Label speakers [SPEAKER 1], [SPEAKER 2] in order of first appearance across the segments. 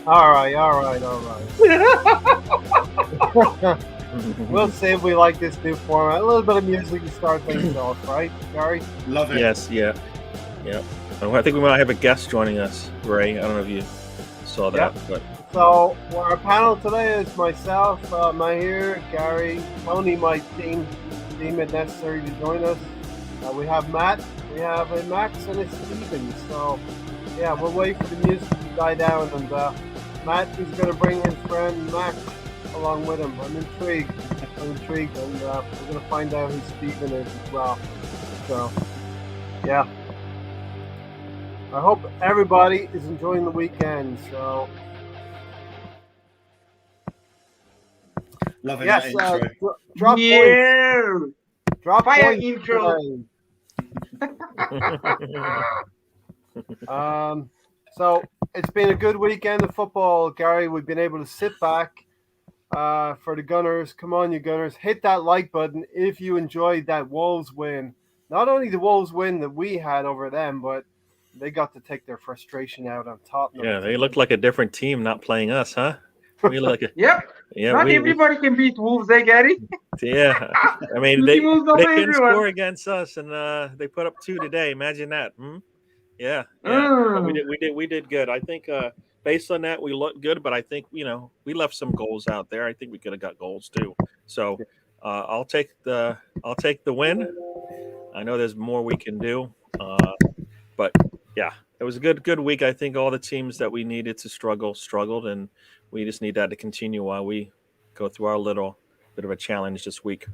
[SPEAKER 1] All right. We'll see if we like this new format. A little bit of music to start things off, right, Gary?
[SPEAKER 2] Love it.
[SPEAKER 3] Yes, yeah. I think we might have a guest joining us, Ray. I don't know if you saw that, but
[SPEAKER 1] So our panel today is myself, Mahir, Gary, Tony, my team deem it necessary to join us. We have Matt, we have a Max, and a Steven. So yeah, we'll wait for the music to die down, and Matt is going to bring his friend Max along with him. I'm intrigued, and we're going to find out who Steven is as well. So yeah, I hope everybody is enjoying the weekend. So.
[SPEAKER 2] Loving
[SPEAKER 1] Yes,
[SPEAKER 2] that intro.
[SPEAKER 1] drop points. Drop
[SPEAKER 4] Fire
[SPEAKER 1] points
[SPEAKER 4] intro.
[SPEAKER 1] So it's been a good weekend of football, Gary. We've been able to sit back for the Gunners. Come on, you Gunners. Hit that like button if you enjoyed that Wolves win. Not only the Wolves win that we had over them, but they got to take their frustration out on Tottenham.
[SPEAKER 3] yeah, they look like a different team not playing us, huh? We look at,
[SPEAKER 4] Yep.
[SPEAKER 3] yeah,
[SPEAKER 4] Not everybody can beat Wolves, Gary.
[SPEAKER 3] yeah. I mean,
[SPEAKER 4] You
[SPEAKER 3] they
[SPEAKER 4] can lose over
[SPEAKER 3] couldn't
[SPEAKER 4] everyone.
[SPEAKER 3] score against us, and they put up 2 today. Imagine that. Yeah. But we did good. I think based on that, we looked good, but I think we left some goals out there. I think we could have got goals too. So I'll take the win. I know there's more we can do, but yeah, it was a good week. I think all the teams that we needed to struggled, and we just need that to continue while we go through our little bit of a challenge this week.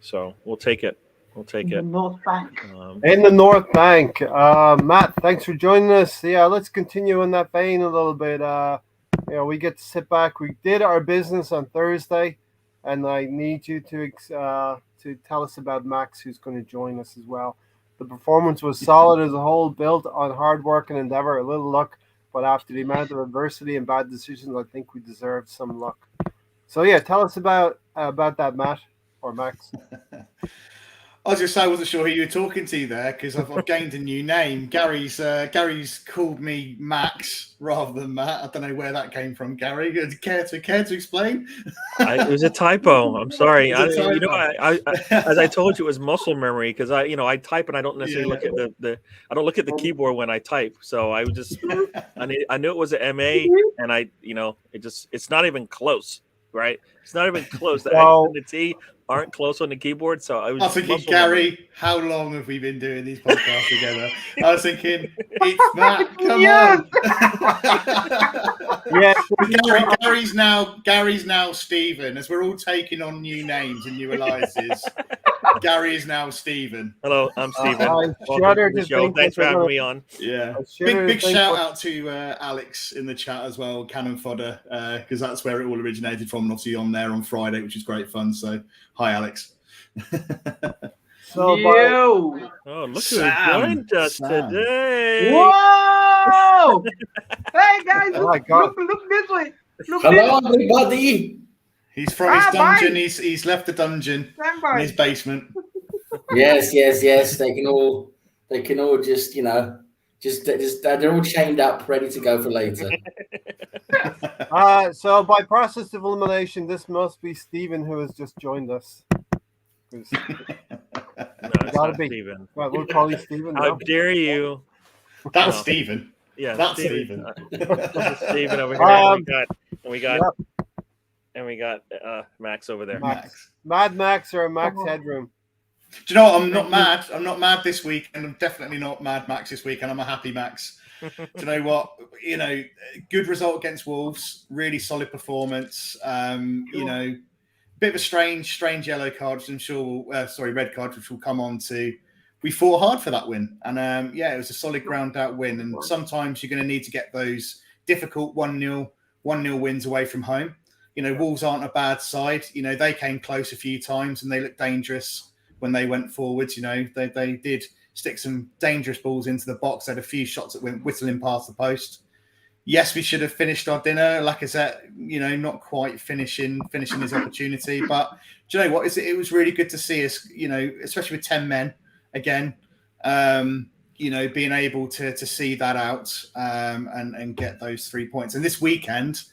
[SPEAKER 3] So we'll take it.
[SPEAKER 4] North Bank.
[SPEAKER 1] In the North Bank. Matt, thanks for joining us. Yeah, let's continue in that vein a little bit. We get to sit back. We did our business on Thursday, and I need you to tell us about Max, who's going to join us as well. The performance was solid as a whole, built on hard work and endeavor, a little luck, but after the amount of adversity and bad decisions, I think we deserved some luck. So yeah, tell us about that, Matt or Max.
[SPEAKER 2] I was just saying, I wasn't sure who you were talking to there because I've gained a new name. Gary's called me Max rather than Matt. I don't know where that came from, Gary. Care to explain?
[SPEAKER 3] It was a typo. I'm sorry.
[SPEAKER 2] It was a typo.
[SPEAKER 3] I as I told you, it was muscle memory because I type and I don't necessarily look at I don't look at the keyboard when I type. So I was just I knew it was an MA, and it's not even close, right? It's not even close. The X and the T aren't close on the keyboard, so I was
[SPEAKER 2] thinking, Gary, how long have we been doing these podcasts together? I was thinking, it's Matt, come on.
[SPEAKER 1] Yeah,
[SPEAKER 2] Gary's now Stephen, as we're all taking on new names and new aliases. Gary is now Stephen.
[SPEAKER 3] Hello, I'm Stephen. Thanks for having me on.
[SPEAKER 2] Yeah, big shout out to Alex in the chat as well, Cannon Fodder, because that's where it all originated from, and obviously on there on Friday, which is great fun. So, hi, Alex.
[SPEAKER 3] Oh, look who joined us today!
[SPEAKER 4] Whoa! Hey guys, look this way.
[SPEAKER 5] Hello, everybody.
[SPEAKER 2] He's from his dungeon. He's left the dungeon in his basement.
[SPEAKER 5] Yes. They can all just they're all chained up, ready to go for later.
[SPEAKER 1] So by process of elimination, this must be Stephen who has just joined us.
[SPEAKER 3] No, it's
[SPEAKER 1] gotta
[SPEAKER 3] not
[SPEAKER 1] be
[SPEAKER 3] Stephen.
[SPEAKER 1] Well, we'll call you Stephen.
[SPEAKER 3] How dare you?
[SPEAKER 2] That's Stephen.
[SPEAKER 3] Yeah,
[SPEAKER 2] that's Stephen.
[SPEAKER 3] This is Stephen over here. And we got Max over there.
[SPEAKER 1] Max. Mad Max or Max Headroom.
[SPEAKER 2] Do you know what? I'm not mad. I'm not mad this week, and I'm definitely not Mad Max this week, and I'm a happy Max. Do you know what? Good result against Wolves. Really solid performance. Bit of a strange yellow card, which I'm sure. Red card, which we'll come on to. We fought hard for that win, and it was a solid ground out win. And sometimes you're going to need to get those difficult 1-0 wins away from home. Wolves aren't a bad side. They came close a few times and they looked dangerous when they went forwards. They did stick some dangerous balls into the box. They had a few shots that went whistling past the post. Yes, we should have finished our dinner. Lacazette, not quite finishing his opportunity. But do you know what? It was really good to see us, especially with 10 men again, being able to see that out and get those 3 points. And this weekend,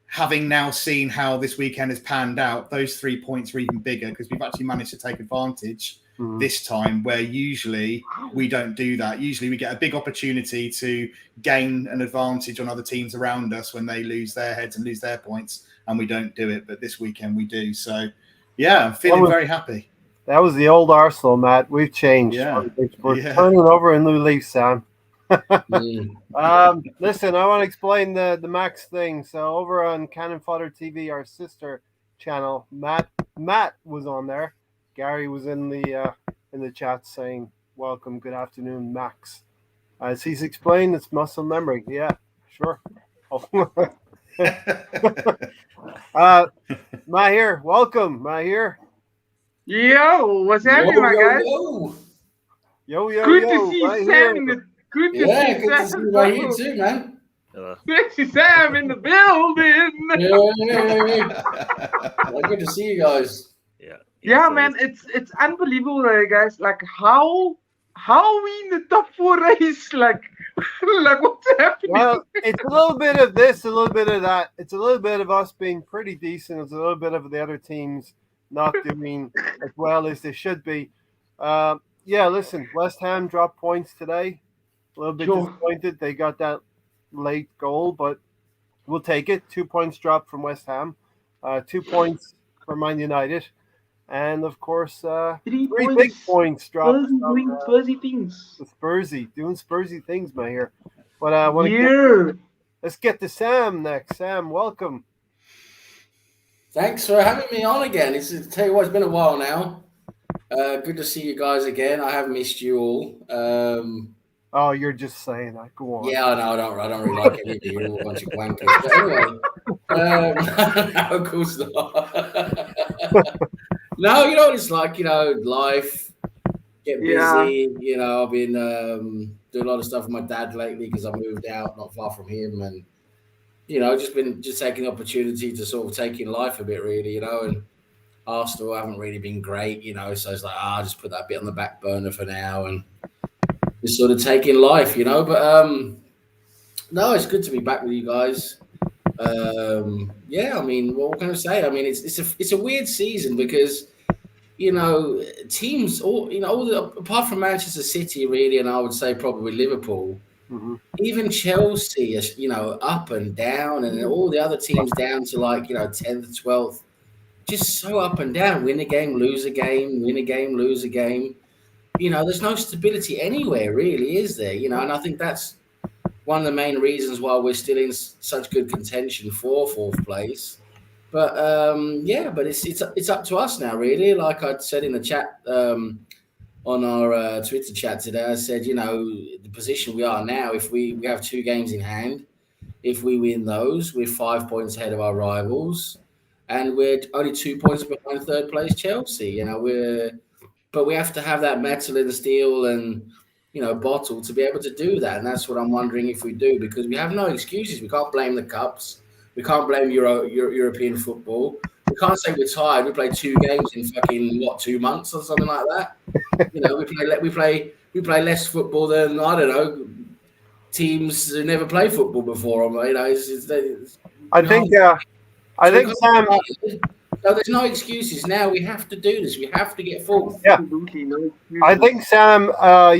[SPEAKER 2] having now seen how this weekend has panned out, those 3 points are even bigger because we've actually managed to take advantage this time, where usually we don't do that. Usually we get a big opportunity to gain an advantage on other teams around us when they lose their heads and lose their points, and we don't do it. But this weekend we do. So, yeah, I'm feeling very happy.
[SPEAKER 1] That was the old Arsenal, Matt. We've changed.
[SPEAKER 2] Yeah.
[SPEAKER 1] We're turning over a new leaf, Sam. Listen, I want to explain the Max thing. So over on Cannon Fodder TV, our sister channel, Matt was on there. Gary was in the chat saying, "Welcome, good afternoon, Max." As he's explained, it's muscle memory. Yeah, sure. Mahir, welcome, Mahir.
[SPEAKER 4] Yo, what's happening, my guys?
[SPEAKER 1] Yo.
[SPEAKER 4] Good to see Sam in the. Good to see
[SPEAKER 5] Sam right here too, man.
[SPEAKER 4] Good to see Sam in the building.
[SPEAKER 5] Well, good to see you guys.
[SPEAKER 4] Yeah, man, it's unbelievable, guys. Like how we in the top 4 race? Like what's happening?
[SPEAKER 1] Well, it's a little bit of this, a little bit of that. It's a little bit of us being pretty decent. It's a little bit of the other teams not doing as well as they should be. Listen, West Ham dropped points today. A little bit disappointed. They got that late goal, but we'll take it. 2 points dropped from West Ham. 2 points for Man United. And, of course, three big points dropped.
[SPEAKER 4] Doing Spursy things.
[SPEAKER 1] Doing Spursy things, man, here. But let's get to Sam next. Sam, welcome.
[SPEAKER 5] Thanks for having me on again. Tell you what, it's been a while now. Good to see you guys again. I have missed you all.
[SPEAKER 1] Oh, you're just saying that. Go on.
[SPEAKER 5] Yeah, I don't really like any of you. You're all a bunch of wankers. But anyway, no, of course not. No, you know what it's like. Life, get busy. I've been doing a lot of stuff with my dad lately because I moved out not far from him, and just taking the opportunity to sort of take in life a bit, really. And Arsenal haven't really been great, so it's like I'll just put that bit on the back burner for now and just sort of taking life, But no, it's good to be back with you guys. I mean, what can I say? I mean, it's a weird season because teams, apart from Manchester City, really, and I would say probably Liverpool, even Chelsea, up and down, and all the other teams down to 10th, 12th, just so up and down. Win a game, lose a game, win a game, lose a game. There's no stability anywhere, really, is there? And I think that's one of the main reasons why we're still in such good contention for 4th place. But but it's up to us now, really. Like I said in the chat on our Twitter chat today, I said, the position we are now, if we have 2 games in hand, if we win those, we're 5 points ahead of our rivals, and we're only 2 points behind 3rd place Chelsea. But we have to have that metal and steel and bottle to be able to do that. And that's what I'm wondering if we do, because we have no excuses. We can't blame the cups. We can't blame European football. We can't say we're tired. We played 2 games in fucking 2 months or something like that. We play less football than, I don't know, teams who never played football before.
[SPEAKER 1] I think Sam.
[SPEAKER 5] So there's no excuses now. We have to do this. We have to get 4th.
[SPEAKER 1] Yeah, I think Sam,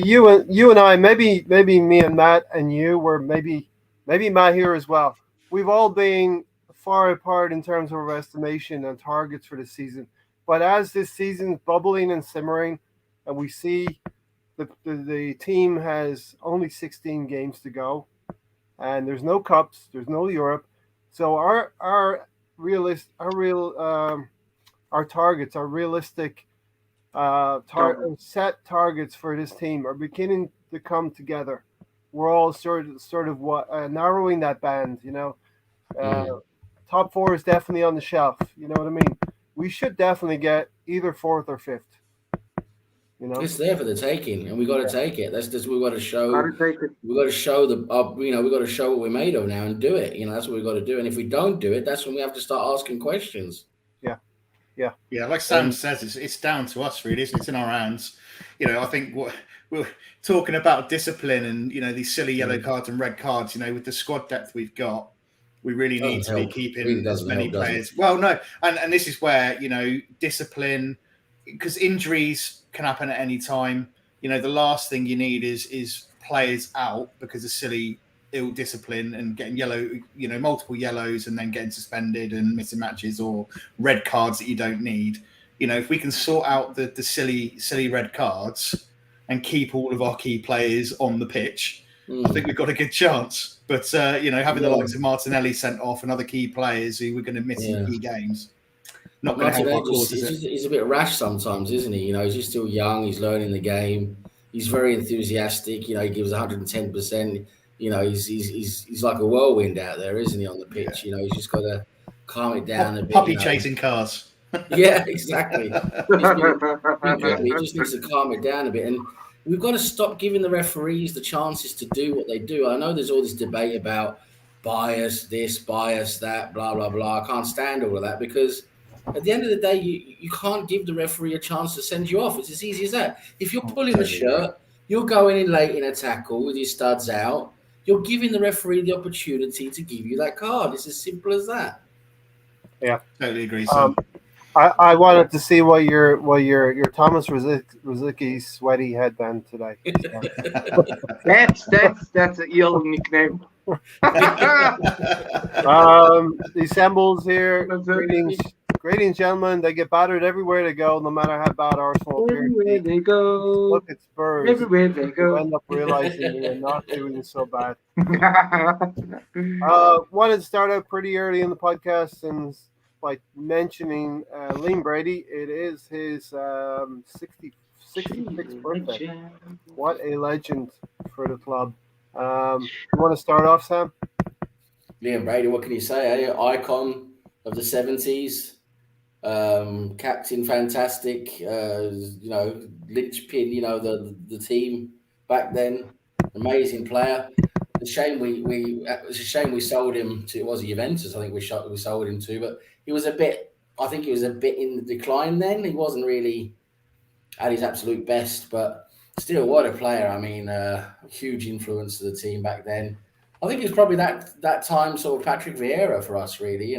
[SPEAKER 1] you and I, maybe me and Matt and you were maybe Matt here as well. We've all been far apart in terms of our estimation and targets for the season. But as this season's bubbling and simmering, and we see the team has only 16 games to go, and there's no cups, there's no Europe, so our targets, our realistic set targets for this team are beginning to come together. We're all sort of narrowing that band, top 4 is definitely on the shelf. You know what I mean? We should definitely get either 4th or 5th. You know,
[SPEAKER 5] it's there for the taking, and we got to take it. That's just we got to show.
[SPEAKER 4] Gotta take it.
[SPEAKER 5] We got to show we got to show what we're made of now and do it. That's what we got to do. And if we don't do it, that's when we have to start asking questions.
[SPEAKER 2] Yeah, like Sam says, it's down to us, really. It's in our hands. I think what we're talking about discipline and these silly yellow cards and red cards. With the squad depth we've got, we really need to be keeping as many players. Well, no, and this is where discipline, because injuries can happen at any time. The last thing you need is players out because of silly ill discipline and getting multiple yellows and then getting suspended and missing matches or red cards that you don't need. If we can sort out the silly red cards and keep all of our key players on the pitch, I think we've got a good chance. But having the likes of Martinelli sent off and other key players who we're going to miss in key games, not going to help our cause, is it?
[SPEAKER 5] He's a bit rash sometimes, isn't he? He's just still young. He's learning the game. He's very enthusiastic. He gives 110%. He's like a whirlwind out there, isn't he, on the pitch? He's just got to calm it down a bit.
[SPEAKER 2] Puppy chasing cars.
[SPEAKER 5] Yeah, exactly. He just needs to calm it down a bit. And we've got to stop giving the referees the chances to do what they do. I know there's all this debate about bias this, bias that, blah, blah, blah. I can't stand all of that because at the end of the day, you can't give the referee a chance to send you off. It's as easy as that. If you're pulling the shirt, you're going in late in a tackle with your studs out, you're giving the referee the opportunity to give you that card. It's as simple as that.
[SPEAKER 1] Yeah,
[SPEAKER 2] totally agree. Sam.
[SPEAKER 1] I wanted to see what your Thomas Rosicky sweaty headband today.
[SPEAKER 4] That's an ill nickname.
[SPEAKER 1] The assembles here. Greetings, gentlemen. They get battered everywhere they go, no matter how bad Arsenal appear.
[SPEAKER 4] Everywhere they go.
[SPEAKER 1] Look at Spurs.
[SPEAKER 4] Everywhere they go.
[SPEAKER 1] You end up realizing they're not doing so bad. Wanted to start out pretty early in the podcast and by mentioning Liam Brady. It is his 66th birthday. What a legend for the club. You want to start off, Sam?
[SPEAKER 5] Liam Brady, what can you say? Icon of the 70s, captain, fantastic, linchpin, the team back then, amazing player. It's a shame we sold him to, was it Juventus? I think we sold him to, but he was a bit in the decline then. He wasn't really at his absolute best, but still, what a player. I mean, huge influence to the team back then. I think it's probably that time sort of Patrick Vieira for us, really.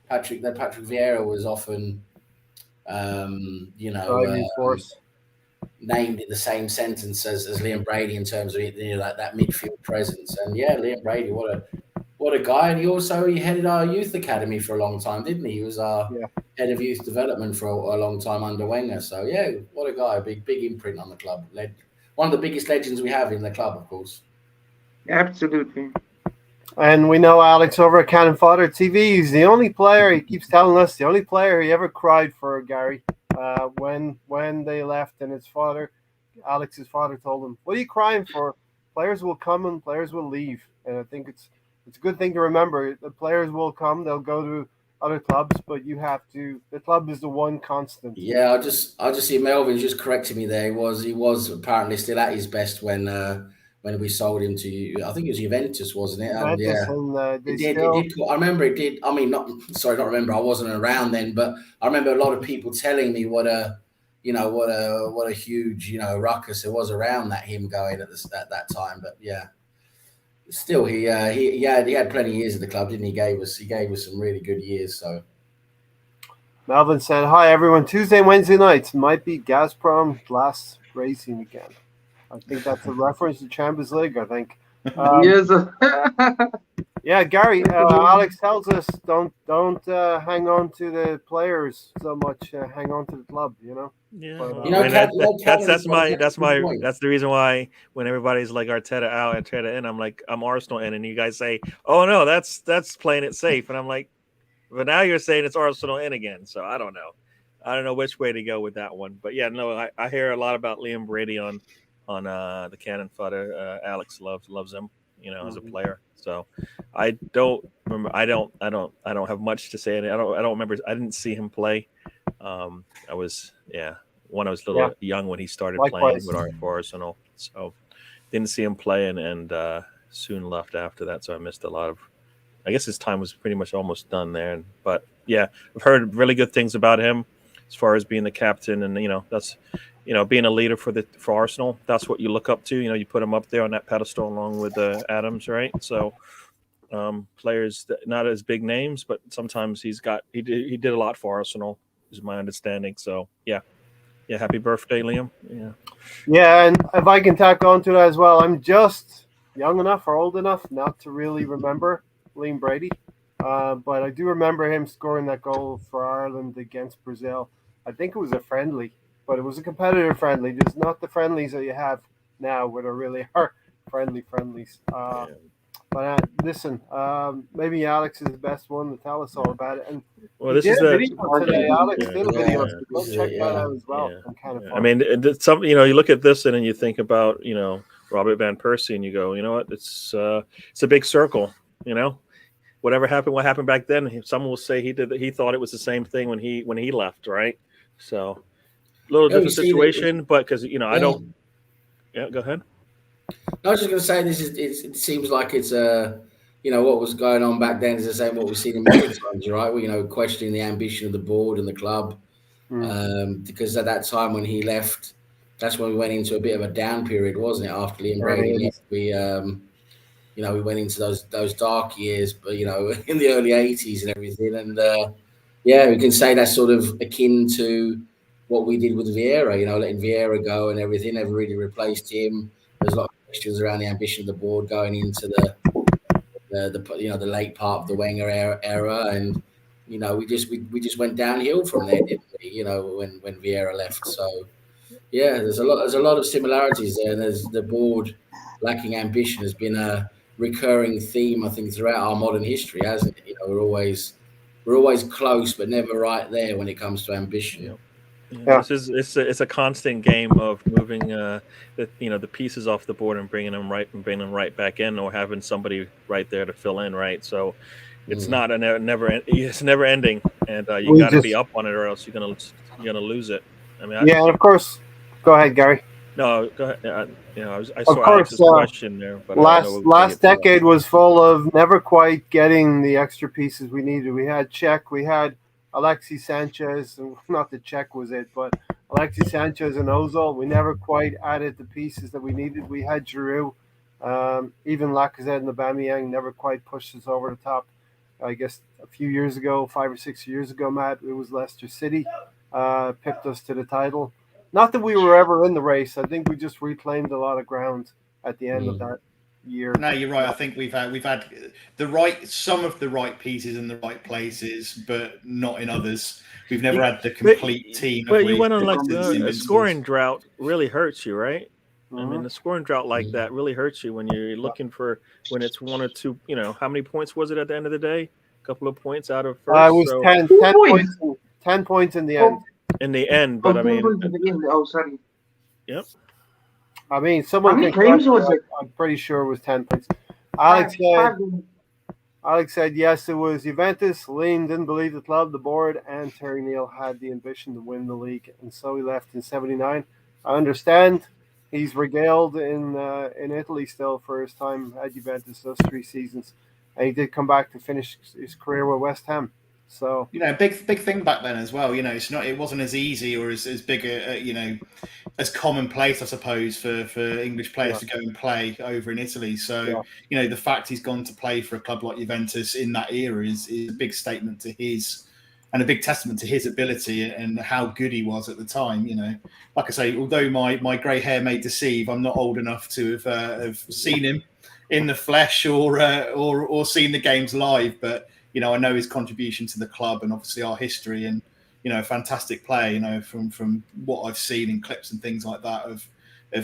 [SPEAKER 5] Patrick Vieira was often, named in the same sentence as Liam Brady in terms of that midfield presence. And yeah, Liam Brady, what a guy. And he headed our youth academy for a long time, didn't he? He was our head of youth development for a long time under Wenger. So yeah, what a guy. Big imprint on the club. One of the biggest legends we have in the club, of course.
[SPEAKER 4] Absolutely.
[SPEAKER 1] And we know Alex over at Cannon Fodder TV. He's the only player, he keeps telling us, the only player he ever cried for, Gary. When they left and Alex's father told him, "What are you crying for? Players will come and players will leave." And I think it's a good thing to remember. The players will come, they'll go to other clubs, but the club is the one constant.
[SPEAKER 5] Yeah, I just see Melvin just correcting me there. He was apparently still at his best when we sold him to, I think it was Juventus, wasn't it? And I remember it did. I mean, not remember. I wasn't around then, but I remember a lot of people telling me what a huge ruckus it was around him going at that time. But yeah, still he had plenty of years at the club, didn't he? He gave us some really good years. So
[SPEAKER 1] Melvin said, "Hi everyone. Tuesday and Wednesday nights might be Gazprom Glass Racing again." I think that's a reference to Champions League, I think.
[SPEAKER 4] Yes.
[SPEAKER 1] Yeah, Gary, Alex tells us don't hang on to the players so much, hang on to the club,
[SPEAKER 3] Yeah,
[SPEAKER 1] but,
[SPEAKER 3] that's the reason why when everybody's like Arteta out, Arteta in, I'm like, I'm Arsenal in, and you guys say, "Oh no, that's playing it safe," and I'm like, but now you're saying it's Arsenal in again, so I don't know which way to go with that one. But yeah, no, I hear a lot about Liam Brady on the Cannon Fodder. Alex loves him. as a player. So I don't remember. I don't have much to say. I don't remember. I didn't see him play. I was I was a little young when he started playing for Arsenal. So didn't see him play and soon left after that. So I missed a lot of. I guess his time was pretty much almost done there. But yeah, I've heard really good things about him as far as being the captain, and that's being a leader for Arsenal. That's what you look up to. You put him up there on that pedestal along with Adams, right? So players that not as big names, but sometimes he did a lot for Arsenal, is my understanding. So yeah, happy birthday, Liam.
[SPEAKER 1] Yeah, and if I can tack on to that as well, I'm just young enough or old enough not to really remember Liam Brady, but I do remember him scoring that goal for Ireland against Brazil. I think it was a friendly, but it was a competitive friendly. There's not the friendlies that you have now, where there really are friendlies. But listen, maybe Alex is the best one to tell us all about it. And
[SPEAKER 3] this is a
[SPEAKER 1] video today. Alex did a video. Go check that out as well. Kind of fun.
[SPEAKER 3] I mean, you look at this and then you think about Robert Van Persie, and you go, you know what? It's a big circle. What happened back then? Someone will say he thought it was the same thing when he left, right? So a little different situation, but because I don't. Yeah, go ahead.
[SPEAKER 5] I was just going to say it seems like it's what was going on back then is the same what we've seen in modern times, right? Questioning the ambition of the board and the club, because at that time when he left, that's when we went into a bit of a down period, wasn't it? After Liam Brady left, we went into those dark years, but in the early 80s and everything, and we can say that's sort of akin to what we did with Vieira, letting Vieira go and everything, never really replaced him. There's a lot of questions around the ambition of the board going into the late part of the Wenger era, and we just went downhill from there, didn't we? When Vieira left. So there's a lot of similarities there. And there's the board lacking ambition has been a recurring theme, I think, throughout our modern history, hasn't it? We're always close, but never right there when it comes to ambition.
[SPEAKER 3] Yeah. It's a constant game of moving the pieces off the board and bringing them right back in, or having somebody right there to fill in, right? So it's not it's never ending, and you got to be up on it, or else you're gonna lose it. I mean,
[SPEAKER 1] and of course, go ahead, Gary.
[SPEAKER 3] No, go ahead. I saw Alex's question there, but
[SPEAKER 1] last decade was full of never quite getting the extra pieces we needed. We had Czech, we had Alexis Sanchez, and not that Czech was it, but Alexis Sanchez and Ozil. We never quite added the pieces that we needed. We had Giroud, even Lacazette and Aubameyang never quite pushed us over the top. I guess a few years ago, 5 or 6 years ago, Matt, it was Leicester City, pipped us to the title. Not that we were ever in the race. I think we just reclaimed a lot of ground at the end of that year.
[SPEAKER 2] No, you're right. I think we've had some of the right pieces in the right places, but not in others. We've never had the complete team.
[SPEAKER 3] But you went on a scoring drought really hurts you, right? I mean, the scoring drought like that really hurts you when you're looking for when it's 1 or 2. How many points was it at the end of the day? A couple of points out of first.
[SPEAKER 1] It was 10 points in the end.
[SPEAKER 3] In the end, but I mean,
[SPEAKER 4] sorry.
[SPEAKER 3] Yep.
[SPEAKER 1] I mean, someone.
[SPEAKER 4] How many games was it?
[SPEAKER 1] I'm pretty sure it was 10 points. Alex said yes. It was Juventus. Liam didn't believe the club, the board, and Terry Neal had the ambition to win the league, and so he left in '79. I understand he's regaled in Italy still for his time at Juventus those 3 seasons, and he did come back to finish his career with West Ham. So
[SPEAKER 2] big thing back then as well. It wasn't as easy or as big as commonplace, I suppose, for English players to go and play over in Italy. So the fact he's gone to play for a club like Juventus in that era is a big statement to his, and a big testament to his ability and how good he was at the time. Like I say, although my grey hair may deceive, I'm not old enough to have seen him in the flesh or seen the games live, but. I know his contribution to the club and obviously our history, and a fantastic player. From what I've seen in clips and things like that of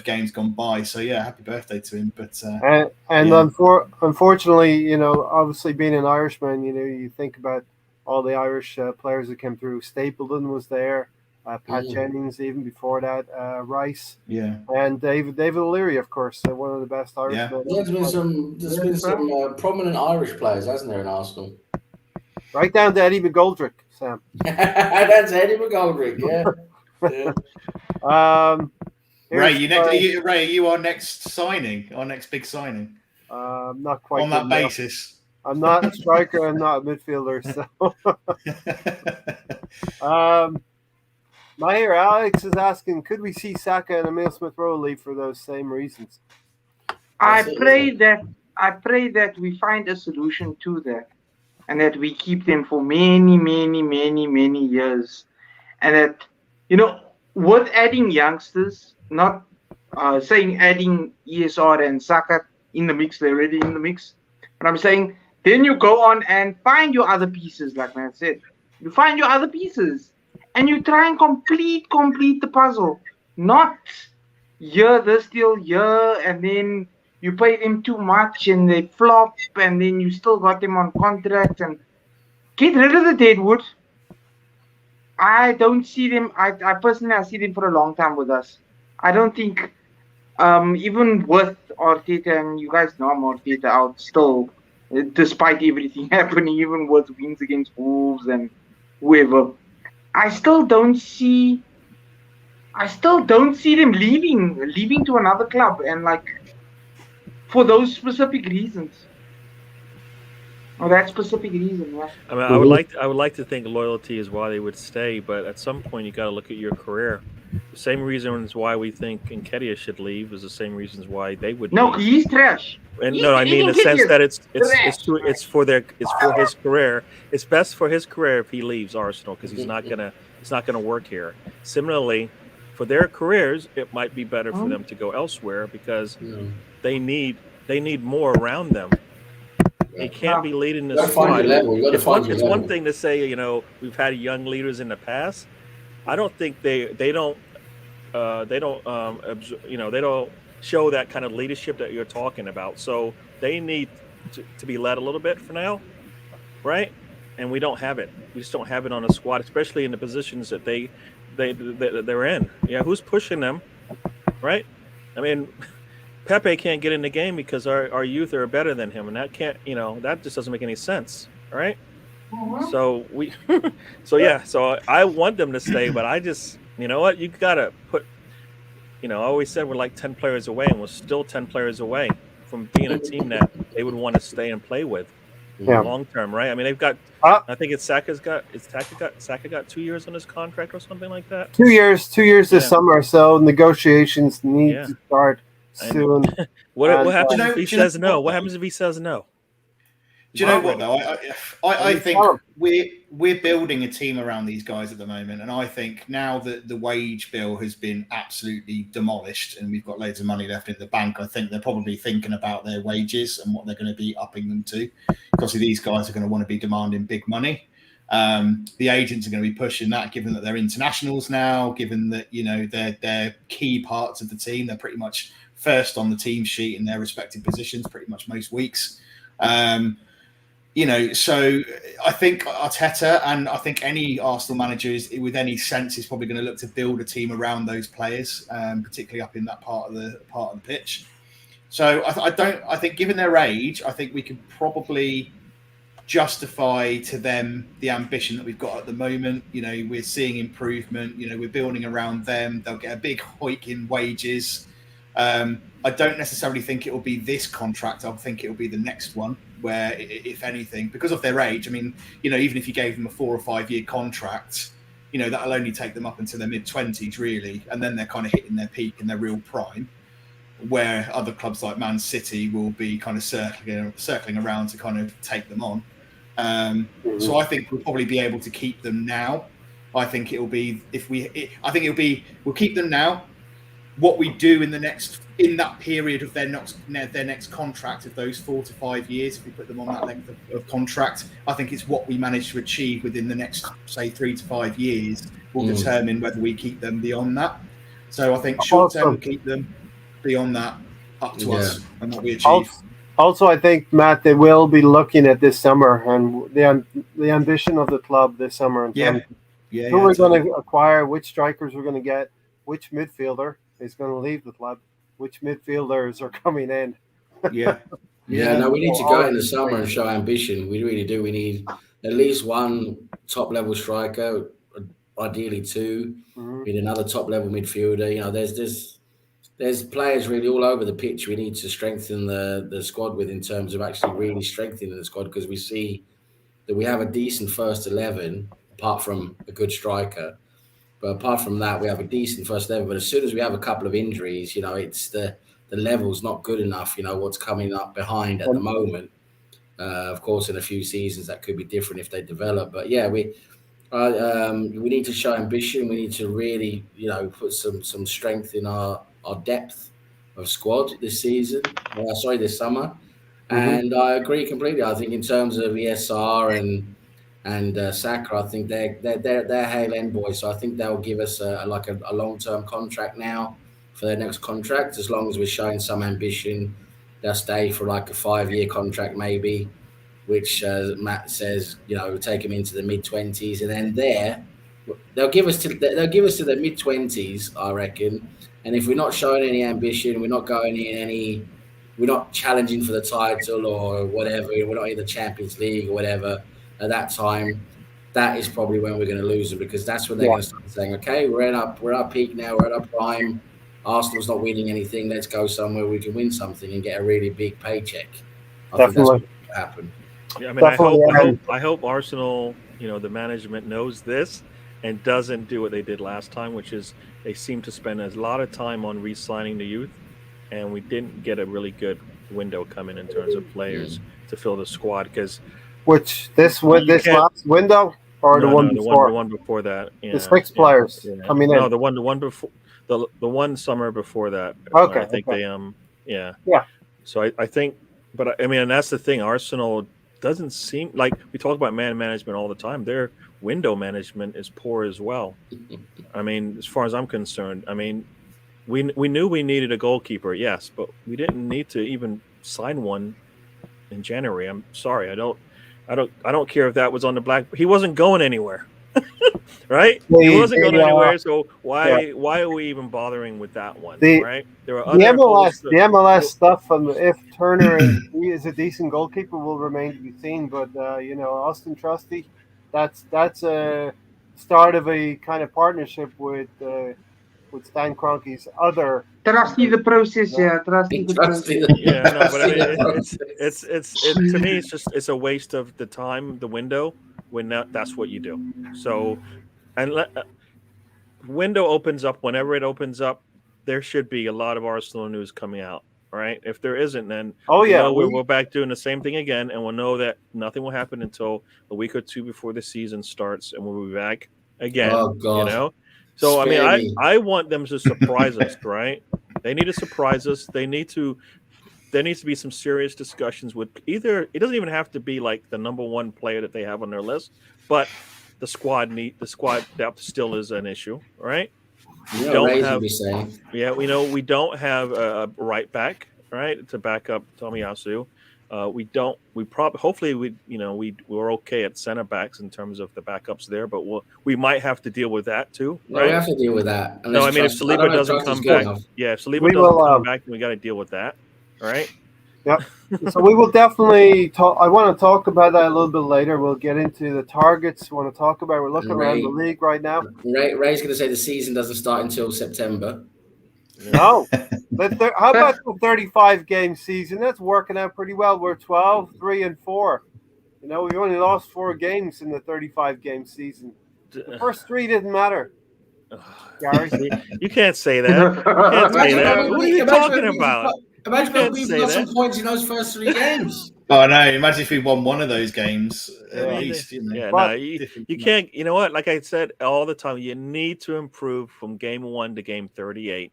[SPEAKER 2] games gone by. So happy birthday to him. But
[SPEAKER 1] unfortunately, obviously being an Irishman, you think about all the Irish players that came through. Stapleton was there. Pat Jennings, even before that, Rice, and David O'Leary, of course, one of the best Irishmen.
[SPEAKER 5] There's been some prominent Irish players, hasn't there, in Arsenal?
[SPEAKER 1] Right down to Eddie McGoldrick, Sam.
[SPEAKER 5] That's Eddie McGoldrick, yeah.
[SPEAKER 2] Ray, you our next signing, our next big signing.
[SPEAKER 1] Not quite
[SPEAKER 2] on that basis.
[SPEAKER 1] I'm not a striker. I'm not a midfielder. So, Mahir Alex is asking, could we see Saka and Emile Smith-Rowe leave for those same reasons?
[SPEAKER 4] I pray that we find a solution to that, and that we keep them for many, many, many, many years, and that, you know, with adding youngsters, not saying adding ESR and Saka in the mix, they're already in the mix, but I'm saying then you go on and find your other pieces, like Matt said. You find your other pieces and you try and complete the puzzle. Not this deal, and then you pay them too much and they flop, and then you still got them on contract, and get rid of the deadwood. I don't see them. I personally, I see them for a long time with us. I don't think, even with Arteta, and you guys know I'm Arteta out still, despite everything happening, even with wins against Wolves and whoever, I still don't see them leaving to another club, and like for those specific reasons. Oh, that specific reason, yeah.
[SPEAKER 3] I mean, I would like to think loyalty is why they would stay, but at some point you got to look at your career. The same reasons why we think Nketiah should leave is the same reasons why they would.
[SPEAKER 4] No,
[SPEAKER 3] leave.
[SPEAKER 4] He's trash.
[SPEAKER 3] And no, I mean in the sense that it's for his career. It's best for his career if he leaves Arsenal, because he's not gonna work here. Similarly, for their careers, it might be better for them to go elsewhere, because they need more around them. He can't be leading the squad. It's one thing to say, you know, we've had young leaders in the past. I don't think they don't show that kind of leadership that you're talking about. So they need to be led a little bit for now, right? And we don't have it. We just don't have it on the squad, especially in the positions that they're in. Yeah, who's pushing them, right? I mean, Pepe can't get in the game because our youth are better than him, and that just doesn't make any sense, right? So so I want them to stay, but I just, you know what, you gotta put, I always said we're like 10 players away, and we're still 10 players away from being a team that they would want to stay and play with long term, right? I mean, they've got, I think Saka got 2 years on his contract or something like that.
[SPEAKER 1] 2 years this summer, so negotiations need to start soon.
[SPEAKER 3] What happens if he says no? What happens if he says no?
[SPEAKER 2] Do you know what though? I think we're building a team around these guys at the moment, and I think now that the wage bill has been absolutely demolished and we've got loads of money left in the bank, I think they're probably thinking about their wages and what they're going to be upping them to. Because these guys are going to want to be demanding big money. The agents are going to be pushing that, given that they're internationals now, given that they're key parts of the team. They're pretty much first on the team sheet in their respective positions pretty much most weeks. So I think Arteta, and I think any Arsenal manager with any sense is probably going to look to build a team around those players, particularly up in that part of the pitch. So I think given their age, I think we could probably justify to them the ambition that we've got at the moment. We're seeing improvement. We're building around them. They'll get a big hike in wages. I don't necessarily think it will be this contract. I think it will be the next one, where, if anything, because of their age, I mean, even if you gave them a 4 or 5 year contract, that'll only take them up until their mid-20s, really. And then they're kind of hitting their peak and their real prime, where other clubs like Man City will be kind of circling around to kind of take them on. So I think we'll probably be able to keep them now. I think it'll be, we'll keep them now. What we do in that period of their next contract of those 4 to 5 years, if we put them on that length of contract, I think it's what we manage to achieve within the next, say, 3 to 5 years will determine whether we keep them beyond that. So I think short term we'll keep them, beyond that up to us and what we achieve.
[SPEAKER 1] Also, I think, Matt, they will be looking at this summer and the ambition of the club this summer. who we're going to acquire, which strikers we're going to get, which midfielder is going to leave the club, which midfielders are coming in.
[SPEAKER 2] Yeah.
[SPEAKER 5] No, we need to go in the summer and show ambition. We really do. We need at least one top-level striker, ideally two.
[SPEAKER 1] Mm-hmm.
[SPEAKER 5] We need another top-level midfielder. You know, there's players really all over the pitch we need to strengthen the squad with in terms of actually really strengthening the squad, because we see that we have a decent first 11, apart from a good striker. But apart from that, we have a decent first 11. But as soon as we have a couple of injuries, you know, it's the level's not good enough. You know, what's coming up behind at the moment. Of course, in a few seasons, that could be different if they develop. But yeah, we need to show ambition. We need to really, you know, put some strength in our depth of squad this season. This summer. Mm-hmm. And I agree completely. I think in terms of ESR and Saka, I think they're Hale End boys. So I think they'll give us a long-term contract now for their next contract. As long as we're showing some ambition, they'll stay for like a 5-year contract maybe, which Matt says, you know, take them into the mid-20s, and then they'll give us to the mid-20s, I reckon. And if we're not showing any ambition, we're not going in we're not challenging for the title or whatever, we're not in the Champions League or whatever, at that time, that is probably when we're going to lose them, because that's when they're going to start saying, okay, we're at our peak now, we're at our prime, Arsenal's not winning anything, let's go somewhere we can win something and get a really big paycheck. I think that's what will happen.
[SPEAKER 3] Yeah, I mean, I hope Arsenal, you know, the management knows this and doesn't do what they did last time, which is they seem to spend a lot of time on re-signing the youth, and we didn't get a really good window coming in terms of players to fill the squad. Because
[SPEAKER 1] this last window or the one before?
[SPEAKER 3] The one before that. Yeah,
[SPEAKER 1] the 6 players coming in.
[SPEAKER 3] No, the one before the one summer before that.
[SPEAKER 1] Okay,
[SPEAKER 3] I think they yeah. So I think, but I mean, and that's the thing. Arsenal doesn't seem like, we talk about man management all the time. Their window management is poor as well. I mean, as far as I'm concerned, I mean, we knew we needed a goalkeeper, yes, but we didn't need to even sign one in January. I'm sorry, I don't care if that was on the black. He wasn't going anywhere, right? He wasn't going anywhere. So why are we even bothering with that one? Right? There are
[SPEAKER 1] the MLS stuff. If Turner is a decent goalkeeper, will remain to be seen. But you know, Austin Trusty, that's a start of a kind of partnership with Stan Kroenke's other.
[SPEAKER 4] Trusty the process, Trusty the process.
[SPEAKER 3] Yeah, no, but I mean, it's to me, it's a waste of the time, the window, when that's what you do. So, and window opens up whenever it opens up. There should be a lot of Arsenal news coming out, right? If there isn't, then we're back doing the same thing again, and we'll know that nothing will happen until a week or two before the season starts, and we'll be back again. Oh, God. You know. So, I mean, I want them to surprise us, right? They need to surprise us. There needs to be some serious discussions with either. It doesn't even have to be like the number one player that they have on their list, but the squad depth still is an issue, right? We don't have a right back, right, to back up Tomiyasu. Hopefully we're okay at center backs in terms of the backups there, but we might have to deal with that too. Right?
[SPEAKER 5] We have to deal with that.
[SPEAKER 3] No, I mean, if Saliba doesn't come back, if Saliba doesn't come back, then we got to deal with that. All right.
[SPEAKER 1] Yep. So we will definitely talk. I want to talk about that a little bit later. We'll get into the targets. We want to talk about. We're looking around the league right now.
[SPEAKER 5] Ray's going to say the season doesn't start until September.
[SPEAKER 1] No, but how about the 35-game season? That's working out pretty well. We're 12, 3, and 4. You know, we only lost 4 games in the 35-game season. The first 3 didn't matter. Gary,
[SPEAKER 3] you can't say that. You can't say that. What are you talking about?
[SPEAKER 5] Imagine we've got some points in those first 3 games.
[SPEAKER 2] Oh no! Imagine if we won one of those games at least. You
[SPEAKER 3] can't. You know what? Like I said all the time, you need to improve from game 1 to game 38.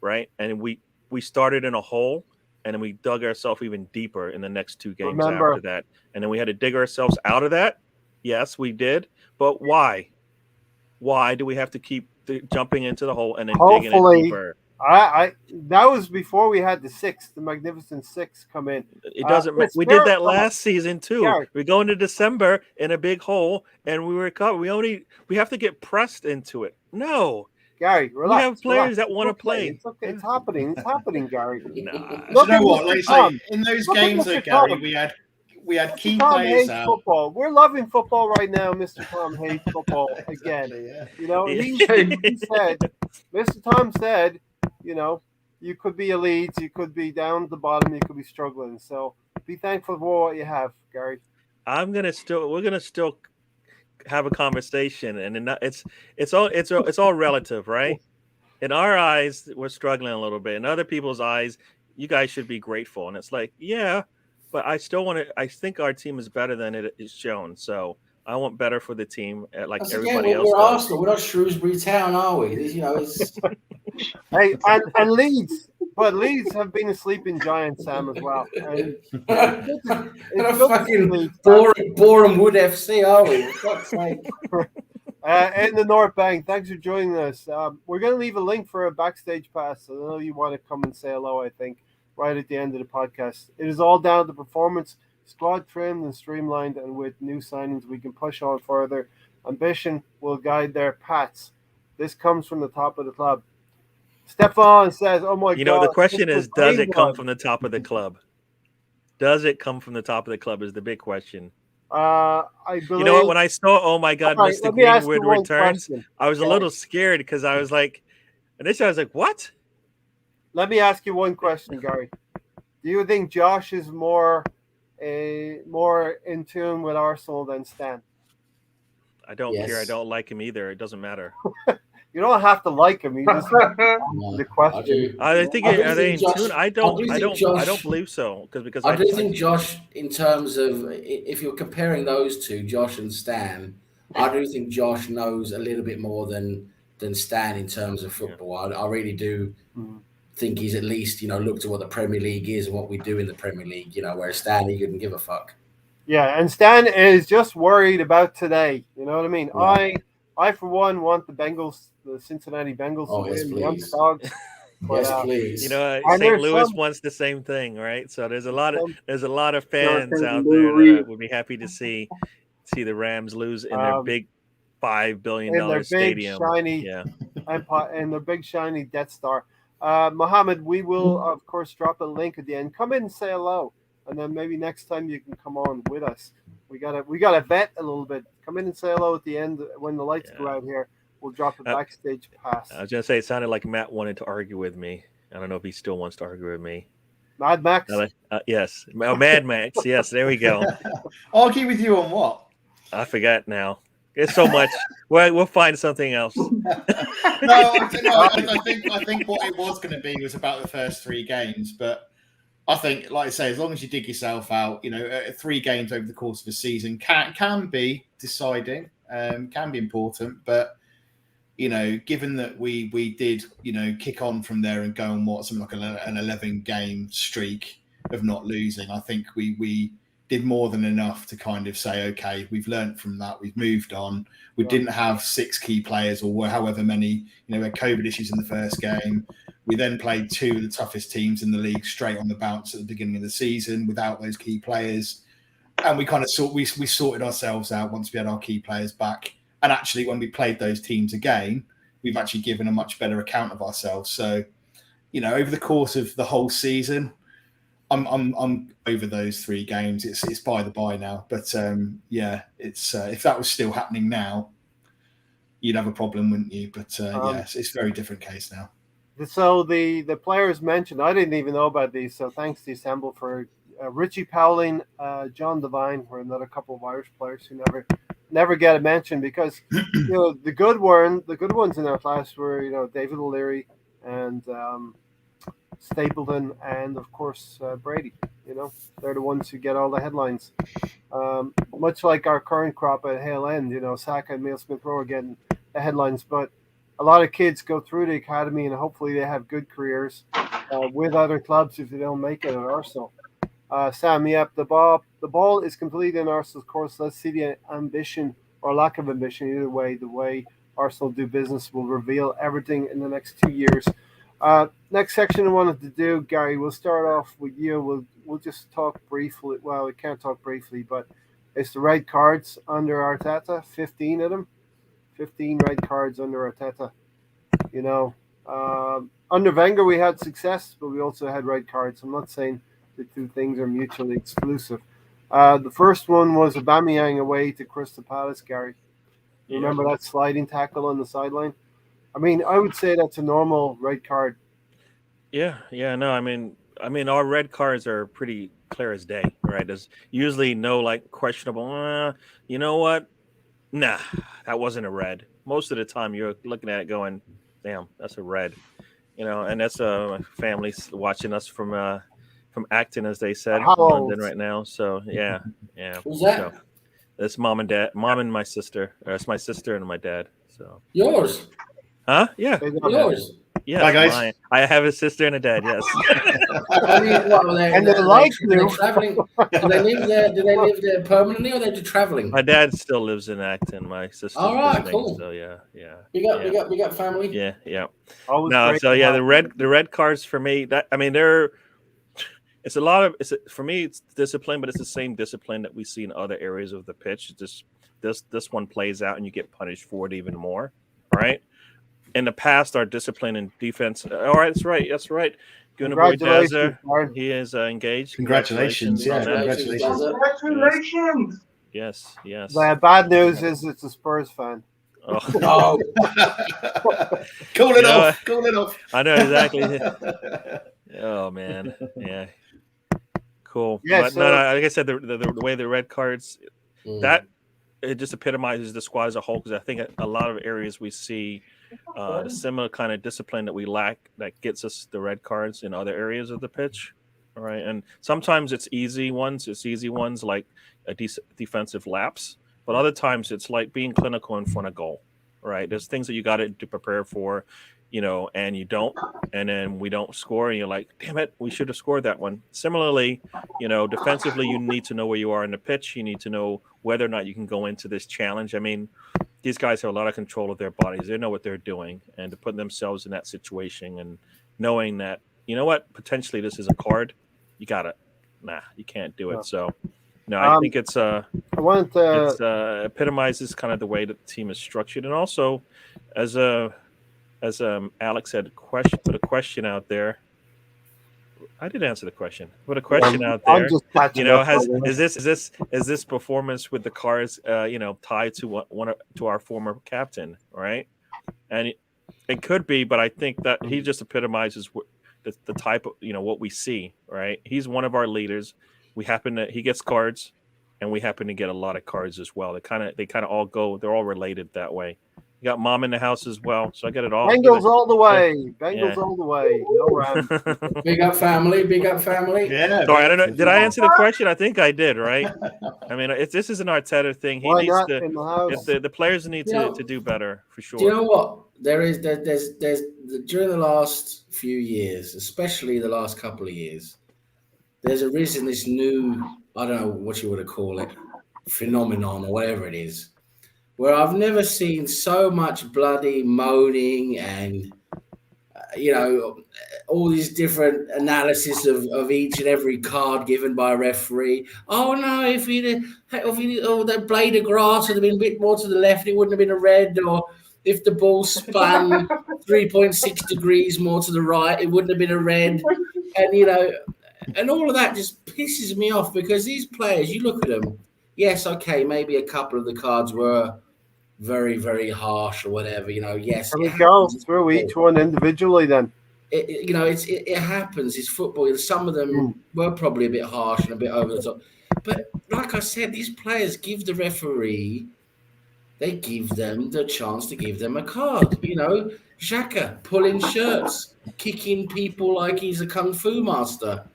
[SPEAKER 3] Right, and we started in a hole, and then we dug ourselves even deeper in the next 2 games after that, and then we had to dig ourselves out of that. Yes, we did, but why? Why do we have to keep jumping into the hole and then digging it deeper?
[SPEAKER 1] I that was before we had the Magnificent Six come in.
[SPEAKER 3] It doesn't matter. We did that last season too. Gary. We go into December in a big hole, and we recover. We have to get pressed into it. No,
[SPEAKER 1] Gary, relax.
[SPEAKER 3] We have players that want to play.
[SPEAKER 1] It's okay. It's happening. It's happening, Gary.
[SPEAKER 2] Nah. You know what? Like say, in those games, though, Gary, we had key players out.
[SPEAKER 1] Football. We're loving football right now. Mr. Tom hates football again. You know, he said, Mr. Tom said, you know, you could be a Leeds, you could be down at the bottom, you could be struggling. So be thankful for what you have, Gary.
[SPEAKER 3] We're gonna still have a conversation, and it's all relative, right? In our eyes, we're struggling a little bit. In other people's eyes, you guys should be grateful. And it's like, yeah, but I still want to. I think our team is better than it is shown. So I want better for the team, like everybody else.
[SPEAKER 5] We're Arsenal. We're not Shrewsbury Town, are we? You know, it's.
[SPEAKER 1] Hey, and Leeds, but Leeds have been a sleeping giant, Sam, as well. And
[SPEAKER 5] it's fucking boring Wood FC, are we? For God's sake.
[SPEAKER 1] In the North Bank, thanks for joining us. We're going to leave a link for a backstage pass. I know you want to come and say hello, I think, right at the end of the podcast. It is all down to performance, squad trimmed and streamlined, and with new signings, we can push on further. Ambition will guide their paths. This comes from the top of the club. Stefan says, oh my God.
[SPEAKER 3] You know, the question is, does it come from the top of the club? Does it come from the top of the club is the big question.
[SPEAKER 1] I believe.
[SPEAKER 3] You know what? When I saw, oh my God, Mr. Greenwood returns, I was a little scared because I was like, initially I was like, what?
[SPEAKER 1] Let me ask you one question, Gary. Do you think Josh is more in tune with Arsenal than Stan?
[SPEAKER 3] I don't care. I don't like him either. It doesn't matter.
[SPEAKER 1] You don't have to like him. You just the question.
[SPEAKER 3] I think are they in tune? I don't believe so because
[SPEAKER 5] I do think Josh, in terms of if you're comparing those two, Josh and Stan, I do think Josh knows a little bit more than Stan in terms of football. I really do think he's at least looked at what the Premier League is and what we do in the Premier League. Whereas Stan, he couldn't give a fuck.
[SPEAKER 1] Yeah, and Stan is just worried about today. You know what I mean?
[SPEAKER 5] Yeah.
[SPEAKER 1] I for one want the Cincinnati Bengals to win, the underdogs.
[SPEAKER 5] Yes, please.
[SPEAKER 3] St. Louis wants the same thing, right? So there's a lot of fans out there that would be happy to see the Rams lose in their big $5 billion stadium.
[SPEAKER 1] And their big shiny Death Star. Mohammed, we will of course drop a link at the end. Come in and say hello, and then maybe next time you can come on with us. We gotta vet a little bit. Come in and say hello at the end when the lights go out here. We'll drop a backstage pass.
[SPEAKER 3] I was gonna say it sounded like Matt wanted to argue with me. I don't know if he still wants to argue with me.
[SPEAKER 1] Mad Max?
[SPEAKER 3] Yes. Mad Max. Yes, there we go.
[SPEAKER 2] Argue with you on what?
[SPEAKER 3] I forgot now. It's so much. We'll find something else.
[SPEAKER 2] I think what it was going to be was about the first 3 games, but I think, like I say, as long as you dig yourself out, 3 games over the course of a season can be deciding, can be important. But given that we did kick on from there and go on something like an 11-game streak of not losing, I think we did more than enough to kind of say, okay, we've learned from that, we've moved on. We didn't have 6 key players or however many. We had COVID issues in the first game. We then played 2 of the toughest teams in the league straight on the bounce at the beginning of the season without those key players. And we kind of we sorted ourselves out once we had our key players back. And actually, when we played those teams again, we've actually given a much better account of ourselves. So, over the course of the whole season, I'm over those 3 games. It's by the by now. But it's if that was still happening now, you'd have a problem, wouldn't you? But it's a very different case now.
[SPEAKER 1] So the players mentioned, I didn't even know about these. So thanks to Assemble for Richie Powling, John Devine, were another couple of Irish players who never get a mention because the good ones in our class were David O'Leary and Stapleton and of course Brady. They're the ones who get all the headlines. Much like our current crop at Hale End, Saka and Neil Smith-Rowe are getting the headlines, but a lot of kids go through the academy and hopefully they have good careers with other clubs if they don't make it at Arsenal. Sam, the ball is completely in Arsenal's course. Let's see the ambition or lack of ambition. Either way, the way Arsenal do business will reveal everything in the next 2 years. Next section I wanted to do, Gary, we'll start off with you. We'll just talk briefly. Well, we can't talk briefly, but it's the red cards under Arteta, 15 of them. 15 red cards under Arteta. Under Wenger we had success, but we also had red cards. I'm not saying the two things are mutually exclusive. The first one was Aubameyang away to Crystal Palace, Gary. Remember that sliding tackle on the sideline? I mean, I would say that's a normal red card.
[SPEAKER 3] Yeah, no, I mean, our red cards are pretty clear as day, right? There's usually no like questionable. You know what? Nah, that wasn't a red. Most of the time, you're looking at it going, "Damn, that's a red," And that's my family's watching us from Acton, as they said, London right now. So yeah.
[SPEAKER 5] Who's that?
[SPEAKER 3] So, that's mom and dad, mom and my sister. It's my sister and my dad. So
[SPEAKER 5] yours?
[SPEAKER 3] Huh? Yeah,
[SPEAKER 5] yours.
[SPEAKER 3] Yeah,
[SPEAKER 2] bye, guys.
[SPEAKER 3] mine. I have a sister and a dad. Yes.
[SPEAKER 1] And they're like you.
[SPEAKER 5] Traveling. Do they live there? Do they live there permanently, or they're just traveling?
[SPEAKER 3] My dad still lives in Acton. My sister.
[SPEAKER 5] All right, cool.
[SPEAKER 3] So yeah.
[SPEAKER 5] We got family.
[SPEAKER 3] Yeah.
[SPEAKER 1] Always
[SPEAKER 3] No, so yeah, the red cards for me. It's a lot of for me. It's discipline, but it's the same discipline that we see in other areas of the pitch. It's just this one plays out, and you get punished for it even more. Right. In the past, our discipline and defense. All right, that's right.
[SPEAKER 1] Congratulations,
[SPEAKER 3] he is engaged.
[SPEAKER 2] Congratulations. Yeah,
[SPEAKER 4] Congratulations.
[SPEAKER 3] Yes.
[SPEAKER 1] The bad news is it's a Spurs fan.
[SPEAKER 3] Oh.
[SPEAKER 2] Cool it off.
[SPEAKER 3] I know exactly. Oh man, yeah. Cool.
[SPEAKER 1] Yeah,
[SPEAKER 3] but no, like I said, the way the red cards, that it just epitomizes the squad as a whole, because I think a lot of areas we see the similar kind of discipline that we lack that gets us the red cards in other areas of the pitch. All right. And sometimes it's easy ones like a defensive lapse, but other times it's like being clinical in front of goal. Right. There's things that you got to prepare for, and you don't, and then we don't score, and you're like, damn it, we should have scored that one. Similarly, defensively, you need to know where you are in the pitch. You need to know whether or not you can go into this challenge. I mean, these guys have a lot of control of their bodies. They know what they're doing, and to put themselves in that situation and knowing that, potentially this is a card, you can't do it. So, no, I think it's epitomizes kind of the way that the team is structured, and also as Alex had put a question out there. I did answer the question. Put a question out there. Is this performance with the cards, tied to to our former captain, right? And it could be, but I think that he just epitomizes the type of what we see, right? He's one of our leaders. He gets cards, and we happen to get a lot of cards as well. They kind of all go. They're all related that way. You got mom in the house as well, so I get it all.
[SPEAKER 1] Bengals all the way. Bengals all the way. No Rams.
[SPEAKER 5] Big up family.
[SPEAKER 2] Yeah.
[SPEAKER 3] Sorry, I don't know. Did I answer the question? I think I did, right? I mean, if this is an Arteta thing, he needs to.
[SPEAKER 1] In the house?
[SPEAKER 3] The players need to do better for sure.
[SPEAKER 5] Do you know what? There's during the last few years, especially the last couple of years, there's arisen this new, I don't know what you would call it, phenomenon or whatever it is, where I've never seen so much bloody moaning and, all these different analysis of each and every card given by a referee. Oh, no, if that blade of grass had been a bit more to the left, it wouldn't have been a red. Or if the ball spun 3.6 degrees more to the right, it wouldn't have been a red. And, and all of that just pisses me off, because these players, you look at them, yes, okay, maybe a couple of the cards were very, very harsh or whatever, yes.
[SPEAKER 1] Can we go through each one individually then?
[SPEAKER 5] It happens. It's football. Some of them were probably a bit harsh and a bit over the top. But like I said, these players give the referee, they give them the chance to give them a card. Xhaka pulling shirts, kicking people like he's a kung fu master.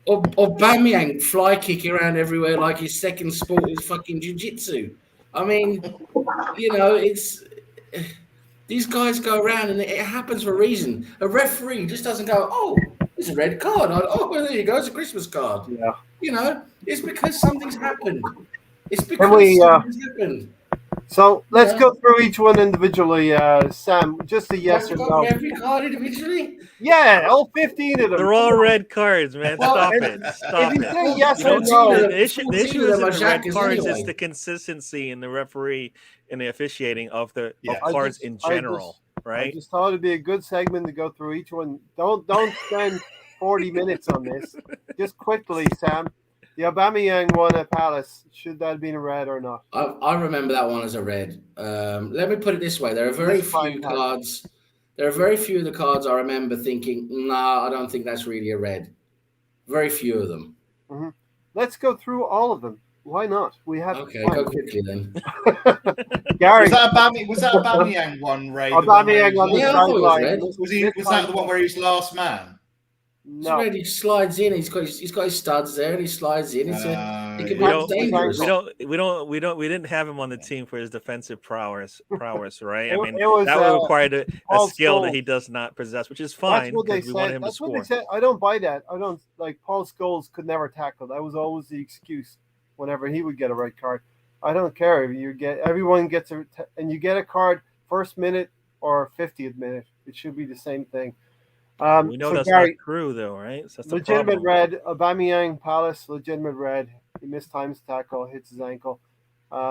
[SPEAKER 5] Or Aubameyang fly kicking around everywhere like his second sport is fucking jiu-jitsu. I mean, it's these guys go around and it happens for a reason. A referee just doesn't go, oh, it's a red card. Oh, well, there you go, it's a Christmas card.
[SPEAKER 1] Yeah.
[SPEAKER 5] It's because something's happened. It's because something's happened.
[SPEAKER 1] So let's go through each one individually. Sam, just a yes or no.
[SPEAKER 5] Every card individually?
[SPEAKER 1] Yeah, all 15 of them.
[SPEAKER 3] They're all red cards, man. Stop it. Stop
[SPEAKER 1] If you
[SPEAKER 3] it.
[SPEAKER 1] say yes
[SPEAKER 3] You
[SPEAKER 1] or
[SPEAKER 3] know,
[SPEAKER 1] no,
[SPEAKER 3] the issue isn't the red cards, it's the consistency in the referee and the officiating of the cards in general, right?
[SPEAKER 1] I just thought it'd be a good segment to go through each one. Don't spend 40 minutes on this. Just quickly, Sam. The Aubameyang one at Palace, should that have been a red or not?
[SPEAKER 5] I remember that one as a red. Let me put it this way: there are very few cards. There are very few of the cards I remember thinking, "Nah, I don't think that's really a red." Very few of them.
[SPEAKER 1] Mm-hmm. Let's go through all of them. Why not? We have
[SPEAKER 5] go quickly then.
[SPEAKER 1] Gary,
[SPEAKER 2] was that Aubameyang one, Ray?
[SPEAKER 1] Aubameyang on the
[SPEAKER 2] sideline. Was that the one where he was last man?
[SPEAKER 1] No.
[SPEAKER 5] Red, he slides in. He's got his studs there, and he slides in. It can be dangerous.
[SPEAKER 3] We didn't have him on the team for his defensive prowess, right? I mean,
[SPEAKER 1] was,
[SPEAKER 3] that would require a skill
[SPEAKER 1] Scholes.
[SPEAKER 3] that he does not possess, which is fine because we want him to score.
[SPEAKER 1] What they said. I don't buy that. I don't like Paul Scholes could never tackle. That was always the excuse whenever he would get a red card. I don't care if everyone gets and you get a card first minute or 50th minute. It should be the same thing.
[SPEAKER 3] We know that's Gary, not true, though, right? So that's
[SPEAKER 1] legitimate red. Aubameyang, Palace, legitimate red. He missed times tackle, hits his ankle.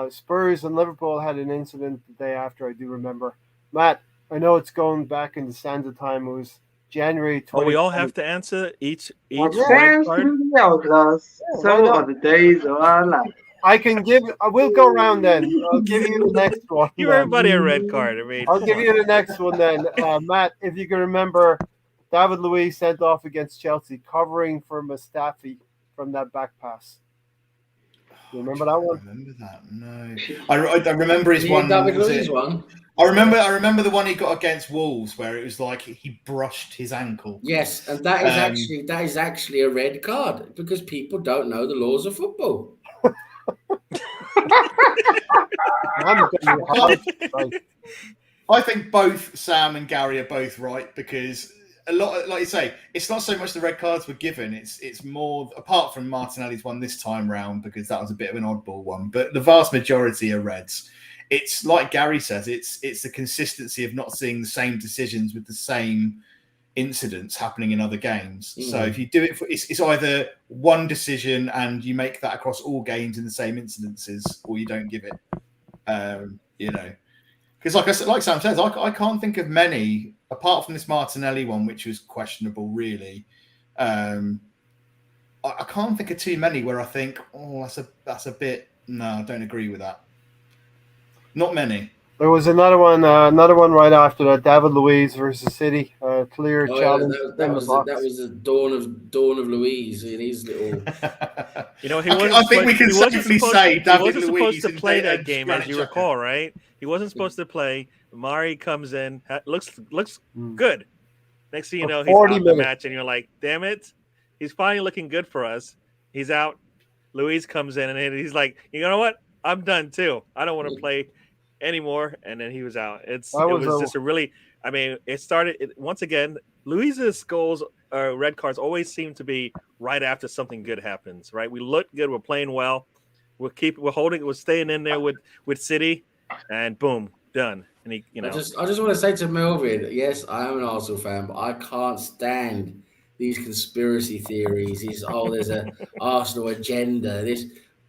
[SPEAKER 1] Spurs and Liverpool had an incident the day after, I do remember. Matt, I know it's going back in the sands of time. It was January 20.
[SPEAKER 3] But we all have to answer each red card.
[SPEAKER 4] Some of the days of our life.
[SPEAKER 1] I will go around then. I'll give you the next one.
[SPEAKER 3] Give everybody a red card. I mean,
[SPEAKER 1] I'll give you the next one then. Matt, if you can remember, David Luiz sent off against Chelsea, covering for Mustafi from that back pass. Do you remember that one?
[SPEAKER 2] I remember that. No, I remember his one.
[SPEAKER 5] David Luiz one.
[SPEAKER 2] I remember the one he got against Wolves, where it was like he brushed his ankle.
[SPEAKER 5] Yes, and that is actually a red card because people don't know the laws of football.
[SPEAKER 2] I think both Sam and Gary are both right because a lot, like you say, it's not so much the red cards were given. It's more, apart from Martinelli's one this time round because that was a bit of an oddball one, but the vast majority are reds. It's like Gary says, it's the consistency of not seeing the same decisions with the same incidents happening in other games. So if you do it it's either one decision and you make that across all games in the same incidences, or you don't give it. Because like Sam says, I can't think of many apart from this Martinelli one, which was questionable, really. I can't think of too many where I think, that's a bit. No, I don't agree with that. Not many.
[SPEAKER 1] There was another one right after that. David Luiz versus City, clear challenge.
[SPEAKER 5] That was the dawn of Luiz in his little.
[SPEAKER 3] I
[SPEAKER 2] think we can safely say David Luiz
[SPEAKER 3] wasn't supposed to play that game, as you recall, right? He wasn't supposed to play. Mari comes in, looks good. Next thing you know, he's out the match, and you're like, "Damn it, he's finally looking good for us." He's out. Luiz comes in, and he's like, "You know what? I'm done too. I don't want to play anymore." And then he was out. It was just a really. I mean, it started once again. Luiz's goals, red cards, always seem to be right after something good happens. Right? We look good. We're playing well. We're staying in there with City, and boom, done. And he,
[SPEAKER 5] I just want to say to Melvin, yes, I am an Arsenal fan, but I can't stand these conspiracy theories. There's an Arsenal agenda.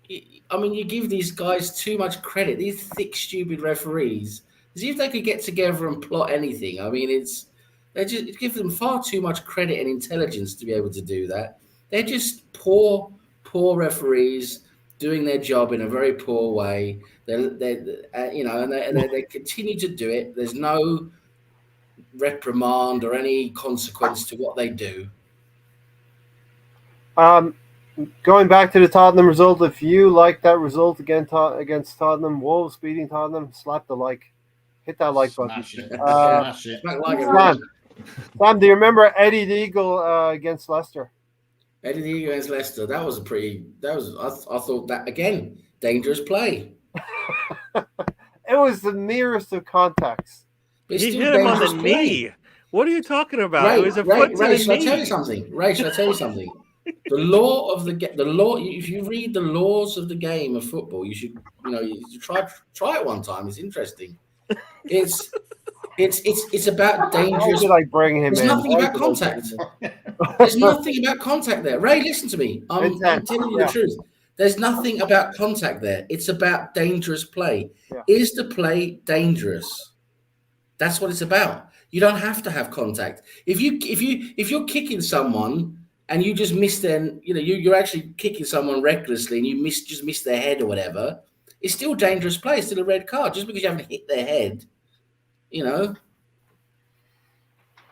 [SPEAKER 5] You give these guys too much credit. These thick, stupid referees, as if they could get together and plot anything. I mean, it gives them far too much credit and intelligence to be able to do that. They're just poor referees doing their job in a very poor way. And they continue to do it. There's no reprimand or any consequence to what they do.
[SPEAKER 1] Going back to the Tottenham result, if you like that result against Tottenham, Wolves beating Tottenham, slap the like. Hit that like button.
[SPEAKER 2] Smash it.
[SPEAKER 1] Sam, do you remember Eddie the Eagle against Leicester?
[SPEAKER 5] Eddie the Eagle against Leicester. I thought that, again, dangerous play.
[SPEAKER 1] It was the nearest of contacts.
[SPEAKER 3] He hit him on the knee. What are you talking about? It was a foot to the knee.
[SPEAKER 5] Ray, shall I tell you something? The law of the law. If you read the laws of the game of football, you should try it one time. It's interesting. It's about
[SPEAKER 1] Why
[SPEAKER 5] dangerous.
[SPEAKER 1] did I bring him
[SPEAKER 5] There's
[SPEAKER 1] in?
[SPEAKER 5] nothing
[SPEAKER 1] Why
[SPEAKER 5] about
[SPEAKER 1] did I bring
[SPEAKER 5] contact.
[SPEAKER 1] him
[SPEAKER 5] There's nothing about contact there. Ray, listen to me. I'm telling you the truth. There's nothing about contact there. It's about dangerous play.
[SPEAKER 1] Yeah.
[SPEAKER 5] Is the play dangerous? That's what it's about. You don't have to have contact. If you're kicking someone and you just miss them, you're actually kicking someone recklessly and you just miss their head or whatever, it's still dangerous play. It's still a red card just because you haven't hit their head.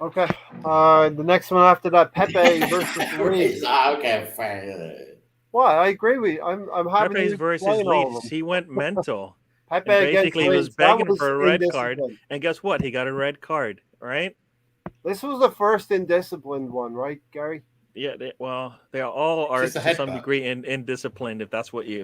[SPEAKER 1] Okay. The next one after that, Pepe versus Leeds.
[SPEAKER 5] Okay, fair.
[SPEAKER 1] What? I agree with you. I'm having
[SPEAKER 3] Pepe's versus Leeds. He went mental.
[SPEAKER 1] Pepe
[SPEAKER 3] and basically
[SPEAKER 1] against
[SPEAKER 3] was
[SPEAKER 1] Leeds.
[SPEAKER 3] begging for a red card. And guess what? He got a red card, right?
[SPEAKER 1] This was the first indisciplined one, right, Gary?
[SPEAKER 3] Yeah, they all are to some degree indisciplined. If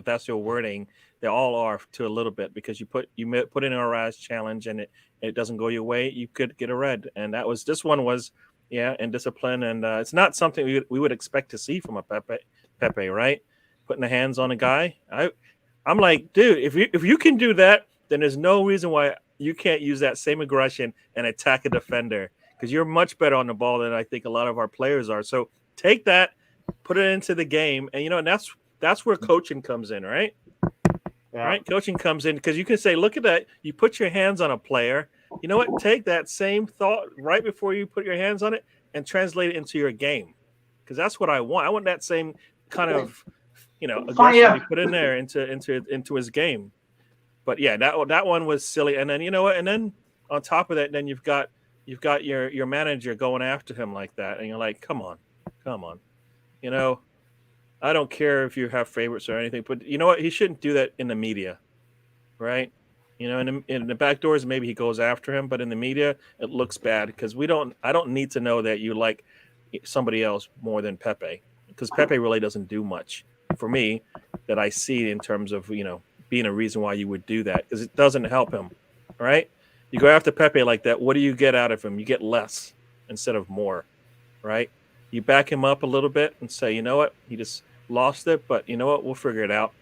[SPEAKER 3] that's your wording, they all are to a little bit, because you put in a rise challenge and it doesn't go your way, you could get a red. And this one was indiscipline, and it's not something we would expect to see from a Pepe, right? Putting the hands on a guy. I'm like, dude, if you can do that, then there's no reason why you can't use that same aggression and attack a defender, because you're much better on the ball than I think a lot of our players are. So take that, put it into the game, and and that's where coaching comes in, right? Yeah. Right, coaching comes in, because you can say, look at that. You put your hands on a player. You know what? Take that same thought right before you put your hands on it and translate it into your game, because that's what I want. I want that same kind of aggression he put in there into his game. But yeah, that one was silly. And then and then on top of that, then you've got your manager going after him like that, and you're like, come on. I don't care if you have favorites or anything, but you know what? He shouldn't do that in the media, right? In the back doors, maybe he goes after him, but in the media, it looks bad, because I don't need to know that you like somebody else more than Pepe, because Pepe really doesn't do much for me that I see in terms of being a reason why you would do that, because it doesn't help him, right? You go after Pepe like that, what do you get out of him? You get less instead of more, right? You back him up a little bit and say, you know what, he just lost it, but you know what, we'll figure it out.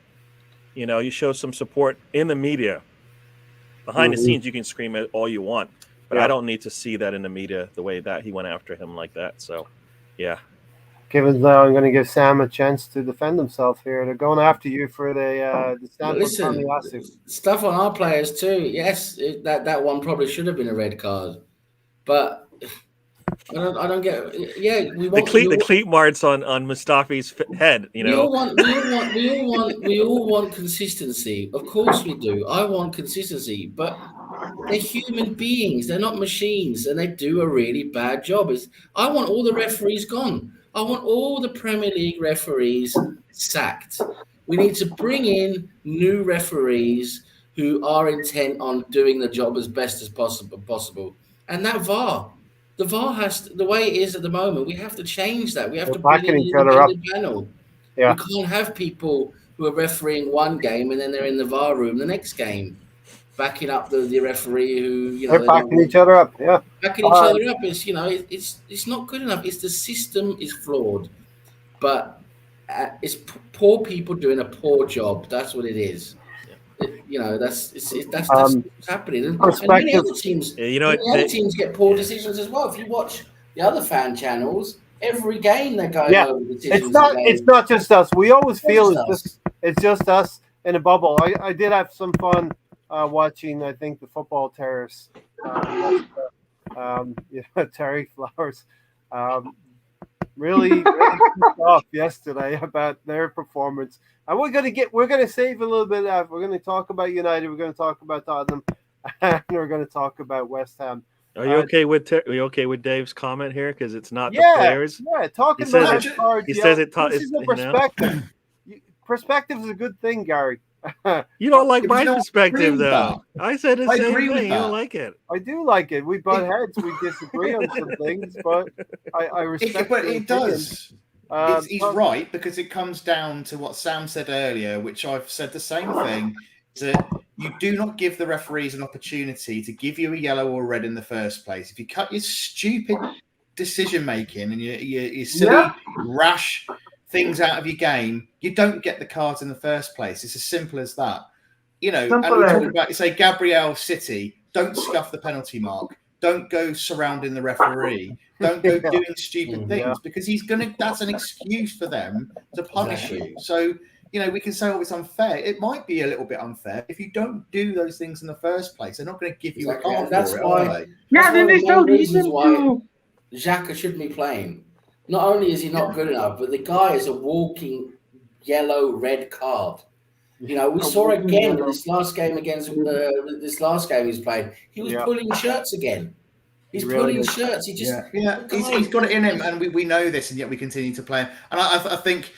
[SPEAKER 3] You show some support in the media. Behind the scenes, you can scream it all you want, but I don't need to see that in the media the way that he went after him like that. So, yeah.
[SPEAKER 1] Given that I'm going to give Sam a chance to defend himself here, they're going after you for the Stanford
[SPEAKER 5] stuff on our players too. Yes, that one probably should have been a red card, but I don't get. Yeah, we want
[SPEAKER 3] the cleat marks on Mustafi's head.
[SPEAKER 5] We all want consistency. Of course we do. I want consistency, but they're human beings. They're not machines, and they do a really bad job. I want all the referees gone. I want all the Premier League referees sacked. We need to bring in new referees who are intent on doing the job as best as possible. And that VAR. The VAR the way it is at the moment, we have to change that. We have to bring in an independent panel. Yeah. We can't have people who are refereeing one game and then they're in the VAR room the next game, backing up the referee who
[SPEAKER 1] they're backing each other up. Yeah,
[SPEAKER 5] backing each other up is it's not good enough. It's the system is flawed, but it's poor people doing a poor job. That's what it is. That's what's happening. And many other teams, other teams get poor decisions as well. If you watch the other fan channels, every game they're going over decisions.
[SPEAKER 1] It's not just us. We always feel it's just us in a bubble. I did have some fun watching. I think the Football Terrace, Terry Flowers, really pissed off yesterday about their performance. And we're gonna save a little bit of. We're gonna talk about United. We're gonna talk about Tottenham, and we're gonna talk about West Ham.
[SPEAKER 3] Are you okay with Dave's comment here? Because it's not the players.
[SPEAKER 1] Yeah, talking about his cards.
[SPEAKER 3] He says it.
[SPEAKER 1] This is a perspective. Perspective is a good thing, Gary.
[SPEAKER 3] You don't like my perspective, though. I said the same thing. You don't like it.
[SPEAKER 1] I do like it. We butt heads. We disagree on some things, but I respect.
[SPEAKER 2] But it does. He's right, because it comes down to what Sam said earlier, which I've said the same thing, that you do not give the referees an opportunity to give you a yellow or red in the first place. If you cut your stupid decision-making and your silly, rash things out of your game, you don't get the cards in the first place. It's as simple as that. You know,
[SPEAKER 4] Simple
[SPEAKER 2] and we
[SPEAKER 4] as-
[SPEAKER 2] talk about, say, Gabriel City, don't scuff the penalty mark. Don't go surrounding the referee. Don't go doing stupid things because that's an excuse for them to punish you. So, you know, we can say, oh, it's unfair. It might be a little bit unfair. If you don't do those things in the first place, they're not going to give you a card
[SPEAKER 5] That's
[SPEAKER 2] for it,
[SPEAKER 5] why.
[SPEAKER 2] are they?
[SPEAKER 4] Yeah, then there's no reason
[SPEAKER 5] why
[SPEAKER 4] to.
[SPEAKER 5] Xhaka shouldn't be playing. Not only is he not good enough, but the guy is a walking red card. You know, we saw again with this last game against this last game he's played. He was pulling shirts again. He's pulling shirts. He just
[SPEAKER 2] he's got it in him, and we know this, and yet we continue to play him. And I think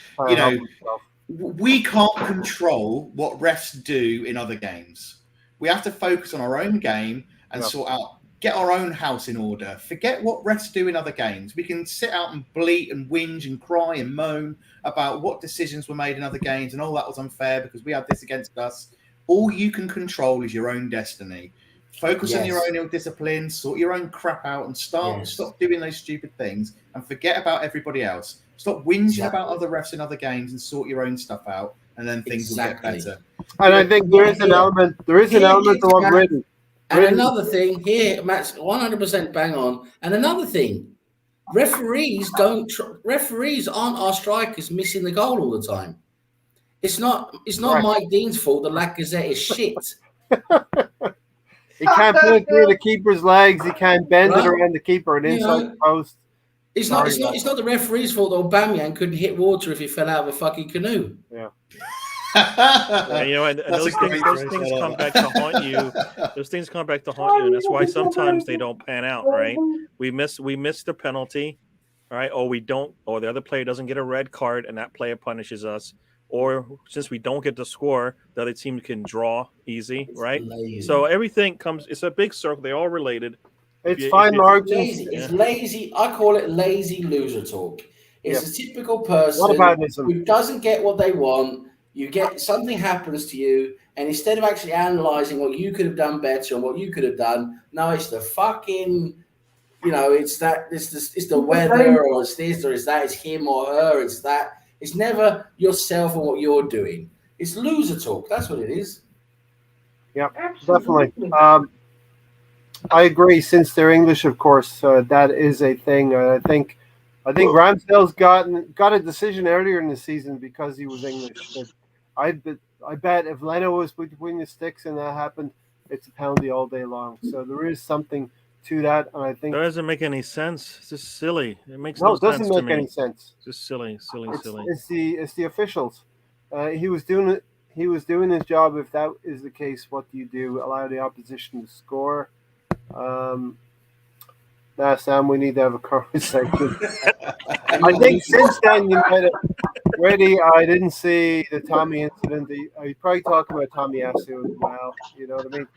[SPEAKER 2] we can't control what refs do in other games. We have to focus on our own game and get our own house in order. Forget what refs do in other games. We can sit out and bleat and whinge and cry and moan about what decisions were made in other games and that was unfair because we had this against us. All you can control is your own destiny. Focus on your own discipline, sort your own crap out, and stop doing those stupid things and forget about everybody else. Stop whinging about other refs in other games and sort your own stuff out, and then things will get better.
[SPEAKER 1] And I think there is an element of what Brady.
[SPEAKER 5] And another thing here, Matt's 100% bang on. And another thing, referees aren't our strikers missing the goal all the time. It's not Mike Dean's fault. The Lacazette is shit.
[SPEAKER 1] He can't put it through the keeper's legs. He can't bend it around the keeper and inside the post.
[SPEAKER 5] It's not the referee's fault that Aubameyang couldn't hit water if he fell out of a fucking canoe.
[SPEAKER 1] Yeah.
[SPEAKER 3] You know, and those things come back to haunt you. Those things come back to haunt you, and that's why sometimes they don't pan out. Right? We miss the penalty, right? Or we don't, or the other player doesn't get a red card, and that player punishes us. Or since we don't get the score, the other team can draw easy, right? So everything comes. It's a big circle. They're all related.
[SPEAKER 1] It's fine margins.
[SPEAKER 5] It's lazy. I call it lazy loser talk. It's a typical person who doesn't get what they want. You get something happens to you, and instead of actually analyzing what you could have done better and what you could have done, no, it's the fucking, you know, it's the weather, or it's this, or it's that, it's him or her, it's that. It's never yourself and what you're doing. It's loser talk. That's what it is.
[SPEAKER 1] Yeah, definitely. I agree. Since they're English, of course, that is a thing. I think Ramsdale's got a decision earlier in the season because he was English. I bet if Leno was between the sticks and that happened, it's a penalty all day long. So there is something to that, and I think
[SPEAKER 3] that doesn't make any sense. It's just silly. It makes no sense.
[SPEAKER 1] No, it doesn't make any sense.
[SPEAKER 3] Just silly.
[SPEAKER 1] It's the officials. He was doing it. He was doing his job. If that is the case, what do you do? Allow the opposition to score? Sam, we need to have a conversation. I think since then you might have. Brady, I didn't see the Tommy incident. You probably talk about Tommy Asu as well. You know what I mean?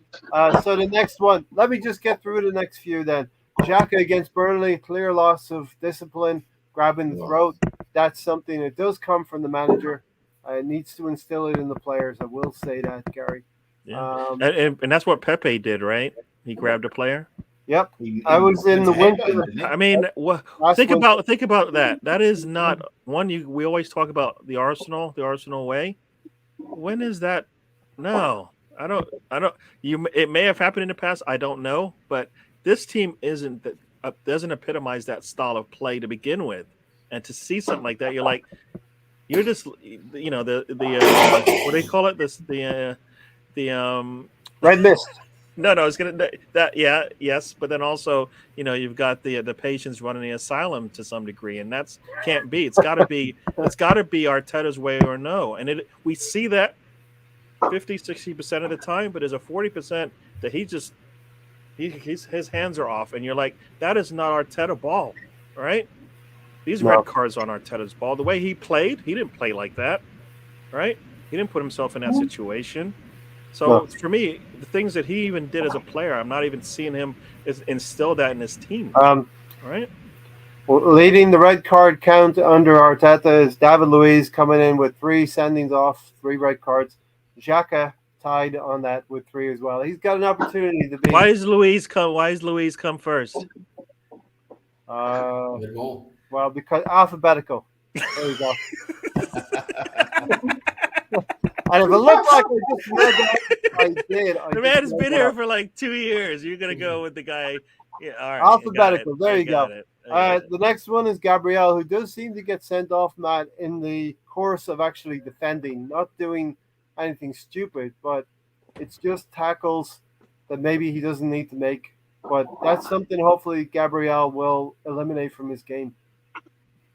[SPEAKER 1] So the next one, let me just get through the next few then. Xhaka against Burnley, clear loss of discipline, grabbing the throat. That's something that does come from the manager. It needs to instill it in the players. I will say that, Gary.
[SPEAKER 3] Yeah. And that's what Pepe did, right? He grabbed a player.
[SPEAKER 1] Yep, I was in the winter.
[SPEAKER 3] I mean, think about that. That is not one. We always talk about the Arsenal way. When is that? No, I don't. It may have happened in the past. I don't know, but this team doesn't epitomize that style of play to begin with, and to see something like that, you're just, you know, the what do you call it? The
[SPEAKER 1] red mist.
[SPEAKER 3] No, it's gonna yes, but then also, you know, you've got the patients running the asylum to some degree, and that's can't be. It's got to be Arteta's way or no, and we see that 50-60% of the time, but there's a 40% that his hands are off, and you're like, that is not Arteta ball, right? These red cards on Arteta's ball. The way he played, he didn't play like that, right? He didn't put himself in that situation. So for me, the things that he even did as a player, I'm not even seeing him instill that in his team. Right?
[SPEAKER 1] Well, leading the red card count under Arteta is David Luiz coming in with 3 sendings off, 3 red cards. Xhaka tied on that with 3 as well. He's got an opportunity to be.
[SPEAKER 3] Why is Luiz come first?
[SPEAKER 1] Well, because alphabetical. There you go. And if it looks like I just read that, I did.
[SPEAKER 3] The man's been here for like 2 years. You're gonna go with the guy. Yeah, all right.
[SPEAKER 1] Alphabetical. There you go.
[SPEAKER 3] The
[SPEAKER 1] next one is Gabriel, who does seem to get sent off, Matt, in the course of actually defending, not doing anything stupid, but it's just tackles that maybe he doesn't need to make. But that's something hopefully Gabriel will eliminate from his game.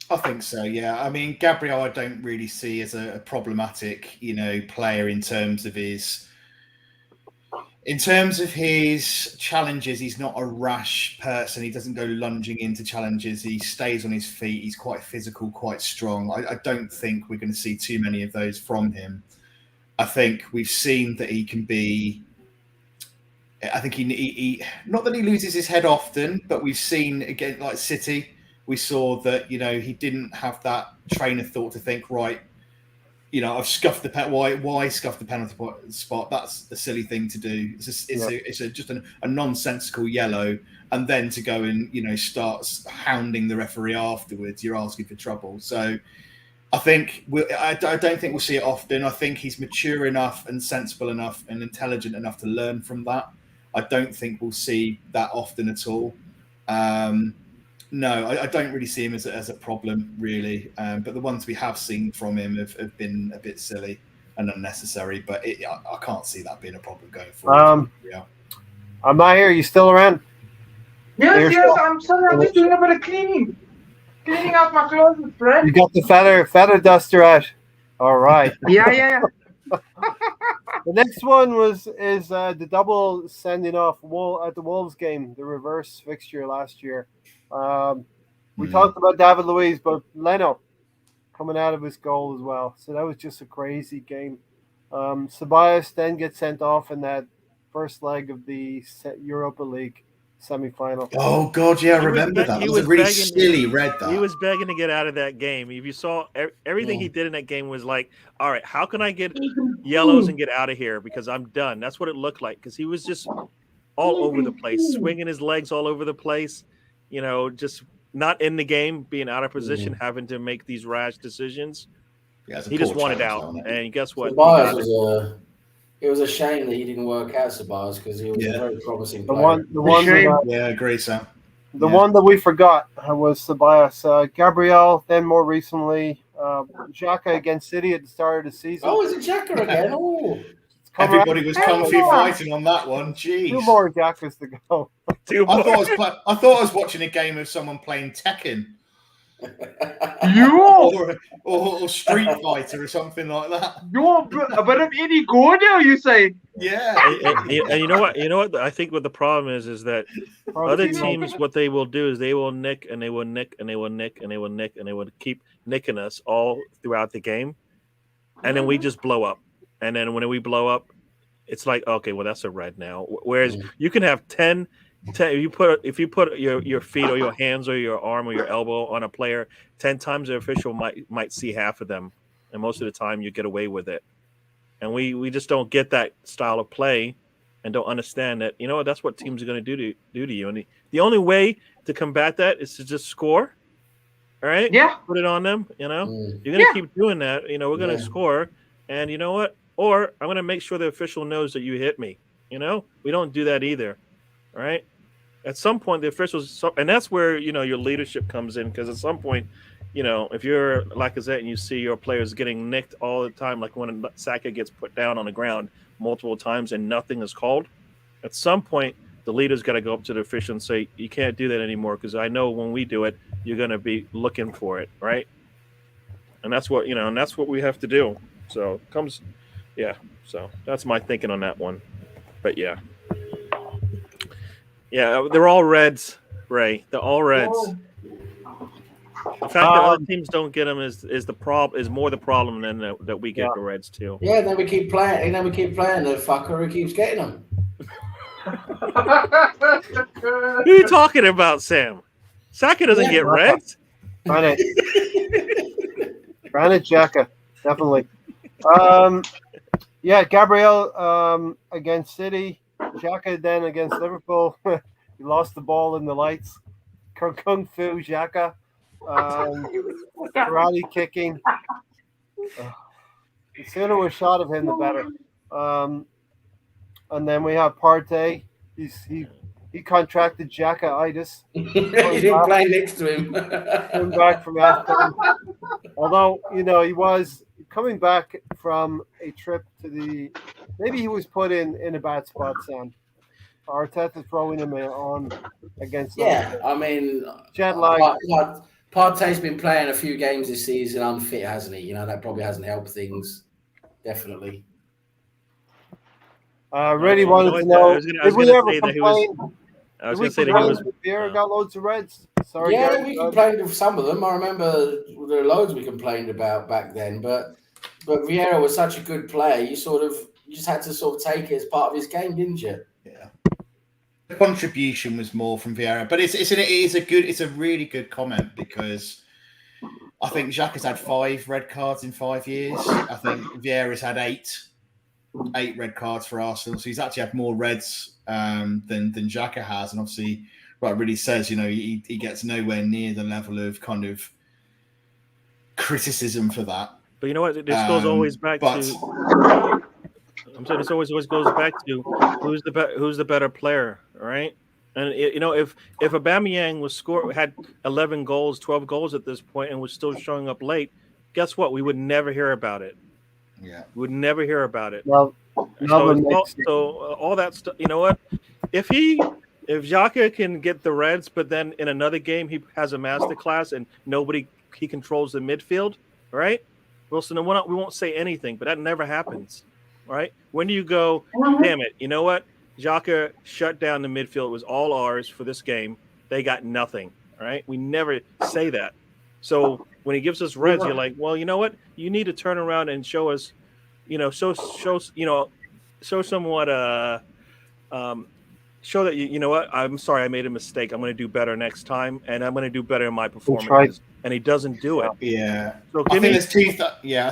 [SPEAKER 2] I think so, yeah. I mean, Gabriel, I don't really see as a problematic, player in terms of his challenges. He's not a rash person. He doesn't go lunging into challenges. He stays on his feet. He's quite physical, quite strong. I don't think we're going to see too many of those from him. I think we've seen that he can be. I think he not that he loses his head often, but we've seen again, like City. We saw that, he didn't have that train of thought to think, right, I've scuffed the why scuff the penalty spot? That's a silly thing to do. It's just a nonsensical yellow, and then to go and starts hounding the referee afterwards. You're asking for trouble. So I think I don't think we'll see it often. I think he's mature enough and sensible enough and intelligent enough to learn from that. I don't think we'll see that often at all. No, I don't really see him as a problem, really. But the ones we have seen from him have been a bit silly and unnecessary. But I can't see that being a problem going forward.
[SPEAKER 1] I'm not here. Are you still around?
[SPEAKER 4] Yes, I'm sorry. I'm just doing a bit of cleaning out my closet, friend.
[SPEAKER 1] You got the feather duster out. All right.
[SPEAKER 4] Yeah.
[SPEAKER 1] The next one is the double sending off at the Wolves game, the reverse fixture last year. We talked about David Luiz, but Leno coming out of his goal as well. So that was just a crazy game. Ceballos then gets sent off in that first leg of the Europa League semi-final.
[SPEAKER 2] Oh God, yeah, I remember that. It was a really silly red.
[SPEAKER 3] He was begging to get out of that game. If you saw everything he did in that game was like, all right, how can I get yellows and get out of here because I'm done? That's what it looked like because he was just all over the place, swinging his legs all over the place. Just not in the game, being out of position, having to make these rash decisions. Yeah, he just wanted out, and guess what?
[SPEAKER 5] It was a shame that he didn't work out, Ceballos, because he was a very promising player.
[SPEAKER 2] I agree, Sam.
[SPEAKER 1] The one that we forgot was Ceballos. Gabriel, then more recently, Xhaka against City at the start of the season.
[SPEAKER 5] Oh, is it Xhaka again? Oh.
[SPEAKER 2] Everybody was kung fu fighting on that one. Jeez.
[SPEAKER 1] 2 more Xhakas to go.
[SPEAKER 2] I thought I was watching a game of someone playing Tekken. or Street Fighter or something like that.
[SPEAKER 4] A bit of any go now, you say?
[SPEAKER 2] Yeah.
[SPEAKER 3] And you know what? I think what the problem is that other teams, what they will do is they will nick and they will nick and they will nick and they will nick and they will keep nicking us all throughout the game, and then we just blow up. And then when we blow up, it's like, okay, well, that's a red now. Whereas you can have 10 if you put your feet or your hands or your arm or your elbow on a player 10 times, the official might see half of them, and most of the time you get away with it. And we just don't get that style of play, and don't understand that that's what teams are going to do to you. And the only way to combat that is to just score. All right, put it on them. You're going to keep doing that. We're going to score, and you know what? Or I'm going to make sure the official knows that you hit me. We don't do that either. All right. At some point, the officials, and that's where, your leadership comes in. Because at some point, if you're Lacazette and you see your players getting nicked all the time, like when Saka gets put down on the ground multiple times and nothing is called, at some point, the leader's got to go up to the official and say, you can't do that anymore because I know when we do it, you're going to be looking for it. Right. And that's what, and that's what we have to do. So it comes. Yeah, so that's my thinking on that one. But yeah, they're all reds, Ray. They're all reds. The fact that other teams don't get them is more the problem than that we get the reds too.
[SPEAKER 5] Yeah, then we keep playing. The fucker who keeps getting them.
[SPEAKER 3] Who are you talking about, Sam? Saka doesn't get reds.
[SPEAKER 1] Granite Xhaka, definitely. Gabriel against City, Xhaka then against Liverpool. He lost the ball in the lights. Kung Fu Xhaka. karate kicking. The sooner we shot of him, the better. And then we have Partey. He contracted Jacka-itis.
[SPEAKER 5] He didn't play next to him.
[SPEAKER 1] Came back from AFCON. Although, he was coming back from a trip to maybe he was put in a bad spot, Sam. Arteta throwing him on against.
[SPEAKER 5] Yeah, I mean,
[SPEAKER 1] jet lag.
[SPEAKER 5] Partey's been playing a few games this season unfit, hasn't he? That probably hasn't helped things. Definitely.
[SPEAKER 1] Really wanted to know if we ever complained.
[SPEAKER 3] I was going to say that he was.
[SPEAKER 1] Vieira got loads of reds. Sorry,
[SPEAKER 5] yeah,
[SPEAKER 1] guys.
[SPEAKER 5] we complained of some of them. I remember there were loads we complained about back then, but Vieira was such a good player. You just had to sort of take it as part of his game, didn't you?
[SPEAKER 2] Yeah. The contribution was more from Vieira, but it's a really good comment because I think Jacques has had 5 red cards in 5 years. I think Vieira's had 8 red cards for Arsenal, so he's actually had more reds than Xhaka has, and obviously, what it really says, he gets nowhere near the level of kind of criticism for that.
[SPEAKER 3] But you know what? This goes always back to. I'm saying this always goes back to who's the better player, right? And if Aubameyang had 11 goals, 12 goals at this point, and was still showing up late, guess what? We would never hear about it.
[SPEAKER 2] Yeah,
[SPEAKER 3] we would never hear about it.
[SPEAKER 1] Well,
[SPEAKER 3] so all that stuff. You know what? If Xhaka can get the reds, but then in another game he has a masterclass and he controls the midfield, right? Wilson, we won't say anything, but that never happens, right? When do you go, damn it, you know what? Xhaka shut down the midfield. It was all ours for this game. They got nothing, right? We never say that. So when he gives us reds, you're like, well, you know what? You need to turn around and show us, show somewhat, show that you know what? I'm sorry, I made a mistake. I'm going to do better next time, and I'm going to do better in my performance. And he doesn't do it.
[SPEAKER 2] Yeah. So I think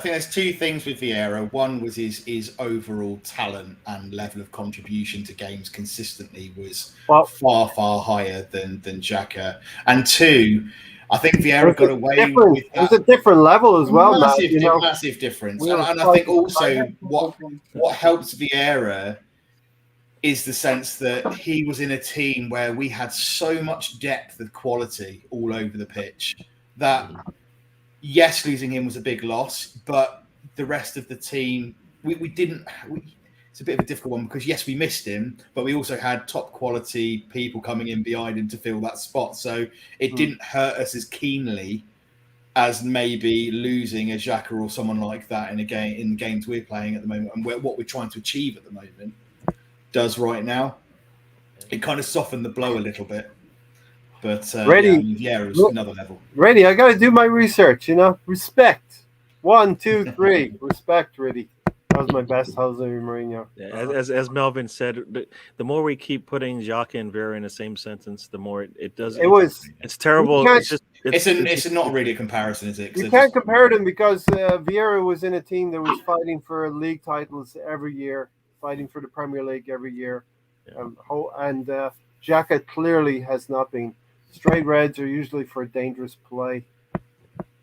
[SPEAKER 2] there's two things with Vieira. One was his overall talent and level of contribution to games consistently was far higher than Xhaka. And 2, I think Vieira got away with that.
[SPEAKER 1] It was a different level as well.
[SPEAKER 2] Massive difference. And I think also what helps Vieira is the sense that he was in a team where we had so much depth of quality all over the pitch that, yes, losing him was a big loss, but the rest of the team, we didn't. It's a bit of a difficult one because, yes, we missed him, but we also had top quality people coming in behind him to fill that spot. So it didn't hurt us as keenly as maybe losing a Xhaka or someone like that in the games we're playing at the moment and what we're trying to achieve at the moment does right now. It kind of softened the blow a little bit. But Vieira is another level.
[SPEAKER 1] Ready, I got to do my research, Respect. 1, 2, 3. Respect, Ready. That was my best Jose Mourinho.
[SPEAKER 3] Yeah, as Melvin said, the more we keep putting Xhaka and Vieira in the same sentence, the more it does. It's terrible.
[SPEAKER 2] It's not really a comparison, is it?
[SPEAKER 1] You can't compare them because Vieira was in a team that was fighting for league titles every year, fighting for the Premier League every year. Yeah. And Xhaka clearly has not been. Straight reds are usually for dangerous play.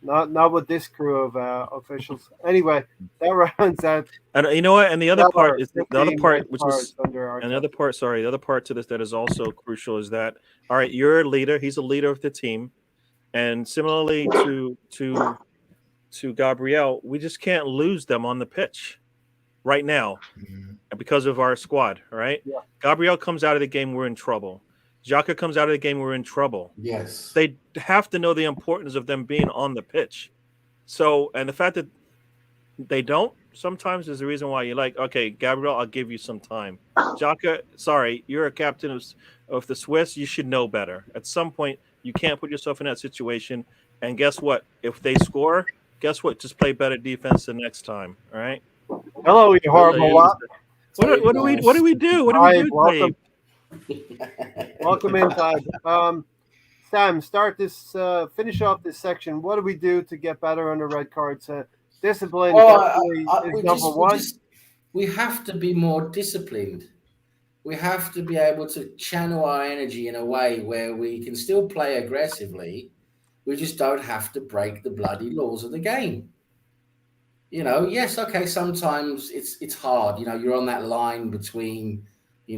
[SPEAKER 1] Not with this crew of officials. Anyway, that rounds out.
[SPEAKER 3] And you know what? And the other part to this that is also crucial is that, all right, you're a leader. He's a leader of the team, and similarly to Gabriel, we just can't lose them on the pitch right now because of our squad. All right,
[SPEAKER 1] yeah.
[SPEAKER 3] Gabriel comes out of the game, we're in trouble. Xhaka comes out of the game, we're in trouble.
[SPEAKER 5] Yes.
[SPEAKER 3] They have to know the importance of them being on the pitch. So, and the fact that they don't sometimes is the reason why you're like, okay, Gabriel, I'll give you some time. Xhaka, sorry, you're a captain of the Swiss. You should know better. At some point, you can't put yourself in that situation. And guess what? If they score, guess what? Just play better defense the next time. All right?
[SPEAKER 1] Hello, you horrible lot.
[SPEAKER 3] What do we do? What do we do, Dave?
[SPEAKER 1] Welcome inside. Sam, finish off this section. What do we do to get better under red cards? Discipline is number one.
[SPEAKER 5] We have to be more disciplined. We have to be able to channel our energy in a way where we can still play aggressively, We just don't have to break the bloody laws of the game. Yes, okay, sometimes it's hard. You're on that line between,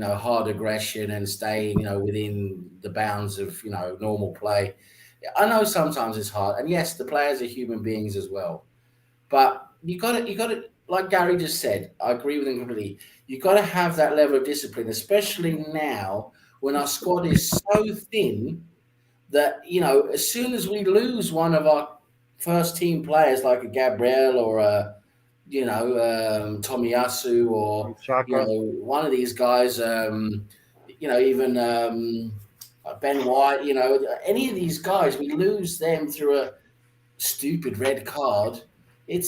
[SPEAKER 5] hard aggression and staying, within the bounds of, normal play. I know sometimes it's hard. And yes, the players are human beings as well. But you got to, like Gary just said, I agree with him completely. You got to have that level of discipline, especially now when our squad is so thin that, as soon as we lose one of our first team players like a Gabriel or a, Tomiyasu or,
[SPEAKER 1] Shaka.
[SPEAKER 5] one of these guys, even Ben White, any of these guys, we lose them through a stupid red card. It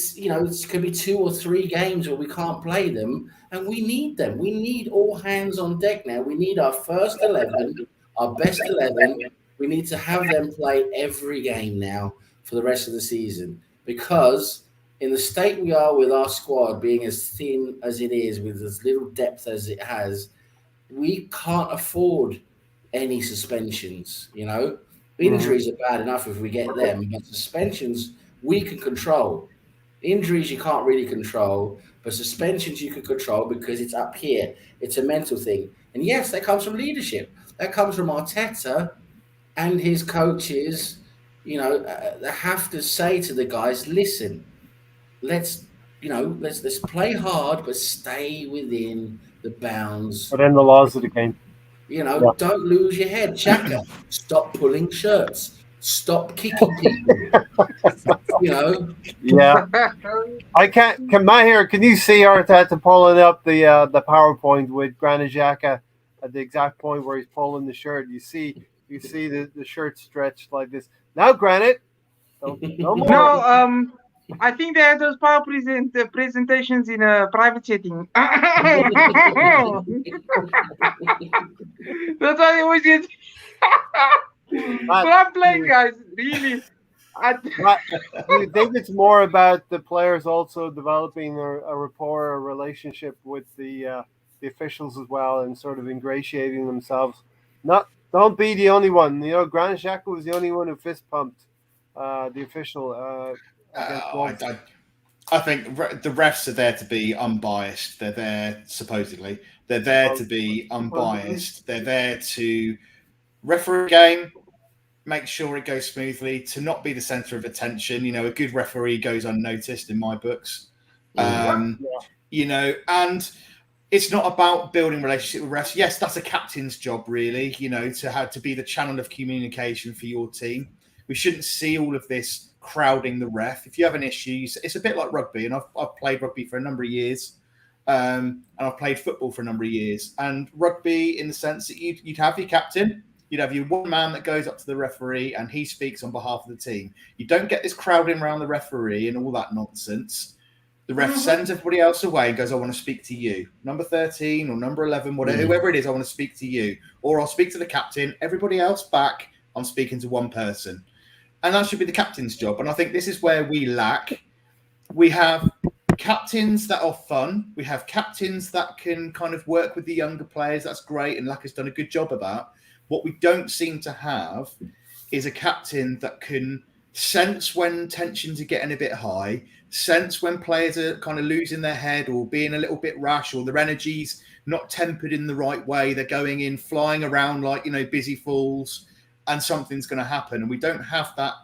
[SPEAKER 5] could be 2 or 3 games where we can't play them, and we need them. We need all hands on deck now. We need our first 11, our best 11. We need to have them play every game now for the rest of the season, because in the state we are with our squad being as thin as it is, with as little depth as it has, we can't afford any suspensions. Injuries are bad enough if we get them, but suspensions we can control. Injuries you can't really control, but suspensions you can control because it's up here. It's a mental thing. And yes, that comes from leadership. That comes from Arteta and his coaches. They have to say to the guys, listen, let's play hard, but stay within the bounds.
[SPEAKER 1] Within the laws of the game.
[SPEAKER 5] Don't lose your head. Xhaka, stop pulling shirts. Stop kicking people.
[SPEAKER 1] Yeah. I can't. Can you see Arteta pulling up the PowerPoint with Granit Xhaka at the exact point where he's pulling the shirt? You see the shirt stretched like this. Now, Granit, no more.
[SPEAKER 4] No, I think they had those presentations in a private setting. That's why they always did. But I'm playing, guys. Really.
[SPEAKER 1] Do you think it's more about the players also developing a rapport, a relationship with the officials as well, and sort of ingratiating themselves? Don't be the only one. Granit Xhaka was the only one who fist pumped the official.
[SPEAKER 2] I think the refs are there to be unbiased. They're there, supposedly. They're there to be unbiased. They're there to referee a game, make sure it goes smoothly, to not be the centre of attention. A good referee goes unnoticed in my books. And it's not about building relationship with refs. Yes, that's a captain's job, really, to be the channel of communication for your team. We shouldn't see all of this crowding the ref. If you have an issue, it's a bit like rugby, and I've played rugby for a number of years, and I've played football for a number of years. And rugby, in the sense that you'd have your captain, you'd have your one man that goes up to the referee, and he speaks on behalf of the team. You don't get this crowding around the referee and all that nonsense. The ref sends everybody else away and goes, I want to speak to you. Number 13 or number 11, whoever it is, I want to speak to you. Or I'll speak to the captain. Everybody else back, I'm speaking to one person. And that should be the captain's job. And I think this is where we lack. We have captains that are fun. We have captains that can kind of work with the younger players. That's great. And Lacker's done a good job of that. What we don't seem to have is a captain that can sense when tensions are getting a bit high, sense when players are kind of losing their head or being a little bit rash, or their energy's not tempered in the right way. They're going in, flying around like, busy fools, and something's going to happen. And we don't have that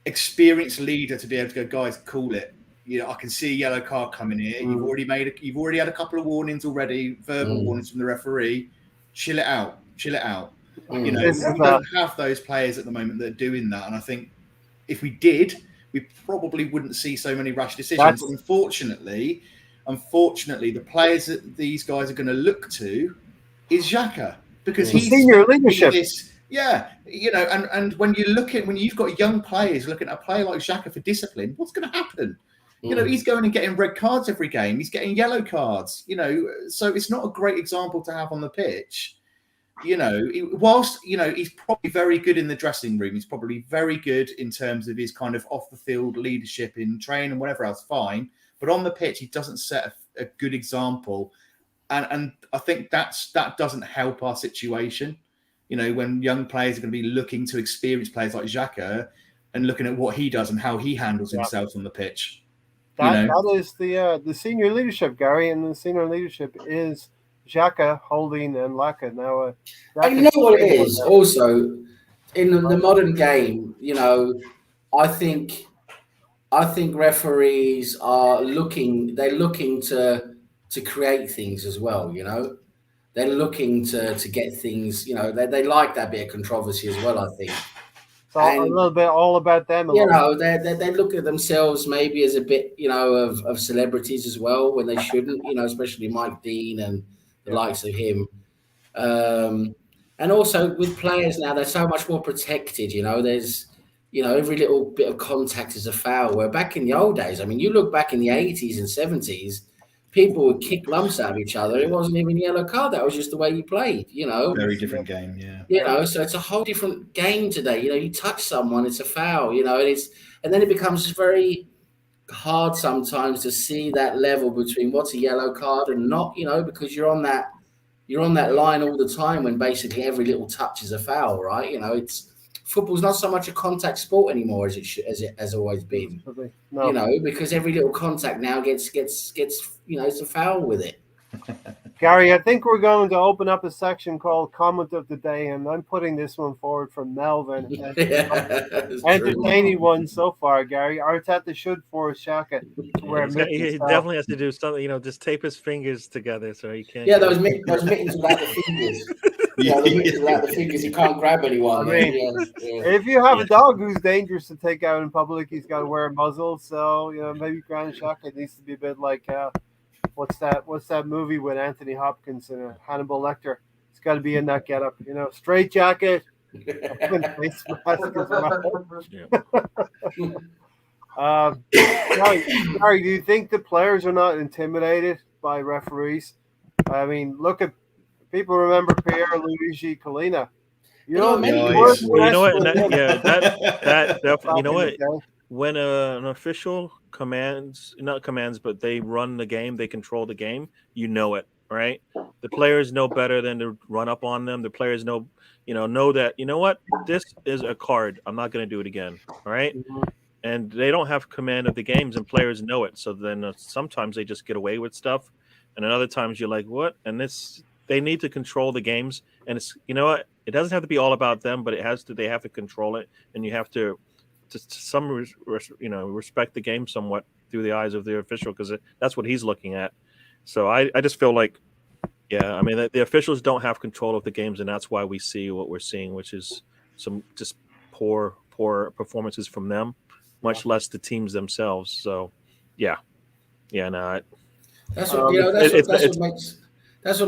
[SPEAKER 2] experienced leader to be able to go, guys, cool it. I can see a yellow card coming here. You've already had a couple of warnings already, verbal warnings from the referee. Chill it out. We don't have those players at the moment that are doing that. And I think if we did, we probably wouldn't see so many rash decisions. But unfortunately, the players that these guys are going to look to is Xhaka, because he's
[SPEAKER 1] senior leadership.
[SPEAKER 2] And when you've got young players looking at a player like Xhaka for discipline, what's going to happen? He's going and getting red cards every game. He's getting yellow cards. So it's not a great example to have on the pitch. Whilst he's probably very good in the dressing room, he's probably very good in terms of his kind of off the field leadership in training and whatever else, fine. But on the pitch, he doesn't set a good example, and I think that doesn't help our situation. When young players are going to be looking to experienced players like Xhaka, and looking at what he does and how he handles himself on the pitch.
[SPEAKER 1] That is the senior leadership, Gary, and the senior leadership is Xhaka, Holding, and Laka. Now,
[SPEAKER 5] and you know what it is also in the modern game. I think referees are looking to create things as well. They're looking to get things. They like that bit of controversy as well. I think.
[SPEAKER 1] It's a little bit all about them.
[SPEAKER 5] They look at themselves maybe as a bit, of celebrities as well when they shouldn't, especially Mike Dean and the likes of him. And also with players now, they're so much more protected. There's, every little bit of contact is a foul. Where back in the old days, I mean, you look back in the 80s and 70s, people would kick lumps out of each other. It wasn't even a yellow card. That was just the way you played,
[SPEAKER 2] Very different game, yeah.
[SPEAKER 5] So it's a whole different game today. You touch someone, it's a foul, and then it becomes very hard sometimes to see that level between what's a yellow card and not, because you're on that line all the time when basically every little touch is a foul, right? Football's not so much a contact sport anymore as it has always been. No. Because every little contact now gets it's a foul with it.
[SPEAKER 1] Gary, I think we're going to open up a section called Comment of the Day, and I'm putting this one forward from Melvin. Entertaining one so far, Gary. Arteta should force Xhaka to wear mittens.
[SPEAKER 3] He definitely has to do something, just tape his fingers together so he can't.
[SPEAKER 5] Yeah, those mittens without the fingers. The mittens without the fingers, he can't grab anyone.
[SPEAKER 1] I mean, if you have a dog who's dangerous to take out in public, he's got to wear a muzzle. So, maybe Granit Xhaka needs to be a bit like... What's that movie with Anthony Hopkins and Hannibal Lecter? It's got to be in that getup, straight jacket, face mask as well. Gary, do you think the players are not intimidated by referees? I mean, look at people remember Pierluigi Collina.
[SPEAKER 3] When an official but they run the game, they control the game, it, right? The players know better than to run up on them. The players know that, this is a card. I'm not going to do it again, all right?
[SPEAKER 1] Mm-hmm.
[SPEAKER 3] And they don't have command of the games, and players know it. So then sometimes they just get away with stuff, and then other times you're like, what? And they need to control the games, and it's, it doesn't have to be all about them, but they have to control it, and you have to respect the game somewhat through the eyes of the official, because that's what he's looking at. So I just feel like, the officials don't have control of the games, and that's why we see what we're seeing, which is some just poor performances from them, much less the teams themselves. So, that's
[SPEAKER 5] what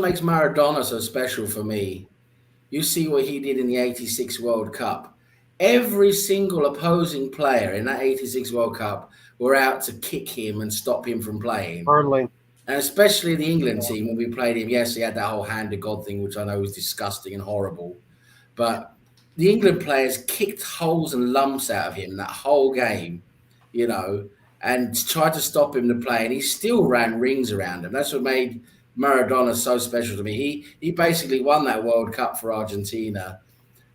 [SPEAKER 5] makes Maradona so special for me. You see what he did in the '86 World Cup. Every single opposing player in that '86 World Cup were out to kick him and stop him from playing.
[SPEAKER 1] Hurling.
[SPEAKER 5] And especially the England team, when we played him, yes, he had that whole hand of God thing, which I know was disgusting and horrible. But the England players kicked holes and lumps out of him that whole game, and tried to stop him to play. And he still ran rings around him. That's what made Maradona so special to me. He basically won that World Cup for Argentina.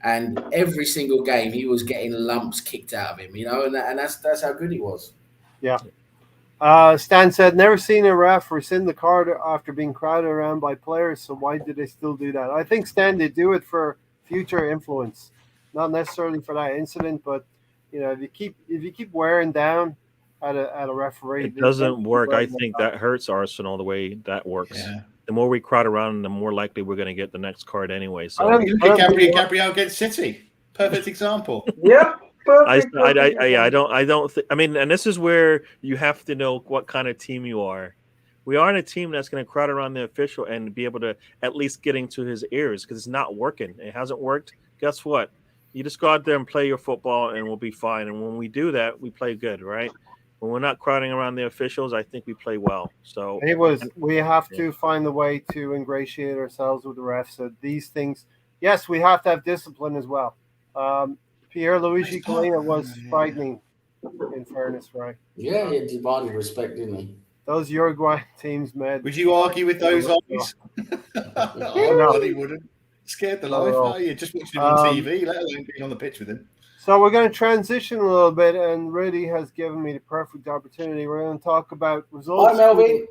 [SPEAKER 5] And every single game, he was getting lumps kicked out of him, and that's how good he was.
[SPEAKER 1] Yeah. Stan said, never seen a ref rescind the card after being crowded around by players, so why do they still do that? I think, Stan, they do it for future influence, not necessarily for that incident, but if you keep wearing down at a referee,
[SPEAKER 3] it doesn't work. I think that hurts Arsenal the way that works. Yeah. The more we crowd around, the more likely we're going to get the next card anyway. So
[SPEAKER 2] look at Gabriel against City, perfect example.
[SPEAKER 4] Yeah.
[SPEAKER 3] I don't think. I mean, and this is where you have to know what kind of team you are. We aren't a team that's going to crowd around the official and be able to at least get into his ears, because it's not working. It hasn't worked. Guess what? You just go out there and play your football, and we'll be fine. And when we do that, we play good, right? When we're not crowding around the officials, I think we play well. So
[SPEAKER 1] we have to find a way to ingratiate ourselves with the refs. So these things, yes, we have to have discipline as well. Pierluigi Collina was frightening, in fairness, right?
[SPEAKER 5] Yeah, he demanded respect, didn't he?
[SPEAKER 1] Those Uruguay teams, man.
[SPEAKER 2] Would you argue with those eyes? No, he wouldn't. Scared the life out of you. Just watching him on TV, let alone being on the pitch with him.
[SPEAKER 1] So we're going to transition a little bit, and Rudy has given me the perfect opportunity. We're going to talk about results.
[SPEAKER 5] Hi, Melvin.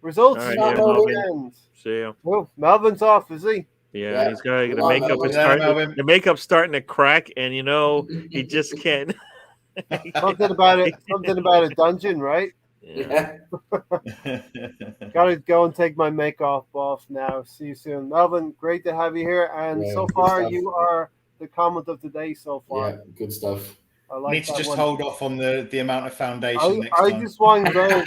[SPEAKER 1] Results.
[SPEAKER 3] All right,
[SPEAKER 1] from
[SPEAKER 3] yeah,
[SPEAKER 1] the
[SPEAKER 3] Melvin.
[SPEAKER 1] weekend.
[SPEAKER 3] See ya.
[SPEAKER 1] Oh, Melvin's off, is he?
[SPEAKER 3] Yeah, he's got the
[SPEAKER 5] Right,
[SPEAKER 3] makeup
[SPEAKER 5] Melvin.
[SPEAKER 3] is
[SPEAKER 2] Yeah,
[SPEAKER 3] starting.
[SPEAKER 2] Melvin.
[SPEAKER 3] The makeup's starting to crack, and he just can't.
[SPEAKER 1] Something about it. Something about a dungeon, right?
[SPEAKER 3] Yeah.
[SPEAKER 1] Gotta go and take my makeup off now. See you soon, Melvin. Great to have you here. And
[SPEAKER 5] Yeah,
[SPEAKER 1] so
[SPEAKER 5] good
[SPEAKER 1] far,
[SPEAKER 5] stuff.
[SPEAKER 1] you are the comment of the day so far.
[SPEAKER 5] Yeah, good stuff.
[SPEAKER 1] I like
[SPEAKER 2] Need to
[SPEAKER 1] that
[SPEAKER 2] just
[SPEAKER 1] one.
[SPEAKER 2] hold off on the amount of foundation next
[SPEAKER 1] I
[SPEAKER 2] time.
[SPEAKER 1] just want Granit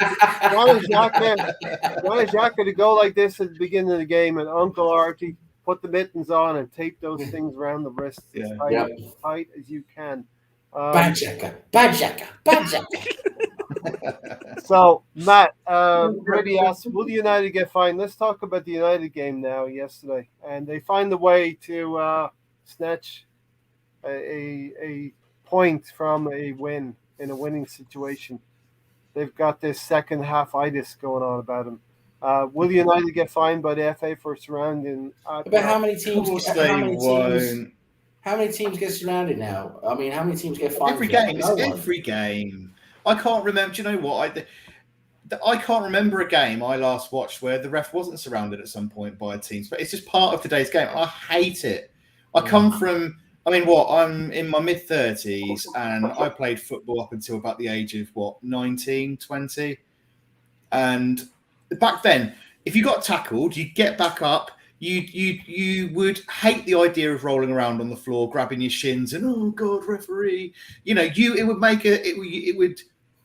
[SPEAKER 1] Xhaka to go like this at the beginning of the game, and Uncle Artie put the mittens on and tape those things around the wrists as tight as you can.
[SPEAKER 5] Bad Xhaka.
[SPEAKER 1] So, Matt, Brady asked, will the United get fined? Let's talk about the United game now yesterday. And they find a way to snatch a point from a win in a winning situation. They've got this second half-itis going on about them. Will the United get fined by the FA for surrounding?
[SPEAKER 5] But how many teams?
[SPEAKER 2] Of course they won't.
[SPEAKER 5] How many teams get surrounded now? I mean, how many teams get fined?
[SPEAKER 2] Every game. It's every game. I can't remember. Do you know what? I can't remember a game I last watched where the ref wasn't surrounded at some point by a team. But it's just part of today's game. I hate it. I come from. I mean, I'm in my mid-30s, and I played football up until about the age of 19, 20. And back then, if you got tackled, you get back up. You would hate the idea of rolling around on the floor, grabbing your shins, and oh god, referee. It would make it would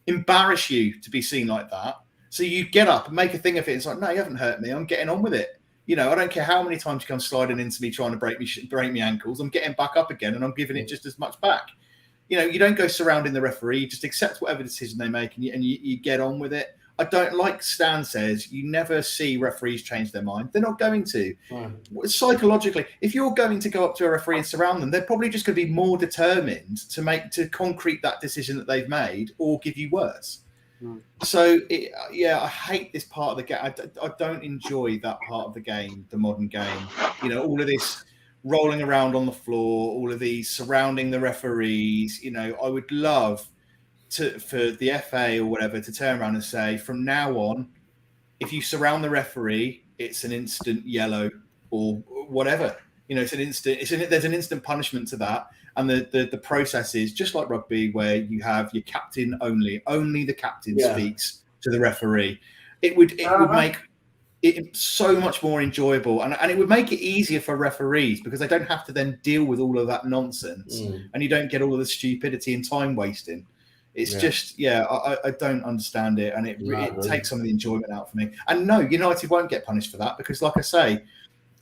[SPEAKER 2] embarrass you to be seen like that. So you get up and make a thing of it. It's like, no, you haven't hurt me. I'm getting on with it. I don't care how many times you come sliding into me trying to break me ankles. I'm getting back up again, and I'm giving it just as much back. You don't go surrounding the referee. You just accept whatever decision they make, and you get on with it. I don't like Stan says, you never see referees change their mind. They're not going to. Psychologically, if you're going to go up to a referee and surround them, they're probably just going to be more determined to concrete that decision that they've made or give you worse. So, I hate this part of the game. I don't enjoy that part of the game, the modern game. All of this rolling around on the floor, all of these surrounding the referees. I would love for the FA or whatever to turn around and say, from now on, if you surround the referee, it's an instant yellow or whatever. It's an instant. There's an instant punishment to that, and the process is just like rugby, where you have your captain only the captain speaks to the referee. It would make it so much more enjoyable, and it would make it easier for referees because they don't have to then deal with all of that nonsense, and you don't get all of the stupidity and time wasting. It's just, I don't understand it, and it takes some of the enjoyment out for me. And no, United won't get punished for that because, like I say,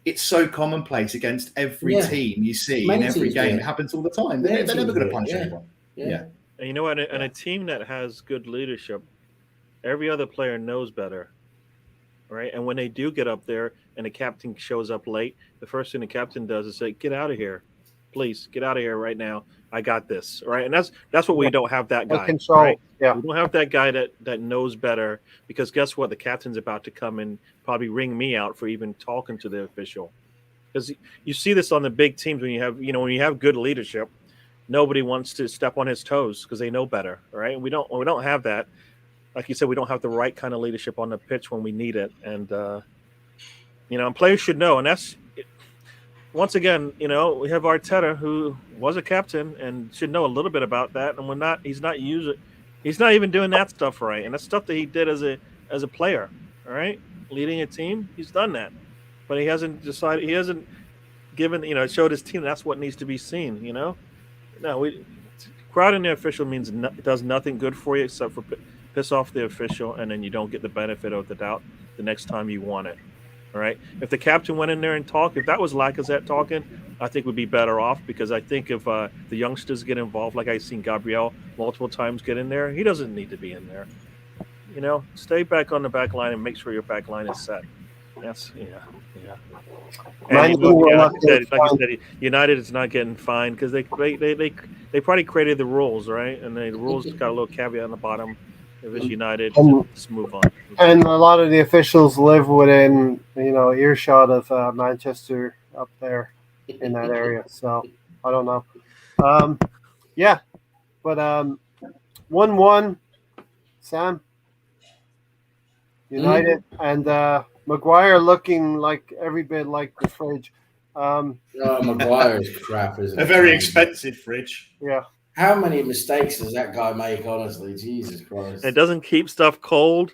[SPEAKER 2] it's so commonplace against every team you see in every game. It happens all the time. They're never going to punish anyone. Yeah.
[SPEAKER 3] And you know what? And a team that has good leadership, every other player knows better, right? And when they do get up there and the captain shows up late, the first thing the captain does is say, "Get out of here. Please get out of here right now. I got this," right? And that's what we don't have that guy.
[SPEAKER 1] Control.
[SPEAKER 3] Right?
[SPEAKER 1] Yeah.
[SPEAKER 3] We don't have that guy that knows better, because guess what? The captain's about to come and probably ring me out for even talking to the official. Because you see this on the big teams when you have good leadership, nobody wants to step on his toes because they know better, right? And we don't have that. Like you said, we don't have the right kind of leadership on the pitch when we need it, and and players should know. And that's. Once again, we have Arteta, who was a captain and should know a little bit about that, and he's not even doing that stuff right. And that's stuff that he did as a player, all right? Leading a team, he's done that. But he hasn't showed his team that's what needs to be seen, No, crowding the official does nothing good for you except for piss off the official, and then you don't get the benefit of the doubt the next time you want it. All right. If the captain went in there and talked, if that was Lacazette talking, I think we'd be better off, because I think if the youngsters get involved, like I've seen Gabriel multiple times get in there, he doesn't need to be in there. Stay back on the back line and make sure your back line is set. Yes. Yeah. And like you said, United is not getting fined because they probably created the rules, right? And the rules got a little caveat on the bottom. If it's United, just move on.
[SPEAKER 1] And a lot of the officials live within, earshot of Manchester up there in that area. So I don't know. Yeah, but 1-1, Sam. United and Maguire looking like every bit like the fridge.
[SPEAKER 5] Maguire is crap, isn't it?
[SPEAKER 2] A very expensive fridge.
[SPEAKER 1] Yeah.
[SPEAKER 5] How many mistakes does that guy make? Honestly, Jesus Christ!
[SPEAKER 3] It doesn't keep stuff cold.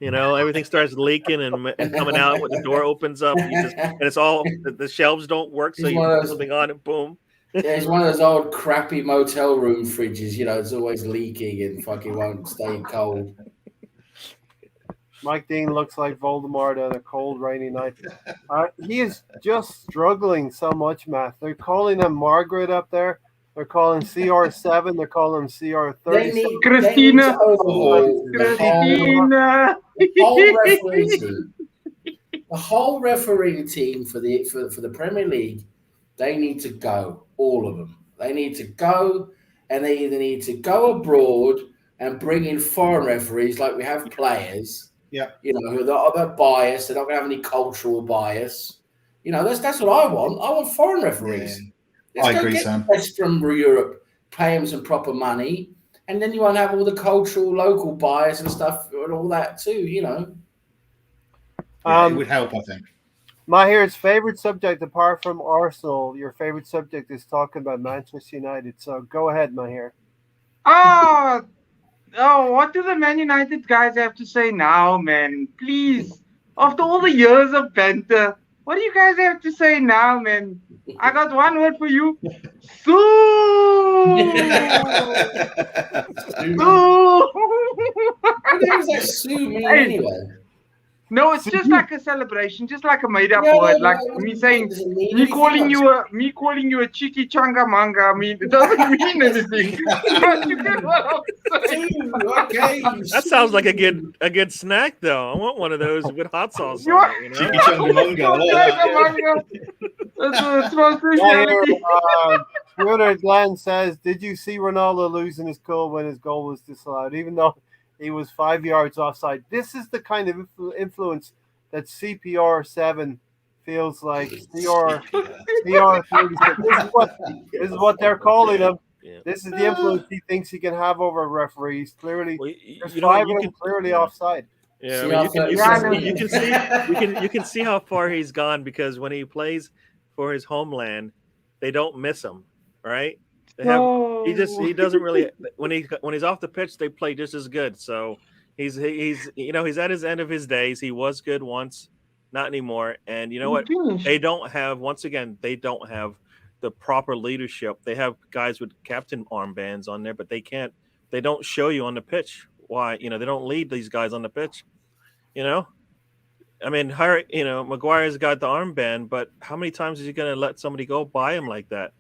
[SPEAKER 3] Everything starts leaking and coming out when the door opens up. And it's all the shelves don't work, so you put something on and boom.
[SPEAKER 5] Yeah, it's one of those old crappy motel room fridges. It's always leaking and fucking won't stay cold.
[SPEAKER 1] Mike Dean looks like Voldemort on a cold, rainy night. He is just struggling so much, Matt. They're calling him Margaret up there. They're calling CR7. They're calling him CR30.
[SPEAKER 4] Christina.
[SPEAKER 5] The whole referee team. The whole refereeing team for the Premier League, they need to go. All of them. They need to go, and they either need to go abroad and bring in foreign referees like we have players.
[SPEAKER 2] Yeah.
[SPEAKER 5] Who are not biased. They're not going to have any cultural bias. That's what I want. I want foreign referees.
[SPEAKER 2] Yeah. I agree, Sam.
[SPEAKER 5] Best from Europe, pay them some proper money, and then you won't have all the cultural, local bias and stuff and all that too.
[SPEAKER 2] Yeah, it would help, I think.
[SPEAKER 1] Mahir's favorite subject, apart from Arsenal, your favorite subject is talking about Manchester United. So go ahead, Mahir.
[SPEAKER 4] What do the Man United guys have to say now, man? Please, after all the years of banter, what do you guys have to say now, man? I got one word for you. Sue! Sue!
[SPEAKER 5] What does that Sue mean anyway?
[SPEAKER 4] No, it's just like a celebration, just like a made-up word. Like me saying, me calling you a cheeky changa manga. I mean, it doesn't mean anything. But you get what I'm saying.
[SPEAKER 5] Okay.
[SPEAKER 3] That sounds like a good snack, though. I want one of those with hot sauce.
[SPEAKER 4] You
[SPEAKER 3] On it,
[SPEAKER 2] Cheeky changa manga.
[SPEAKER 4] That's my specialty.
[SPEAKER 1] Twitter Glenn says, did you see Ronaldo losing his cool when his goal was disallowed, even though he was 5 yards offside? This is the kind of influence that CPR7 feels like. CR36. This is what they're calling him. Yeah. This is the influence he thinks he can have over referees. Clearly, there's five of them clearly offside.
[SPEAKER 3] Yeah, you can see how far he's gone, because when he plays for his homeland, they don't miss him, right? He doesn't really when he's off the pitch, they play just as good. So he's at his end of his days. He was good once, not anymore. And you know what? They don't have the proper leadership. They have guys with captain armbands on there, but they don't show you on the pitch why. They don't lead these guys on the pitch. I mean, Maguire's got the armband, but how many times is he going to let somebody go by him like that?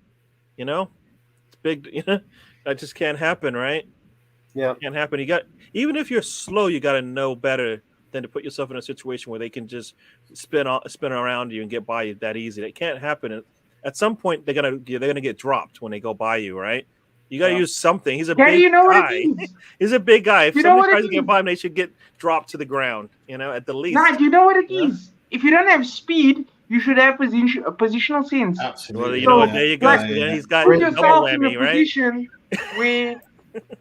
[SPEAKER 3] It's big. That just can't happen, right?
[SPEAKER 1] Yeah,
[SPEAKER 3] it can't happen. Even if you're slow, you got to know better than to put yourself in a situation where they can just spin around you and get by you that easy. It can't happen. At some point, they're gonna get dropped when they go by you, right? You got to use something. He's a big guy. He's a big guy. If somebody tries to get by him, they should get dropped to the ground, at the least.
[SPEAKER 4] Nah, you know what it is? If you don't have speed, you should have positional sense.
[SPEAKER 2] Absolutely.
[SPEAKER 3] Well, there you go. He's got
[SPEAKER 4] put
[SPEAKER 3] double
[SPEAKER 4] yourself in
[SPEAKER 3] whammy,
[SPEAKER 4] a
[SPEAKER 3] right?
[SPEAKER 4] position where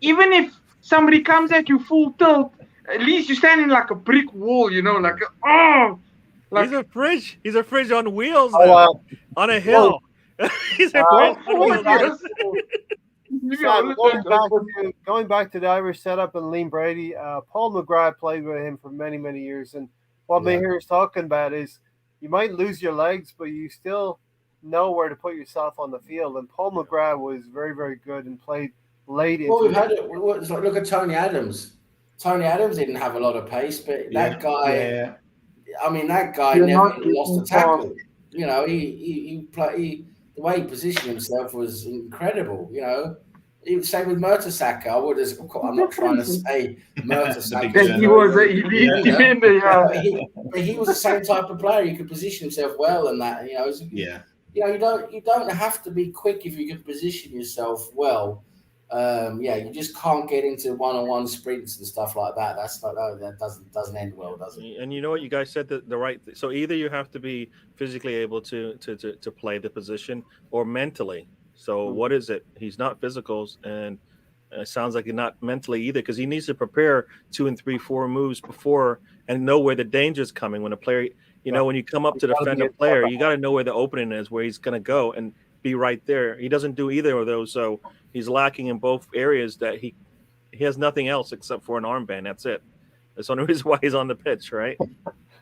[SPEAKER 4] even if somebody comes at you full tilt, at least you're standing like a brick wall,
[SPEAKER 3] He's a fridge. He's a fridge on wheels on a hill. He's a fridge on wheels.
[SPEAKER 1] Going back to the Irish setup and Liam Brady, Paul McGrath played with him for many, many years. And what Mahir is talking about is you might lose your legs, but you still know where to put yourself on the field. And Paul McGrath was very, very good and played late.
[SPEAKER 5] We've had it. Look at Tony Adams. Tony Adams didn't have a lot of pace, but that guy. Yeah. I mean, that guy never lost a tackle. He played. The way he positioned himself was incredible. Same with Mertesacker. I'm not trying to say Mertesacker.
[SPEAKER 4] He was an elite defender.
[SPEAKER 5] He was the same type of player. He could position himself well, and that. You don't have to be quick if you can position yourself well. You just can't get into one-on-one sprints and stuff like that. That doesn't end well, does it?
[SPEAKER 3] And you know what, you guys said the right. So either you have to be physically able to play the position, or mentally. So what is it? He's not physicals, and it sounds like he's not mentally either, because he needs to prepare 2 and 3, 4 moves before and know where the danger is coming. When a player, when you come up to defend a player, you got to know where the opening is, where he's going to go, and be right there. He doesn't do either of those, so he's lacking in both areas. That he has nothing else except for an armband. That's it. That's the only reason why he's on the pitch, right?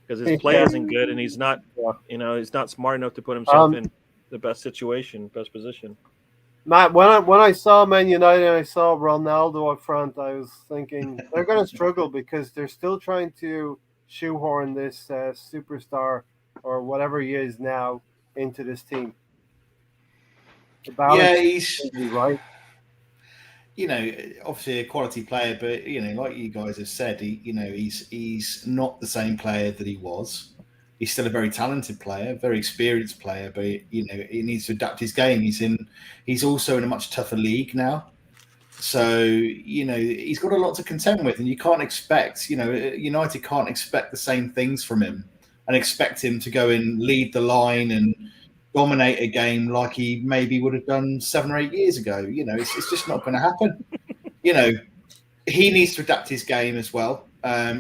[SPEAKER 3] Because his play isn't good, and he's not, he's not smart enough to put himself in the best situation, best position.
[SPEAKER 1] Matt, when I saw Man United and I saw Ronaldo up front, I was thinking they're going to struggle because they're still trying to shoehorn this superstar or whatever he is now into this team.
[SPEAKER 2] He's
[SPEAKER 1] right.
[SPEAKER 2] Obviously a quality player, but like you guys have said, he's not the same player that he was. He's still a very talented player, very experienced player, but he needs to adapt his game. He's also in a much tougher league now, so he's got a lot to contend with, and you can't expect, United can't expect the same things from him and expect him to go and lead the line and dominate a game like he maybe would have done 7 or 8 years ago. It's just not going to happen. He needs to adapt his game as well.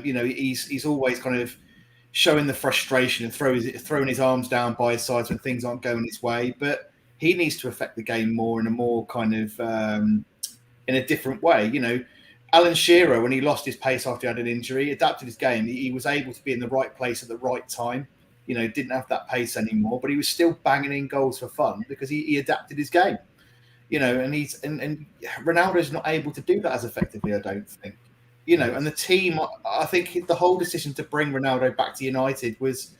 [SPEAKER 2] He's always kind of showing the frustration and throwing his arms down by his sides when things aren't going his way. But he needs to affect the game more in a more kind of in a different way. Alan Shearer, when he lost his pace after he had an injury, adapted his game. He was able to be in the right place at the right time. Didn't have that pace anymore, but he was still banging in goals for fun because he adapted his game. And Ronaldo's not able to do that as effectively, I don't think. And the team, I think the whole decision to bring Ronaldo back to United was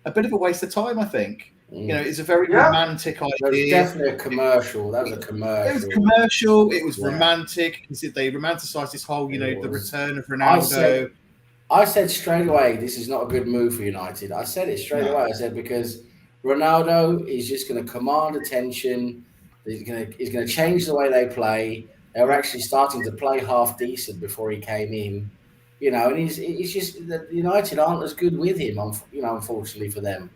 [SPEAKER 2] a bit of a waste of time, I think. It's a very romantic idea.
[SPEAKER 5] It was definitely a commercial. That was a commercial.
[SPEAKER 2] It was commercial. It was romantic. They romanticised this whole, the return of Ronaldo.
[SPEAKER 5] I said straight away, this is not a good move for United. I said it straight away. I said, because Ronaldo is just going to command attention. He's going to change the way they play. They were actually starting to play half decent before he came in, and he's just, United aren't as good with him, unfortunately for them.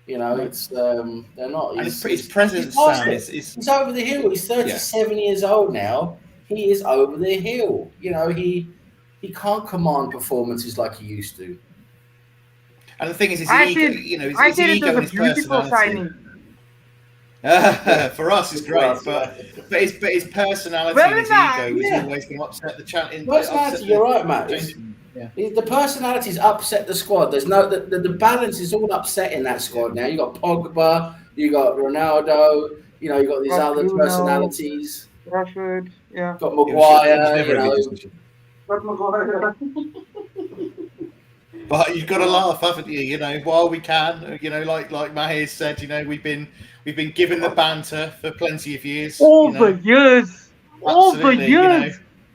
[SPEAKER 5] It's they're not.
[SPEAKER 2] And his presence, Sam,
[SPEAKER 5] he's over the hill. He's 37 years old now. He is over the hill. He can't command performances like he used to.
[SPEAKER 2] And the thing is,
[SPEAKER 4] I said it was a beautiful signing.
[SPEAKER 2] For us, it's great, but his personality and his ego is always going to upset the challenge.
[SPEAKER 5] Personality, you're right, Matt. The personalities upset the squad. There's no the balance is all upset in that squad now. You got Pogba, you got Ronaldo, you got these other personalities.
[SPEAKER 4] Rashford,
[SPEAKER 5] got Maguire,
[SPEAKER 2] But you've got to laugh, haven't you? While we can, like Mahir said, we've been given the banter for plenty of years.
[SPEAKER 4] All the years.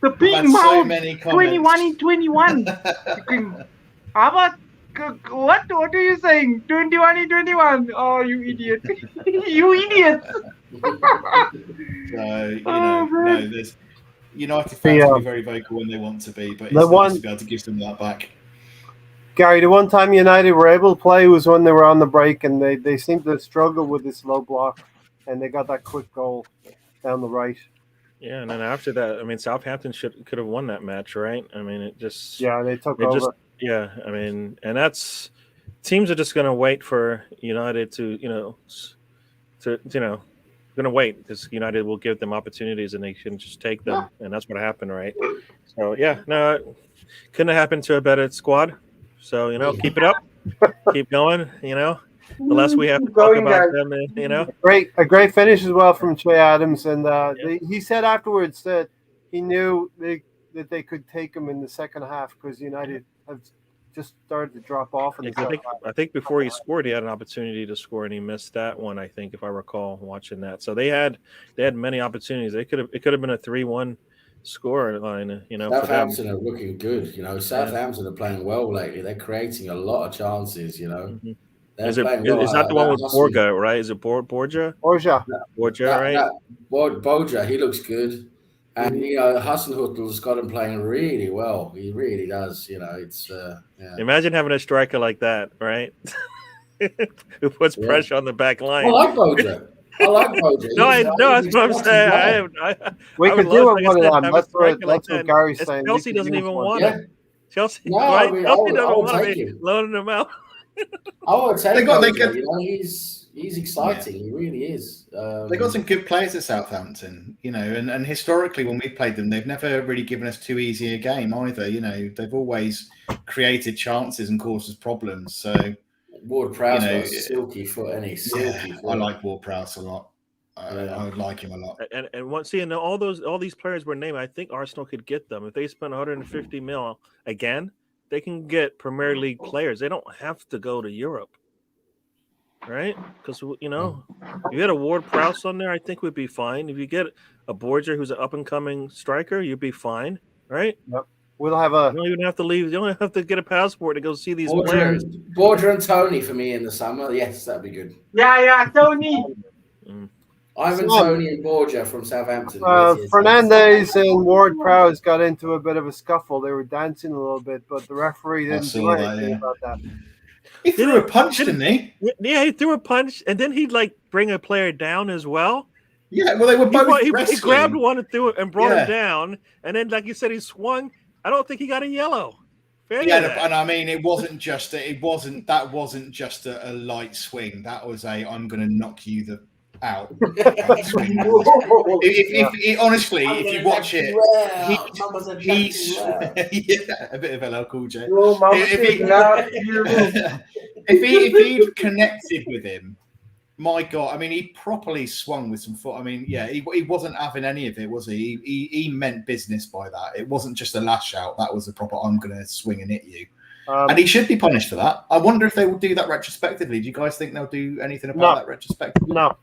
[SPEAKER 4] The big mouth. So many 21 in 21. How about what are you saying? 21 in 21. Oh, you idiot! You idiot!
[SPEAKER 2] So there's United fans can be very vocal when they want to be, but it's nice to be able to give them that back.
[SPEAKER 1] Gary, the one time United were able to play was when they were on the break, and they seemed to struggle with this low block, and they got that quick goal down the right.
[SPEAKER 3] Yeah, and then after that, Southampton could have won that match, right? It just
[SPEAKER 1] they took over.
[SPEAKER 3] And that's teams are just going to wait for United to going to wait because United will give them opportunities and they can just take them, and that's what happened, right? So couldn't have happened to a better squad. So keep it up, keep going. The less we have to talk about them,
[SPEAKER 1] A great finish as well from Che Adams, and he said afterwards that he knew that they could take him in the second half because United have just started to drop off.
[SPEAKER 3] I think before he scored, he had an opportunity to score, and he missed that one. I think, if I recall, watching that. So they had many opportunities. It could have been a 3-1 score line.
[SPEAKER 5] Southampton are looking good. Southampton are playing well lately. They're creating a lot of chances.
[SPEAKER 3] Mm-hmm. Is that the one with Borja, right? Is it Borja?
[SPEAKER 1] Borja,
[SPEAKER 3] right?
[SPEAKER 5] Borja, he looks good. And Hasenhüttl's got him playing really well. He really does. It's
[SPEAKER 3] Imagine having a striker like that, right? Who puts pressure on the back line.
[SPEAKER 5] I like Borja. I like Boja.
[SPEAKER 3] No, that's what I'm saying.
[SPEAKER 1] We
[SPEAKER 3] I would
[SPEAKER 1] could do
[SPEAKER 3] love,
[SPEAKER 1] it
[SPEAKER 3] like I
[SPEAKER 1] one of
[SPEAKER 3] said,
[SPEAKER 1] them.
[SPEAKER 3] have a
[SPEAKER 1] That's what
[SPEAKER 3] striker like that.
[SPEAKER 1] Gary's
[SPEAKER 3] It's
[SPEAKER 1] saying.
[SPEAKER 3] Chelsea doesn't even want
[SPEAKER 5] Yeah.
[SPEAKER 3] him. Chelsea,
[SPEAKER 5] No,
[SPEAKER 3] right?
[SPEAKER 5] I mean,
[SPEAKER 3] Chelsea doesn't
[SPEAKER 5] I would
[SPEAKER 3] want
[SPEAKER 5] take
[SPEAKER 3] to be
[SPEAKER 5] him.
[SPEAKER 3] loaning him out.
[SPEAKER 5] I would take
[SPEAKER 2] They
[SPEAKER 5] Boja.
[SPEAKER 2] could-
[SPEAKER 5] You know, he's exciting. He really is.
[SPEAKER 2] They got some good players at Southampton, you know, and historically when we've played them, they've never really given us too easy a game either. You know, they've always created chances and caused us problems. So
[SPEAKER 5] Ward-Prowse got a silky foot, and he's silky.
[SPEAKER 2] Yeah, I like Ward-Prowse a lot. I would like him a lot.
[SPEAKER 3] And once seeing all these players were named, I think Arsenal could get them if they spend 150 mil again. They can get Premier League players. They don't have to go to Europe, right? Because you know, if you had a Ward-Prowse on there, I think we'd be fine. If you get a Borgia, who's an up and coming striker, you'd be fine, right?
[SPEAKER 1] Yep. We'll have a.
[SPEAKER 3] You don't even have to leave. You don't have to get a passport to go see these players.
[SPEAKER 5] Borgia and Tony for me in the summer. Yes, that'd be good.
[SPEAKER 4] Yeah, Tony.
[SPEAKER 5] Ivan Tony and Borgia from Southampton.
[SPEAKER 1] Fernandez and Ward-Prowse got into a bit of a scuffle. They were dancing a little bit, but the referee didn't do anything about that.
[SPEAKER 2] He threw a punch, didn't he?
[SPEAKER 3] Yeah, he threw a punch, and then he'd like bring a player down as well.
[SPEAKER 2] Yeah, well, they were both
[SPEAKER 3] he grabbed one and threw it and brought him down, and then, like you said, he swung. I don't think he got a yellow.
[SPEAKER 2] And I mean, it wasn't just a light swing. That was I'm going to knock you out. Honestly, if you watch it, he's a bit of LL Cool J. If he'd connected with him, my God, I mean, he properly swung with some foot. I mean, yeah, he wasn't having any of it, was he? He meant business by that. It wasn't just a lash out. That was a proper, I'm going to swing and hit you. And he should be punished for that. I wonder if they will do that retrospectively. Do you guys think they'll do anything about that retrospectively?
[SPEAKER 1] No.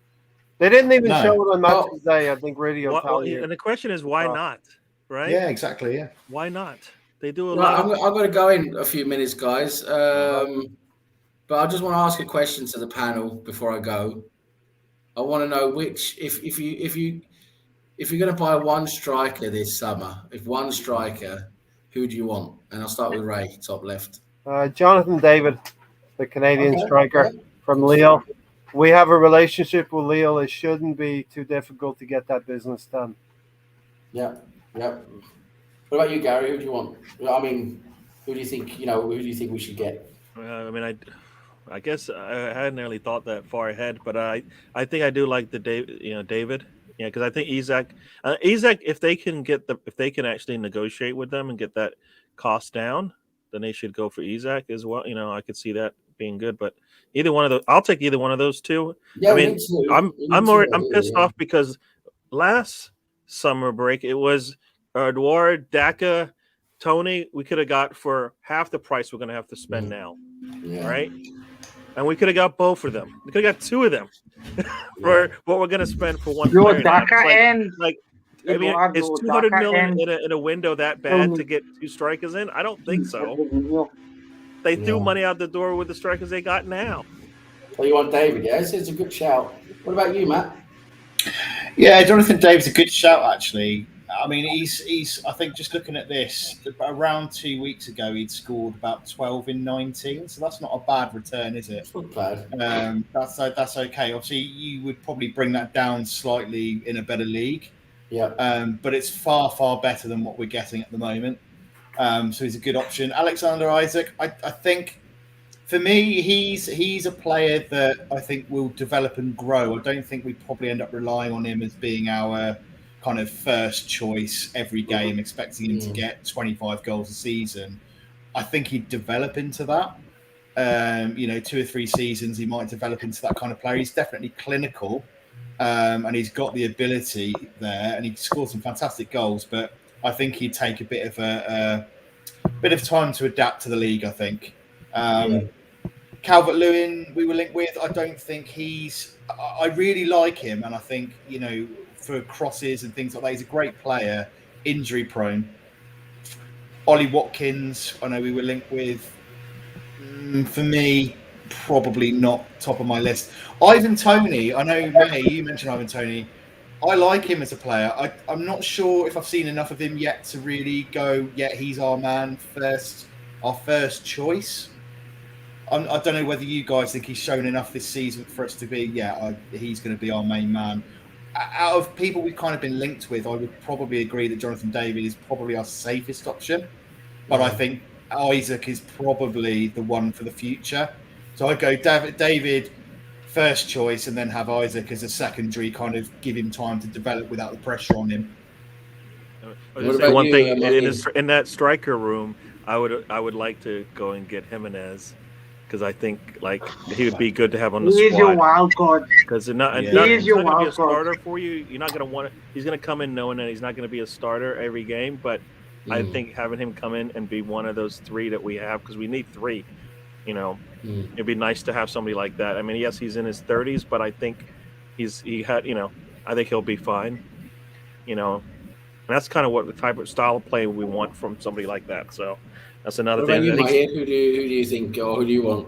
[SPEAKER 1] They didn't even show it on Match of the Day. I think radio tell you.
[SPEAKER 3] And the question is, why not? Right?
[SPEAKER 2] Yeah, exactly. Yeah.
[SPEAKER 3] Why not? They do a
[SPEAKER 5] lot.
[SPEAKER 3] I've
[SPEAKER 5] got to go in a few minutes, guys. But I just want to ask a question to the panel before I go. I want to know which, if you're going to buy one striker this summer, who do you want? And I'll start with Ray, top left.
[SPEAKER 1] Jonathan David, the Canadian striker from Lille. We have a relationship with Lille. It shouldn't be too difficult to get that business done.
[SPEAKER 5] Yeah. What about you, Gary? Who do you want? I mean, who do you think we should get?
[SPEAKER 3] I mean, I guess I hadn't really thought that far ahead, but I think I do like David. Yeah, because I think Isak, if they can actually negotiate with them and get that cost down, then they should go for Isak as well. You know, I could see that being good, but either one of those, I'll take either one of those two.
[SPEAKER 5] Yeah,
[SPEAKER 3] I mean, I'm pissed off because last summer break it was Edouard, Daka, Tony. We could have got for half the price we're going to have to spend now, right? And we could have got both of them. We could have got two of them for what we're going to spend for one player.
[SPEAKER 4] Daka and
[SPEAKER 3] I mean, is 200 million in a window that bad to get two strikers in? I don't think so. They threw money out the door with the strikers they got now.
[SPEAKER 5] So you want David? Yeah, it's a good shout. What about you, Matt?
[SPEAKER 2] Yeah, Jonathan David's a good shout, actually. I mean, he's. I think just looking at this, around 2 weeks ago, he'd scored about 12 in 19, so that's not a bad return, is it?
[SPEAKER 5] It's not bad.
[SPEAKER 2] That's okay. Obviously, you would probably bring that down slightly in a better league.
[SPEAKER 5] Yeah.
[SPEAKER 2] But it's far better than what we're getting at the moment. So he's a good option. Alexander Isak, I think, for me, he's a player that I think will develop and grow. I don't think we probably end up relying on him as being our kind of first choice every game, expecting him to get 25 goals a season. I think he'd develop into that. 2 or 3 seasons, he might develop into that kind of player. He's definitely clinical, and he's got the ability there, and he scored some fantastic goals. But I think he'd take a bit of time to adapt to the league, I think. Calvert-Lewin, we were linked with. I don't think I really like him, and I think, for crosses and things like that, he's a great player, injury prone. Ollie Watkins, I know we were linked with. For me, probably not top of my list. Ivan Toney, I know, Ray, you mentioned Ivan Toney. I like him as a player. I'm not sure if I've seen enough of him yet to really go, he's our man first, our first choice. I don't know whether you guys think he's shown enough this season for us to be, he's going to be our main man. Out of people we've kind of been linked with, I would probably agree that Jonathan David is probably our safest option. But I think Isaac is probably the one for the future. So I'd go David first choice and then have Isaac as a secondary, kind of give him time to develop without the pressure on him.
[SPEAKER 3] One thing in that striker room, I would like to go and get Jimenez, because I think like he would be good to have on the squad.
[SPEAKER 4] He's your wild card.
[SPEAKER 3] Because he's not going to be a starter for you. You're not going to want it. He's going to come in knowing that he's not going to be a starter every game. But I think having him come in and be one of those three that we have, because we need three. It'd be nice to have somebody like that. I mean, yes, he's in his 30s, but I think I think he'll be fine. And that's kind of what the type of style of play we want from somebody like that. So that's another thing.
[SPEAKER 5] Who do you think, or who do you want?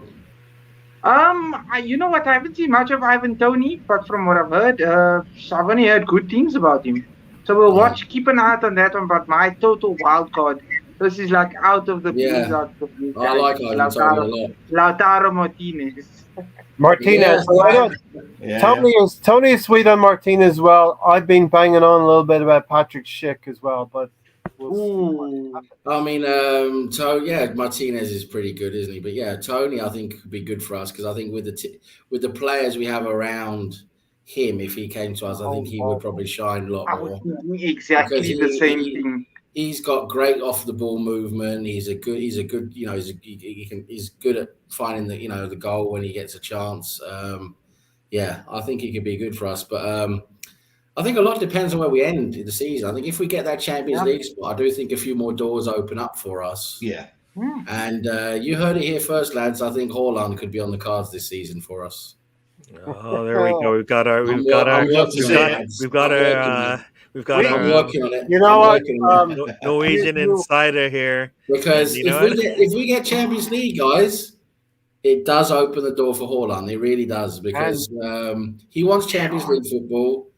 [SPEAKER 4] You know what? I haven't seen much of Ivan Toney, but from what I've heard, I've only heard good things about him. So we'll watch, keep an eye out on that one. But my total wild card, this is like out of the blues.
[SPEAKER 5] I like Ivan Toney a lot.
[SPEAKER 4] Lautaro Martinez.
[SPEAKER 1] Tony is sweet on Martinez as well. I've been banging on a little bit about Patrick Schick as well, but
[SPEAKER 5] I mean, Martinez is pretty good, isn't he? But yeah, Tony, I think could be good for us, because I think with the players we have around him, if he came to us, I think he would probably shine a lot more.
[SPEAKER 4] Exactly the same thing.
[SPEAKER 5] He's got great off the ball movement. He's good. He's good at finding the goal when he gets a chance. I think he could be good for us. But I think a lot depends on where we end the season. I think if we get that Champions League spot, I do think a few more doors open up for us.
[SPEAKER 2] Yeah.
[SPEAKER 5] And you heard it here first, lads. I think Haaland could be on the cards this season for us.
[SPEAKER 3] Oh, there we go. We've got our
[SPEAKER 5] I'm working on it.
[SPEAKER 1] You know what?
[SPEAKER 3] Norwegian insider here.
[SPEAKER 5] Because if we get Champions League, guys, it does open the door for Haaland. It really does, because he wants Champions League football.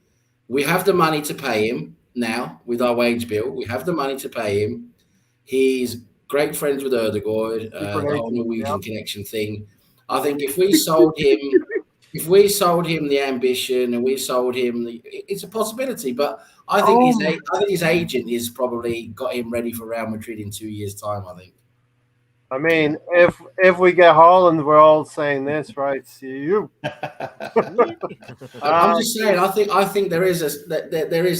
[SPEAKER 5] We have the money to pay him now with our wage bill. We have the money to pay him. He's great friends with Ødegaard, the whole Norwegian connection thing. I think if we sold him, the ambition, and we sold him, it's a possibility. But I think his agent is probably got him ready for Real Madrid in 2 years' time. I think.
[SPEAKER 1] I mean, if we get Haaland, we're all saying this, right? See you.
[SPEAKER 5] I'm just saying. I think there is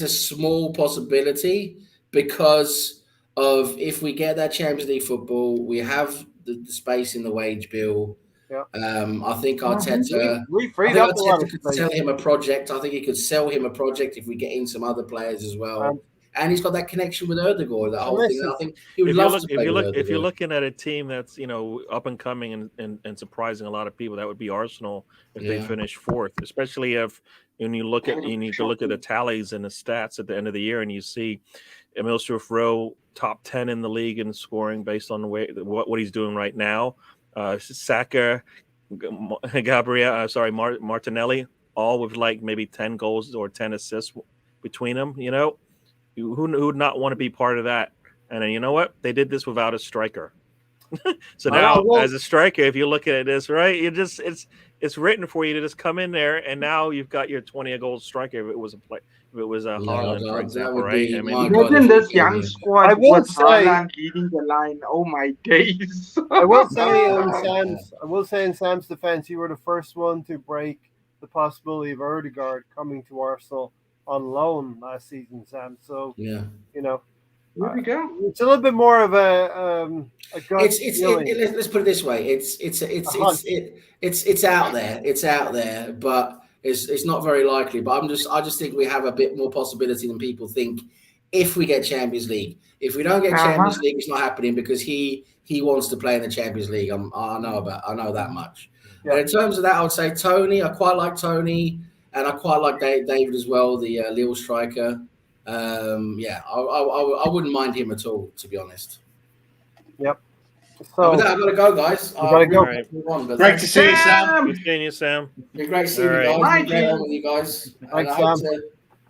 [SPEAKER 5] a small possibility, because of if we get that Champions League football, we have the space in the wage bill.
[SPEAKER 1] Yeah.
[SPEAKER 5] I think Arteta. Could sell him a project. I think he could sell him a project if we get in some other players as well. And he's got that connection with Ødegaard, that whole thing. I think he would love to play with Ødegaard.
[SPEAKER 3] If you're looking at a team that's up and coming and surprising a lot of people, that would be Arsenal if they finish fourth. Especially when you look at the tallies and the stats at the end of the year, and you see Emil Smith-Rowe top 10 in the league in scoring based on the way what he's doing right now. Saka, Martinelli, all with like maybe 10 goals or 10 assists between them. Who would not want to be part of that? And then you know what? They did this without a striker. So now, as a striker, if you look at this, right, it's written for you to just come in there, and now you've got your 20-goal striker. If it was a Haaland, for example, right?
[SPEAKER 4] Imagine this young squad with Haaland leading the line. Oh my days!
[SPEAKER 1] I will say in Sam's defense, you were the first one to break the possibility of Ødegaard coming to Arsenal on loan last season, Sam. So
[SPEAKER 4] here we go.
[SPEAKER 1] It's a little bit more of a gut feeling.
[SPEAKER 5] Let's put it this way: it's out there. It's out there, but it's not very likely. But I just think we have a bit more possibility than people think if we get Champions League. If we don't get Champions League, it's not happening, because he wants to play in the Champions League. I know that much. Yeah. But in terms of that, I would say Tony. I quite like Tony. And I quite like David as well, the Lille striker. I wouldn't mind him at all, to be honest.
[SPEAKER 1] Yep. So
[SPEAKER 5] with that, I've got to go, guys.
[SPEAKER 1] Gotta go.
[SPEAKER 2] Great to see you, Sam.
[SPEAKER 3] Good seeing you, Sam.
[SPEAKER 5] It's great seeing you guys. Great on with you guys.
[SPEAKER 1] Thanks, Sam.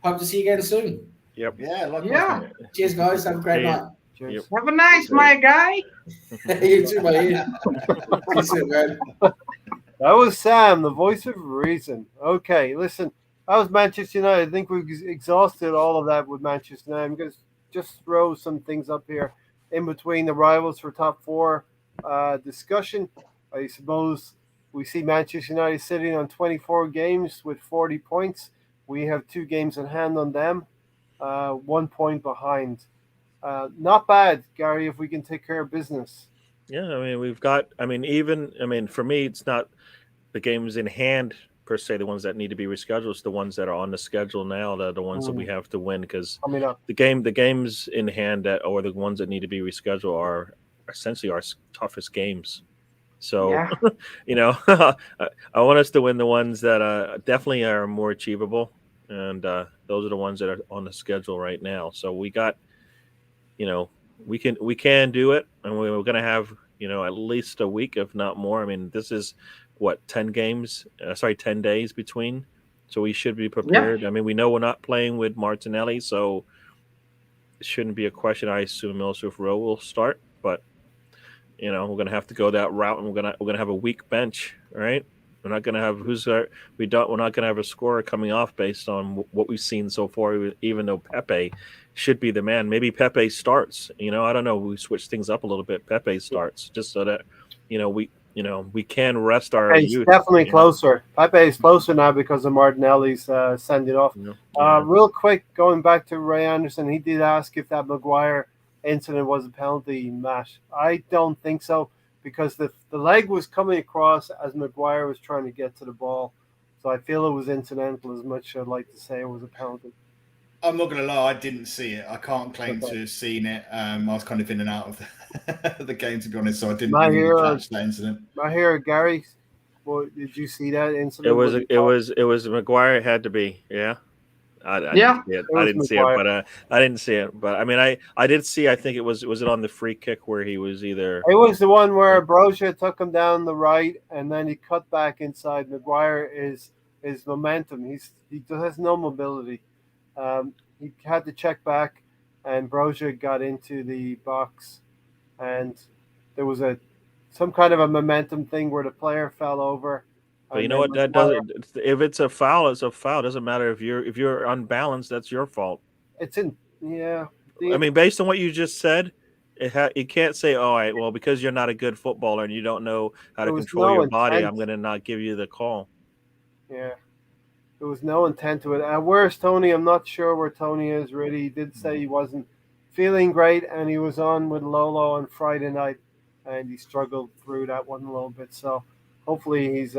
[SPEAKER 5] Hope to see you again soon.
[SPEAKER 3] Yep.
[SPEAKER 2] Yeah.
[SPEAKER 5] Cheers, guys. Have a great night.
[SPEAKER 1] Cheers.
[SPEAKER 4] Have a nice, my guy.
[SPEAKER 5] You too, mate. You too, man.
[SPEAKER 1] That was Sam, the voice of reason. Okay, listen, that was Manchester United. I think we've exhausted all of that with Manchester United. I'm going to just throw some things up here in between the rivals for top four discussion. I suppose we see Manchester United sitting on 24 games with 40 points. We have 2 games in hand on them, 1 point behind. Not bad, Gary, if we can take care of business.
[SPEAKER 3] Yeah, I mean, we've got, for me, it's not the games in hand per se, the ones that need to be rescheduled. It's the ones that are on the schedule now, the ones that we have to win, because the games in hand or the ones that need to be rescheduled are essentially our toughest games. So, I want us to win the ones that definitely are more achievable, and those are the ones that are on the schedule right now. So we got, we can do it, and we're going to have, at least a week, if not more. I mean, this is what 10 days between, so we should be prepared. I mean, we know we're not playing with Martinelli, so it shouldn't be a question. I assume Milsroof Rowe will start, but we're going to have to go that route, and we're going to have a weak bench, right? We're not going to have we're not going to have a scorer coming off based on what we've seen so far, even though Pepe should be the man. Maybe Pepe starts, I don't know. We switch things up a little bit. Pepe starts just so that, we can rest our
[SPEAKER 1] He's
[SPEAKER 3] youth.
[SPEAKER 1] definitely closer. Pepe is closer now because of Martinelli's sending off. Real quick, going back to Ray Anderson, he did ask if that Maguire incident was a penalty match. I don't think so, because the leg was coming across as Maguire was trying to get to the ball. So I feel it was incidental as much as I'd like to say it was a penalty.
[SPEAKER 2] I'm not going to lie, I didn't see it. I can't claim to have seen it. I was kind of in and out of the game, to be honest, so I didn't really catch that incident.
[SPEAKER 1] I hear Gary. Well, did you see that incident?
[SPEAKER 3] It was Maguire. It had to be, yeah. I didn't see it, but I mean, I did see. I think was it on the free kick where he was either.
[SPEAKER 1] It was the one where Broja took him down the right, and then he cut back inside. Maguire is momentum. He has no mobility. He had to check back, and Broja got into the box, and there was some kind of a momentum thing where the player fell over.
[SPEAKER 3] But you know what? That doesn't. If it's a foul, it's a foul. It doesn't matter if you're unbalanced. That's your fault. I mean, based on what you just said, you can't say, "All right, well, because you're not a good footballer and you don't know how to control your body, I'm going to not give you the call."
[SPEAKER 1] Yeah, there was no intent to it. Where's Tony? I'm not sure where Tony is. Really, he did say he wasn't feeling great, and he was on with Lolo on Friday night, and he struggled through that one a little bit. So hopefully he's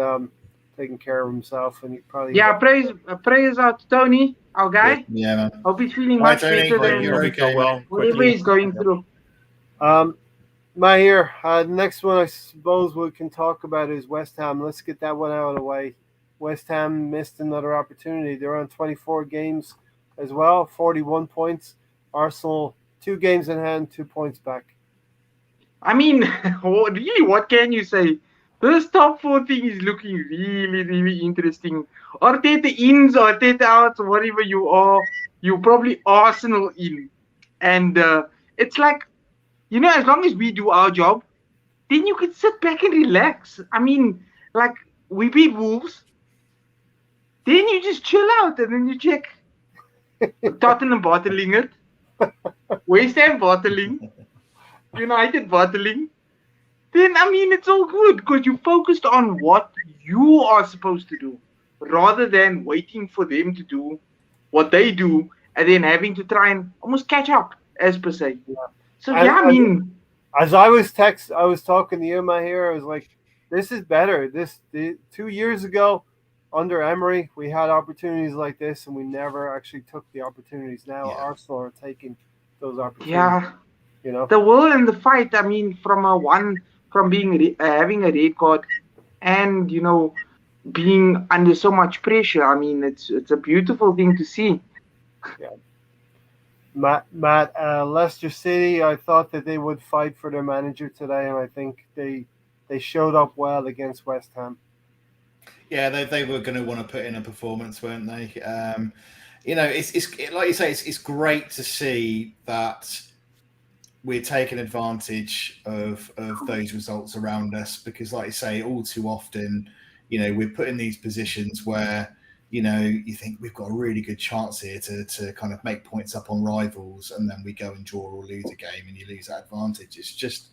[SPEAKER 1] taking care of himself, and he probably
[SPEAKER 4] praise out to Tony, our guy.
[SPEAKER 2] Yeah, man.
[SPEAKER 4] Hope he's feeling much better than whatever he's going through.
[SPEAKER 1] Mahir, next one I suppose we can talk about is West Ham. Let's get that one out of the way. West Ham missed another opportunity. They're on 24 games as well, 41 points. Arsenal 2 games in hand, 2 points back.
[SPEAKER 4] I mean, really, what can you say? This top 4 thing is looking really, really interesting. Arteta ins, Arteta outs, whatever you are, you're probably Arsenal in. And it's like, as long as we do our job, then you can sit back and relax. I mean, like, we beat Wolves, then you just chill out and then you check. Tottenham bottling it. West Ham bottling. United bottling. Then, I mean, it's all good because you focused on what you are supposed to do rather than waiting for them to do what they do and then having to try and almost catch up, as per se.
[SPEAKER 1] Yeah.
[SPEAKER 4] So, I mean.
[SPEAKER 1] As I was talking to you, Mahir, I was like, this is better. 2 years ago, under Emery, we had opportunities like this, and we never actually took the opportunities. Now Arsenal are taking those opportunities.
[SPEAKER 4] Yeah. The will and the fight, I mean, from having a red card and, being under so much pressure, I mean, it's a beautiful thing to see.
[SPEAKER 1] Yeah. Matt, Leicester City, I thought that they would fight for their manager today, and I think they showed up well against West Ham.
[SPEAKER 2] Yeah, they were going to want to put in a performance, weren't they? It's like you say, it's great to see that we're taking advantage of those results around us because, like I say, all too often, we're put in these positions where, you think we've got a really good chance here to kind of make points up on rivals, and then we go and draw or lose a game and you lose that advantage. It's just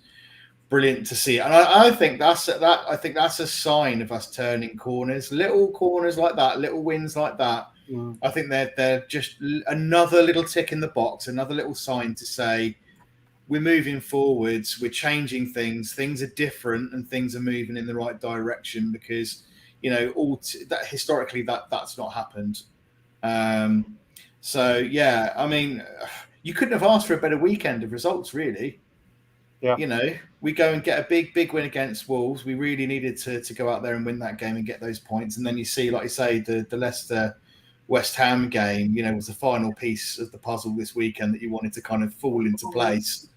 [SPEAKER 2] brilliant to see. And I think that's a sign of us turning corners, little corners like that, little wins like that. I think they're just another little tick in the box, another little sign to say we're moving forwards, we're changing things are different, and things are moving in the right direction because that historically that's not happened. So yeah, I mean, you couldn't have asked for a better weekend of results, really.
[SPEAKER 1] Yeah.
[SPEAKER 2] We go and get a big win against Wolves. We really needed to go out there and win that game and get those points. And then you see, like you say, the Leicester West Ham game, was the final piece of the puzzle this weekend that you wanted to kind of fall into place.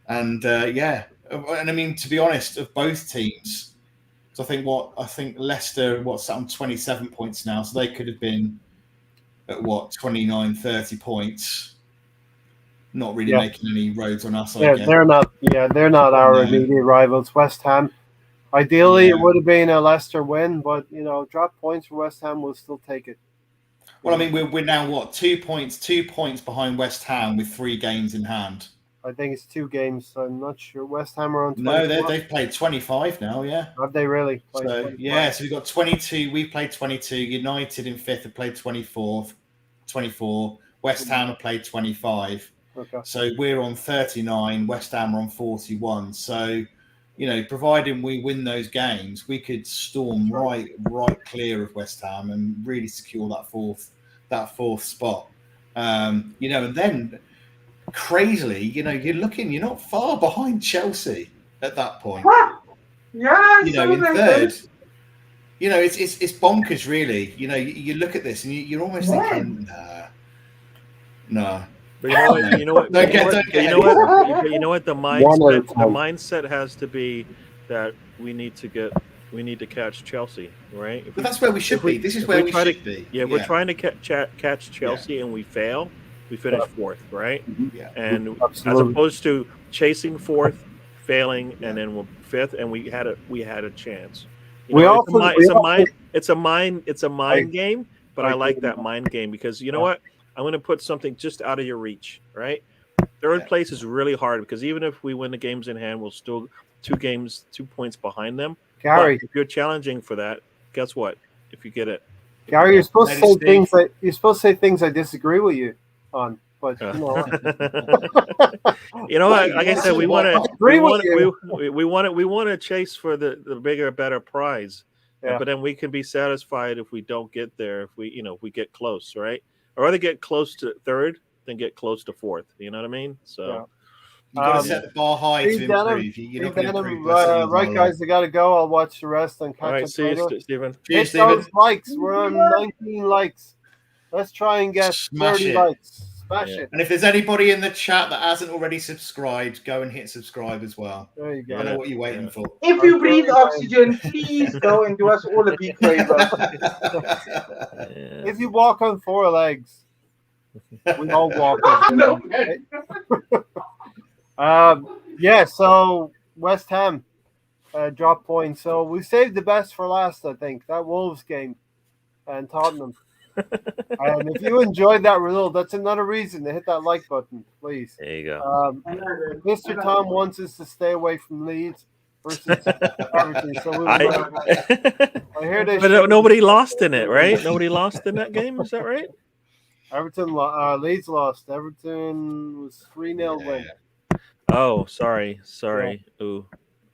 [SPEAKER 2] And and I mean, to be honest, of both teams, so I think Leicester, sat on 27 points now, so they could have been at 29, 30 points. Not really making any roads on us.
[SPEAKER 1] Yeah, they're not. Yeah, they're not our immediate rivals. West Ham. Ideally, it would have been a Leicester win, but drop points for West Ham, we'll still take it.
[SPEAKER 2] Well, I mean, we're now 2 points behind West Ham with 3 games in hand.
[SPEAKER 1] I think it's 2 games. So I'm not sure. West Ham are on
[SPEAKER 2] 24. No, they've played 25 now. Yeah.
[SPEAKER 1] Have they really?
[SPEAKER 2] So so we've got 22. We've played 22. United in 5th have played 24. West Ham have played 25.
[SPEAKER 1] Okay.
[SPEAKER 2] So we're on 39. West Ham are on 41. So, providing we win those games, we could storm right clear of West Ham and really secure that fourth spot. And then crazily, you're not far behind Chelsea at that point.
[SPEAKER 4] Yeah,
[SPEAKER 2] in third. It's bonkers, really. You look at this and you're almost thinking, no.
[SPEAKER 3] But you know what? You know what? The mindset has to be that we need to catch Chelsea, right?
[SPEAKER 2] But that's where we should be. This is where we should be.
[SPEAKER 3] Yeah, we're trying to catch Chelsea and we fail. We finish 4th, right?
[SPEAKER 2] Yeah.
[SPEAKER 3] And as opposed to chasing 4th, failing, and then we're 5th, and we had a chance. It's a mind game, but I like that mind game because you know what? I'm going to put something just out of your reach, right? 3rd place is really hard because even if we win the games in hand, we'll still 2 points behind them.
[SPEAKER 1] Gary,
[SPEAKER 3] but if you're challenging for that, guess what? If you get it,
[SPEAKER 1] Gary, you're supposed to say things. You're supposed to say things I disagree with you on. But like
[SPEAKER 3] I said, we want to chase for the bigger, better prize.
[SPEAKER 1] Yeah.
[SPEAKER 3] But then we can be satisfied if we don't get there. If we get close, right? I'd rather get close to 3rd than get close to 4th. You know what I mean? So
[SPEAKER 2] you've got to set the bar high to improve. You're not going to improve.
[SPEAKER 1] Right, guys, I got to go. I'll watch the rest and catch up.
[SPEAKER 3] All right, see you, Stephen.
[SPEAKER 1] Hit those likes. We're on 19 likes. Let's try and get 30 likes. Smash it.
[SPEAKER 2] And if there's anybody in the chat that hasn't already subscribed, go and hit subscribe as well.
[SPEAKER 1] There you go.
[SPEAKER 2] I know what you're waiting for.
[SPEAKER 4] If you breathe oxygen, please go and do us all a big favor.
[SPEAKER 1] If you walk on 4 legs, we all walk on 4. So West Ham drop points. So we saved the best for last, I think. That Wolves game and Tottenham. And if you enjoyed that result, that's another reason to hit that like button, please.
[SPEAKER 3] There you go.
[SPEAKER 1] Mr. Tom wants us to stay away from Leeds versus Everton. So I hear they.
[SPEAKER 3] But nobody lost in it, right? Nobody lost in that game. Is that right?
[SPEAKER 1] Everton, Leeds lost. Everton was 3-0 win.
[SPEAKER 3] Oh, sorry. Ooh.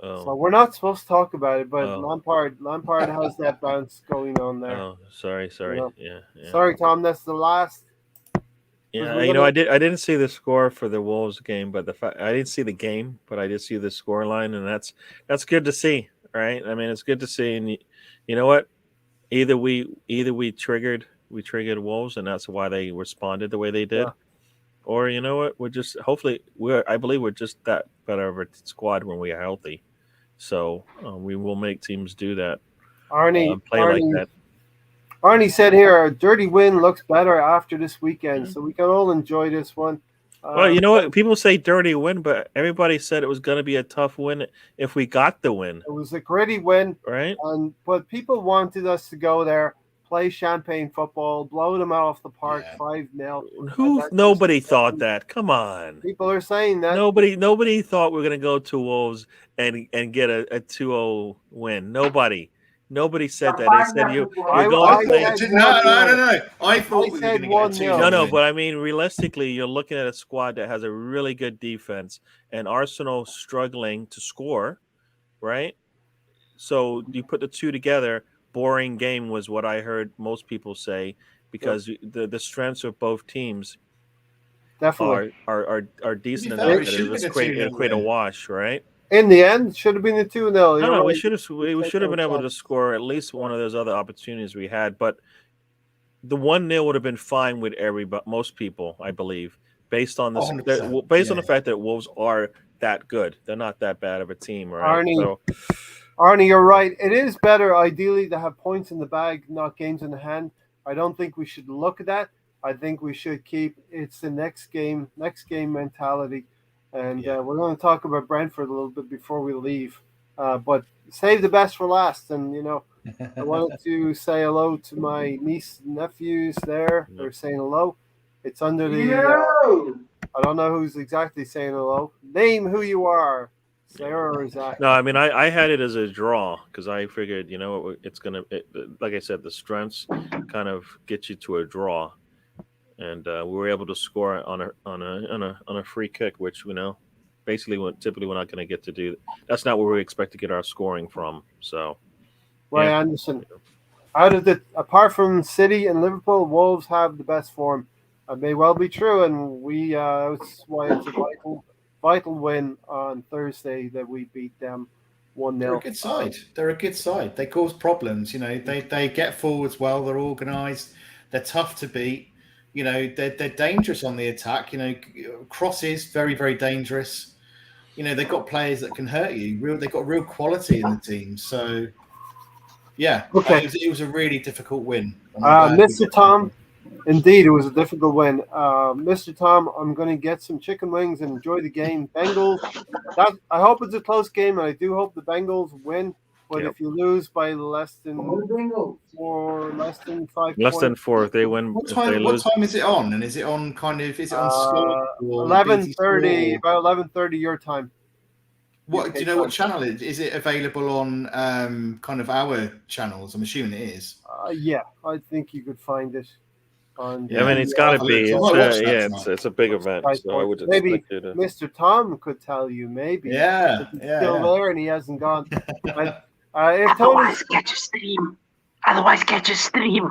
[SPEAKER 3] Oh.
[SPEAKER 1] So we're not supposed to talk about it, but Lampard has that bounce going on there.
[SPEAKER 3] Oh, sorry. Yeah.
[SPEAKER 1] Sorry, Tom. That's the last.
[SPEAKER 3] Yeah, I didn't see the score for the Wolves game, but I didn't see the game, but I did see the score line, and that's good to see, right? I mean, it's good to see, and you know what? Either we triggered Wolves, and that's why they responded the way they did, or you know what? I believe we're just that better of a squad when we are healthy. So we will make teams do that. Like that.
[SPEAKER 1] Arnie said here, a dirty win looks better after this weekend, so we can all enjoy this one.
[SPEAKER 3] Well, you know what? People say dirty win, but everybody said it was going to be a tough win if we got the win.
[SPEAKER 1] It was a gritty win,
[SPEAKER 3] right?
[SPEAKER 1] But people wanted us to go there, play champagne football, blow them out of the park 5-0.
[SPEAKER 3] Nobody thought that. Come on.
[SPEAKER 1] People are saying that.
[SPEAKER 3] Nobody thought we were going to go to Wolves and get a 2-0 win. Nobody said that. They said you're going to play.
[SPEAKER 2] No. I thought we were going to get a 2-0
[SPEAKER 3] No, but I mean, realistically, you're looking at a squad that has a really good defense and Arsenal struggling to score, right? So you put the two together, boring game was what I heard most people say, because the strengths of both teams
[SPEAKER 1] definitely
[SPEAKER 3] are decent enough that it'll create a wash, right?
[SPEAKER 1] In the end, it should have been a 2-0.
[SPEAKER 3] No, we should have been able to score at least one of those other opportunities we had, but the 1-0 would have been fine with most people, I believe, based on this, on the fact that Wolves are that good. They're not that bad of a team, right?
[SPEAKER 1] Arnie, you're right. It is better, ideally, to have points in the bag, not games in the hand. I don't think we should look at that. I think we should keep it's the next game mentality. And we're going to talk about Brentford a little bit before we leave. But save the best for last. And, I wanted to say hello to my niece and nephews there. They're saying hello. It's under the... I don't know who's exactly saying hello. Name who you are. Sarah or Zach?
[SPEAKER 3] No, I mean, I had it as a draw because I figured, it's going to... Like I said, the strengths kind of get you to a draw. And we were able to score on a free kick, which basically typically we're not going to get to do. That's not where we expect to get our scoring from. So,
[SPEAKER 1] Ray Anderson, apart from City and Liverpool, Wolves have the best form. It may well be true, and that's why it's a vital win on Thursday that we beat them 1-0.
[SPEAKER 2] They're a good side. They're a good side. They cause problems. They get forwards well. They're organised. They're tough to beat. They're dangerous on the attack. Crosses, very, very dangerous. They've got players that can hurt you. They've got real quality in the team. So, it was a really difficult win.
[SPEAKER 1] Mr. Tom, indeed, it was a difficult win. Mr. Tom, I'm going to get some chicken wings and enjoy the game. Bengals, I hope it's a close game, and I do hope the Bengals win. But if you lose by less than 5
[SPEAKER 3] less than 4, if they win.
[SPEAKER 2] What time is it on? And is it on is it on Sky?
[SPEAKER 1] 11:30, about 11:30 your time.
[SPEAKER 2] Do you know what channel it is? Is it available on kind of our channels? I'm assuming it is.
[SPEAKER 1] I think you could find it.
[SPEAKER 3] It's got to be. It's a big event. So I would
[SPEAKER 1] maybe Mr. Tom could tell you. Maybe.
[SPEAKER 2] Yeah.
[SPEAKER 1] Still there, and he hasn't gone.
[SPEAKER 4] Otherwise, catch a stream. Otherwise, catch a stream.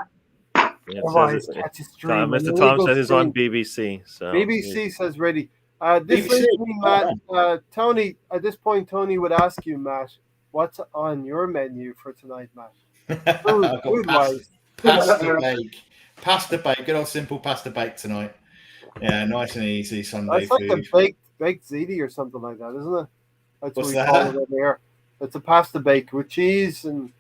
[SPEAKER 3] Mr. Tom says it's on BBC. So
[SPEAKER 1] BBC says ready. This is me, Matt. Tony. At this point, Tony would ask you, Matt, what's on your menu for tonight, Matt? Food-wise.
[SPEAKER 2] Pasta bake. Good old simple pasta bake tonight. Yeah, nice and easy Sunday
[SPEAKER 1] food.
[SPEAKER 2] It's
[SPEAKER 1] like a baked ziti or something like that, isn't it? That's
[SPEAKER 2] what
[SPEAKER 1] we call it over here. It's a pasta bake with cheese and.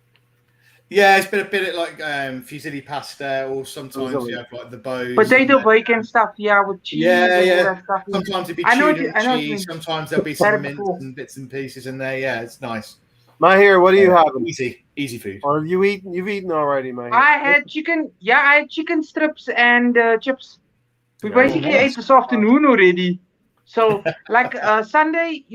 [SPEAKER 2] Yeah, it's been a bit like fusilli pasta, or sometimes you have like the bows.
[SPEAKER 4] Potato bacon stuff, with cheese.
[SPEAKER 2] Yeah. Sometimes it'd be tuna and cheese. Sometimes there'll be some mince and bits and pieces in there. Yeah, it's nice.
[SPEAKER 1] Mahir, what are you having?
[SPEAKER 2] Easy food.
[SPEAKER 1] Or you've eaten already, Mahir?
[SPEAKER 4] I had chicken. Yeah, I had chicken strips and chips. We basically ate this afternoon already. So, Sunday,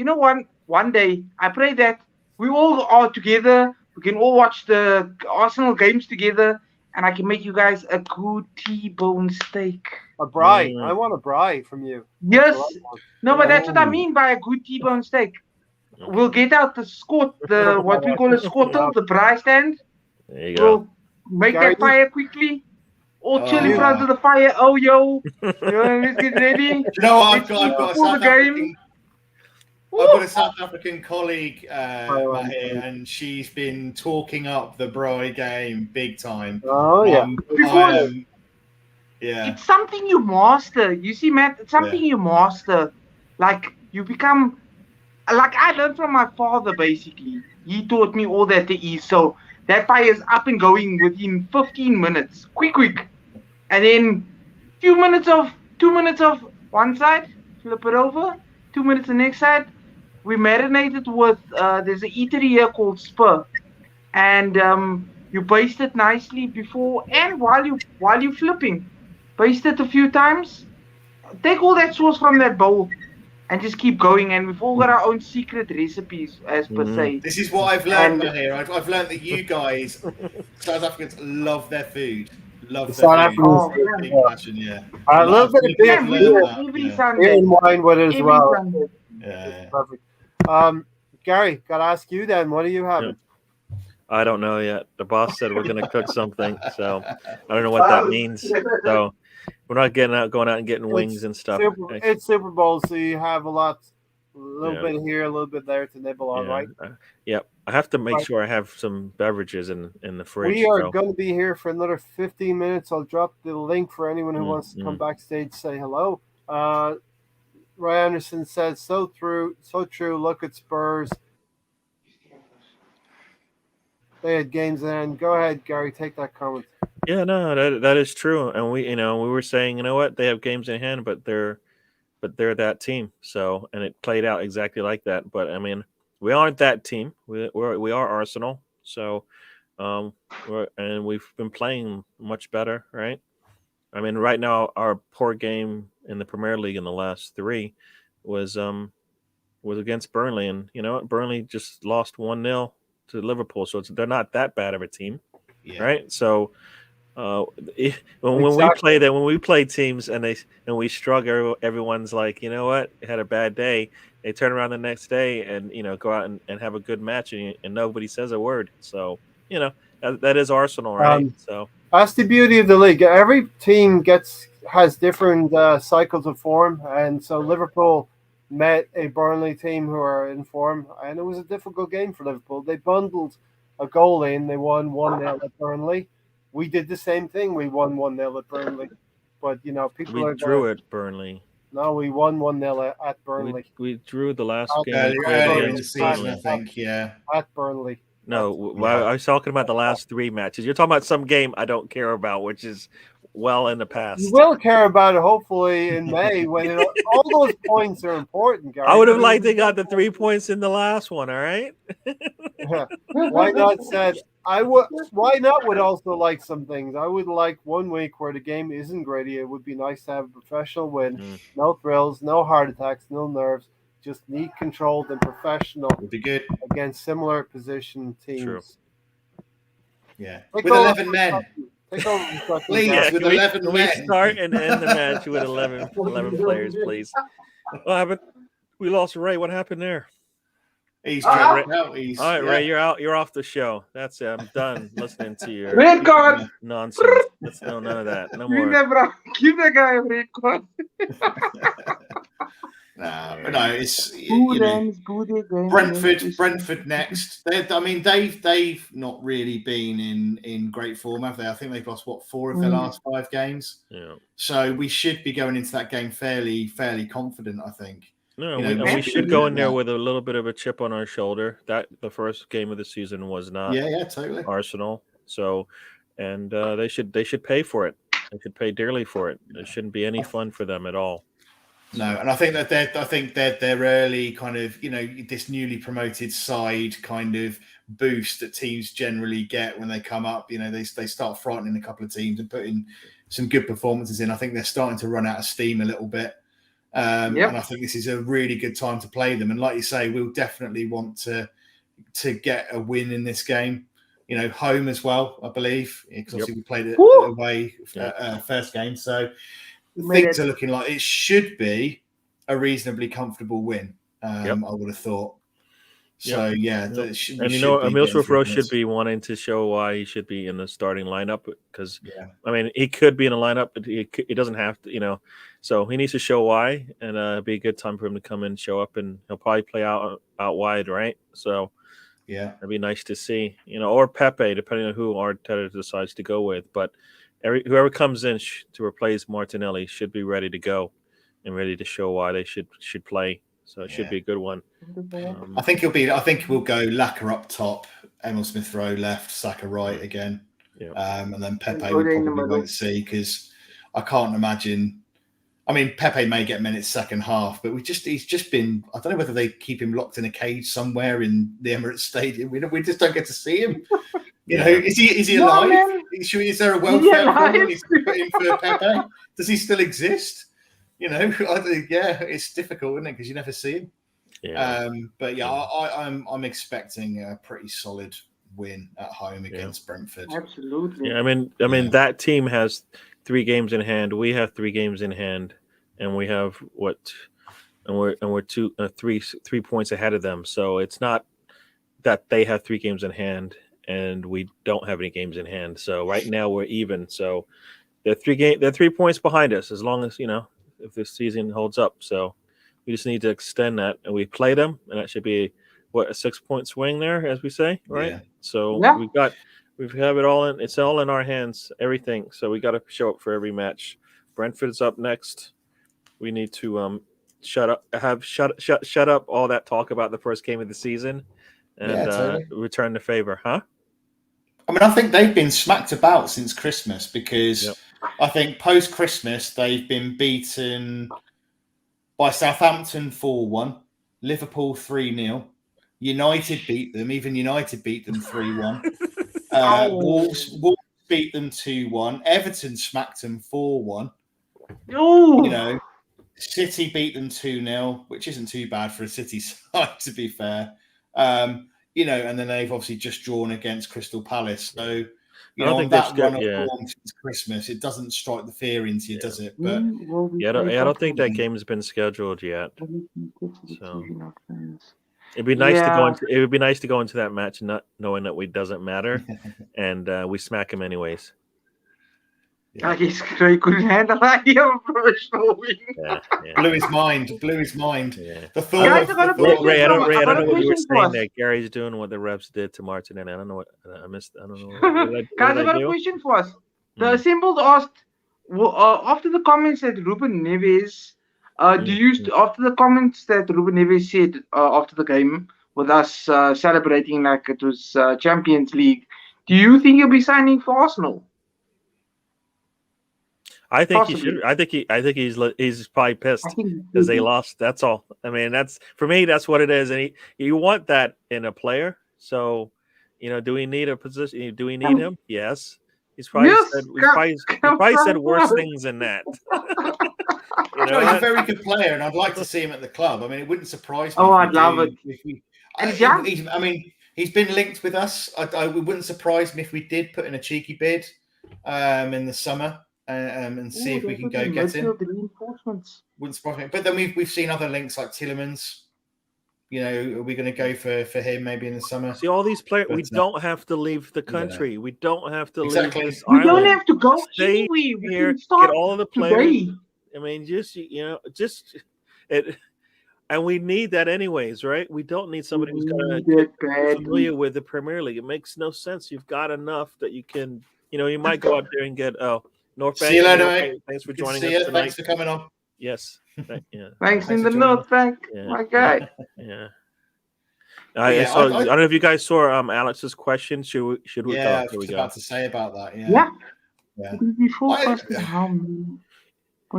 [SPEAKER 4] one day, I pray that we all are together. We can all watch the Arsenal games together, and I can make you guys a good T-bone steak.
[SPEAKER 1] A braai. I want a braai from you.
[SPEAKER 4] Yes. No, but that's what I mean by a good T-bone steak. We'll get out what we call a skottel, the braai stand.
[SPEAKER 3] There you go.
[SPEAKER 4] We'll make that fire quickly. All chill in front of the fire. Oh, yo. Let's get ready.
[SPEAKER 2] I've got a South African colleague here, and she's been talking up the braai game big time.
[SPEAKER 1] Oh, yeah.
[SPEAKER 4] It's something you master. You see, Matt, it's something you master. Like, you become... Like, I learned from my father, basically. He taught me all that there is. So, that fire is up and going within 15 minutes. Quick. And then 2 minutes of one side, flip it over. 2 minutes the next side. We marinate it with there's an eatery here called Spur, and you baste it nicely before and while you flipping. Baste it a few times. Take all that sauce from that bowl and just keep going. And we've all got our own secret recipes, as per se.
[SPEAKER 2] This is what I've learned
[SPEAKER 4] And-
[SPEAKER 2] here. I've learned that you guys, South Africans, love their food. Love
[SPEAKER 1] South
[SPEAKER 2] their food.
[SPEAKER 1] Africans,
[SPEAKER 2] Big
[SPEAKER 1] yeah.
[SPEAKER 2] passion, yeah.
[SPEAKER 1] A little bit of beer,
[SPEAKER 2] I've learned that,
[SPEAKER 4] every
[SPEAKER 2] yeah.
[SPEAKER 4] Sunday.
[SPEAKER 1] beer and wine with it as
[SPEAKER 4] Every
[SPEAKER 1] well.
[SPEAKER 4] Sunday.
[SPEAKER 2] Yeah.
[SPEAKER 1] Perfect. Gary, gotta ask you then. What do you have?
[SPEAKER 3] I don't know yet. The boss said we're going to cook something, so I don't know what that means. So we're not going out and getting wings and stuff.
[SPEAKER 1] It's Super Bowl, so you have a little bit here, a little bit there to nibble on, right?
[SPEAKER 3] Yep. I have to make sure I have some beverages in the fridge.
[SPEAKER 1] We are going to be here for another 15 minutes. I'll drop the link for anyone who wants to come backstage, say hello. Ray Anderson says, so true. Look at Spurs. They had games then. Go ahead, Gary. Take that comment.
[SPEAKER 3] Yeah, no, that is true. And we were saying, you know what, they have games in hand, but they're that team. So, and it played out exactly like that. But I mean, we aren't that team. We are Arsenal. So, and we've been playing much better, right? I mean, right now our poor game in the Premier League in the last 3 was against Burnley, and you know what, Burnley just lost 1-0 to Liverpool, so they're not that bad of a team, right? So when we play teams and we struggle, everyone's like, you know what, had a bad day. They turn around the next day and go out and have a good match, and nobody says a word. So that is Arsenal, right? So
[SPEAKER 1] that's the beauty of the league. Every team has different cycles of form, and so Liverpool met a Burnley team who are in form, and it was a difficult game for Liverpool. They bundled a goal in. They won 1-0 at Burnley. We did the same thing. We won 1-0 at Burnley. But, people
[SPEAKER 3] we drew at Burnley.
[SPEAKER 1] No, we won 1-0 at Burnley.
[SPEAKER 3] We drew the last game.
[SPEAKER 2] Earlier in the season, I think,
[SPEAKER 1] At Burnley.
[SPEAKER 3] No, I was talking about the last 3 matches. You're talking about some game I don't care about, which is well in the past.
[SPEAKER 1] You will care about it, hopefully, in May when all those points are important, Gary.
[SPEAKER 3] I would have liked to got the 3 points in the last one. All right.
[SPEAKER 1] Why not? Why not? Would also like some things. I would like 1 week where the game isn't great. It would be nice to have a professional win. No thrills, no heart attacks, no nerves. Just neat, controlled, and professional.
[SPEAKER 2] Would be good
[SPEAKER 1] against similar position teams.
[SPEAKER 3] True.
[SPEAKER 2] Yeah, with 11 men. Please, with 11 men.
[SPEAKER 3] We start and end the match with 11 players, please. What happened? We lost Ray. What happened there?
[SPEAKER 2] He's out.
[SPEAKER 3] All right, Ray, you're out. You're off the show. That's it. I'm done listening to your
[SPEAKER 4] red card
[SPEAKER 3] nonsense. None of that. No more.
[SPEAKER 4] Give that guy a red card.
[SPEAKER 2] No, it's Brentford next. They've not really been in great form, have they? I think they've lost 4 of their last 5 games.
[SPEAKER 3] Yeah.
[SPEAKER 2] So we should be going into that game fairly confident, I think.
[SPEAKER 3] No, we should go in there with a little bit of a chip on our shoulder. That the first game of the season was not
[SPEAKER 2] totally
[SPEAKER 3] Arsenal. So, and they should pay for it. They should pay dearly for it. It shouldn't be any fun for them at all.
[SPEAKER 2] No, and I think that their early kind of this newly promoted side kind of boost that teams generally get when they come up. They start frightening a couple of teams and putting some good performances in. I think they're starting to run out of steam a little bit. And I think this is a really good time to play them. And like you say, we'll definitely want to get a win in this game. Home as well, I believe, because obviously we played it away first game. So things are looking like it should be a reasonably comfortable win. I would have thought. So
[SPEAKER 3] and Emil Smith-Rowe should be wanting to show why he should be in the starting lineup because he could be in a lineup, but he doesn't have to. So he needs to show why, and it'd be a good time for him to come in, show up, and he'll probably play out wide, right? So it'd be nice to see, or Pepe, depending on who Arteta decides to go with. But whoever comes in to replace Martinelli should be ready to go and ready to show why they should play. So it should be a good one.
[SPEAKER 2] I think we'll go Laka up top, Emil Smith-Rowe left, Saka right again, and then Pepe we probably won't see because I can't imagine I mean, Pepe may get minutes second half, but he's just been. I don't know whether they keep him locked in a cage somewhere in the Emirates Stadium. We just don't get to see him. You know, is he alive? Is there a welfare program he's put in for Pepe? Does he still exist? You know, it's difficult, isn't it? Because you never see him.
[SPEAKER 3] Yeah.
[SPEAKER 2] But yeah, I'm expecting a pretty solid win at home against Brentford.
[SPEAKER 4] Absolutely.
[SPEAKER 3] Yeah, I mean that team has 3 games in hand. We have 3 games in hand, and we have we're 3 points ahead of them. So it's not that they have 3 games in hand and we don't have any games in hand. So right now we're even. So they're 3 points behind us, as long as, if this season holds up. So we just need to extend that, and we play them, and that should be a 6-point swing there, as we say, right?
[SPEAKER 2] Yeah.
[SPEAKER 3] So we have it all in. It's all in our hands, everything. So we got to show up for every match. Brentford's up next. We need to shut up all that talk about the first game of the season, and
[SPEAKER 2] totally.
[SPEAKER 3] return the favor, huh?
[SPEAKER 2] I mean, I think they've been smacked about since Christmas, because I think post-Christmas they've been beaten by Southampton 4-1, Liverpool 3-0, United beat them. Even United beat them 3-1. Wolves beat them 2-1. Everton smacked them 4-1.
[SPEAKER 4] Oh.
[SPEAKER 2] City beat them 2-0, which isn't too bad for a City side, to be fair. And then they've obviously just drawn against Crystal Palace. So, on that run of form since Christmas, it doesn't strike the fear into you, does it? But
[SPEAKER 3] I don't think that game has been scheduled yet. So it'd be nice to go into. It would be nice to go into that match not knowing that it doesn't matter, and we smack him anyways.
[SPEAKER 4] I guess he couldn't handle the idea of a professional win.
[SPEAKER 2] Blew his mind.
[SPEAKER 3] Yeah.
[SPEAKER 2] The thought of
[SPEAKER 3] Ray, I don't know what you were saying there. Gary's doing what the refs did to Martinelli. I don't know what I missed. I don't know.
[SPEAKER 4] Guys, I got a question for us. The assembled asked, after the comments that Ruben Neves, after the comments that Ruben Neves said after the game with us celebrating like it was Champions League, do you think he'll be signing for Arsenal?
[SPEAKER 3] I think he should. I think he's probably pissed because they lost. That's all. I mean, that's for me. That's what it is, and you want that in a player. So, do we need a position? Do we need him? Yes. He's probably said worse things than that.
[SPEAKER 2] He's a very good player, and I'd like to see him at the club. I mean, it wouldn't surprise me.
[SPEAKER 4] Oh, I'd love it.
[SPEAKER 2] He's been linked with us. It wouldn't surprise me if we did put in a cheeky bid in the summer. And see if we can go get him. Wouldn't surprise me. But then we've seen other links like Tielemans. Are we going to go for him maybe in the summer?
[SPEAKER 3] See, all these players, we don't have to leave the country. We don't have to leave this
[SPEAKER 4] We
[SPEAKER 3] island.
[SPEAKER 4] don't have to go
[SPEAKER 3] Stay
[SPEAKER 4] anywhere.
[SPEAKER 3] here, get all of the players. I mean, and we need that anyways, right? We don't need somebody who's going to get familiar with the Premier League. It makes no sense. You've got enough that you can, you might go out there and get North Bank.
[SPEAKER 2] See you later, mate.
[SPEAKER 3] Thanks for joining us tonight.
[SPEAKER 2] Thanks for coming on.
[SPEAKER 3] Yes.
[SPEAKER 4] Thanks in the North Bank, my guy.
[SPEAKER 3] Yeah. I don't know if you guys saw Alex's question. Should we?
[SPEAKER 2] Yeah, I was about to say about that. Yeah.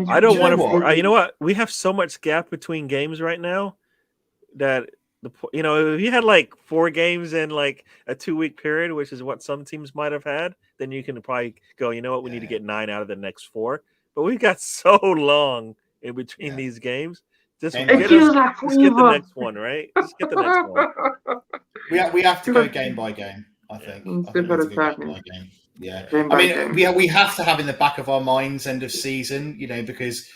[SPEAKER 3] I don't want to. You know what? We have so much gap between games right now that if you had like 4 games in like a 2-week period, which is what some teams might have had, then you can probably go, you know what, we need to get 9 out of the next 4. But we've got so long in between these games. Just get the next one, right? Just get the next one.
[SPEAKER 2] We have to go game by game, I think. Yeah. I mean, we have to have in the back of our minds end of season, because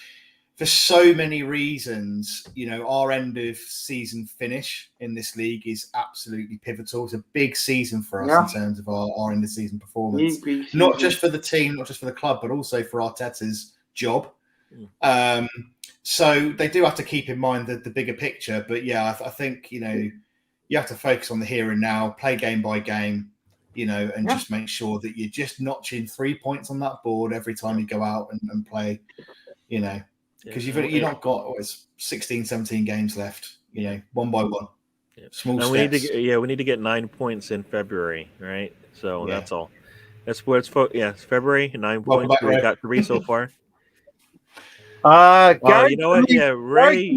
[SPEAKER 2] for so many reasons, our end of season finish in this league is absolutely pivotal. It's a big season for us in terms of our end of season performance. Not just for the team, not just for the club, but also for Arteta's job. So they do have to keep in mind the bigger picture. But yeah, I think, you have to focus on the here and now, play game by game, and just make sure that you're just notching 3 points on that board every time you go out and play, because you've not got 16, 17 games left, one by one. Small steps.
[SPEAKER 3] We need to get 9 points in February, right? So that's all. That's where it's February, 9 points. We got 3 so far.
[SPEAKER 1] Gary,
[SPEAKER 3] you know what? Yeah, Ray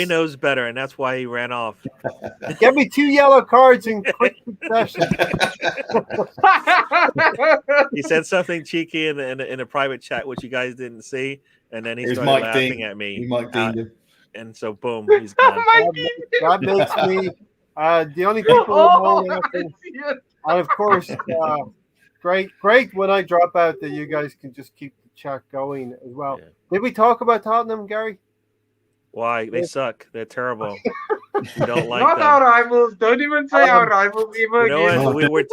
[SPEAKER 3] knows better, and that's why he ran off.
[SPEAKER 1] Get me 2 yellow cards in quick succession.
[SPEAKER 3] He said something cheeky in a private chat, which you guys didn't see, and then he started
[SPEAKER 2] Mike
[SPEAKER 3] laughing
[SPEAKER 2] Dean.
[SPEAKER 3] at me.
[SPEAKER 2] He Mike Deaned him.
[SPEAKER 3] And so, boom, he's gone.
[SPEAKER 1] That makes me the only people who know laughing. And of course, great when I drop out that you guys can just keep the chat going as well.
[SPEAKER 3] Yeah.
[SPEAKER 1] Did we talk about Tottenham, Gary?
[SPEAKER 3] Why? They suck. They're terrible. We don't like
[SPEAKER 4] Not
[SPEAKER 3] them.
[SPEAKER 4] our rivals. Don't even say our rivals ever
[SPEAKER 3] You know
[SPEAKER 4] again.
[SPEAKER 3] what?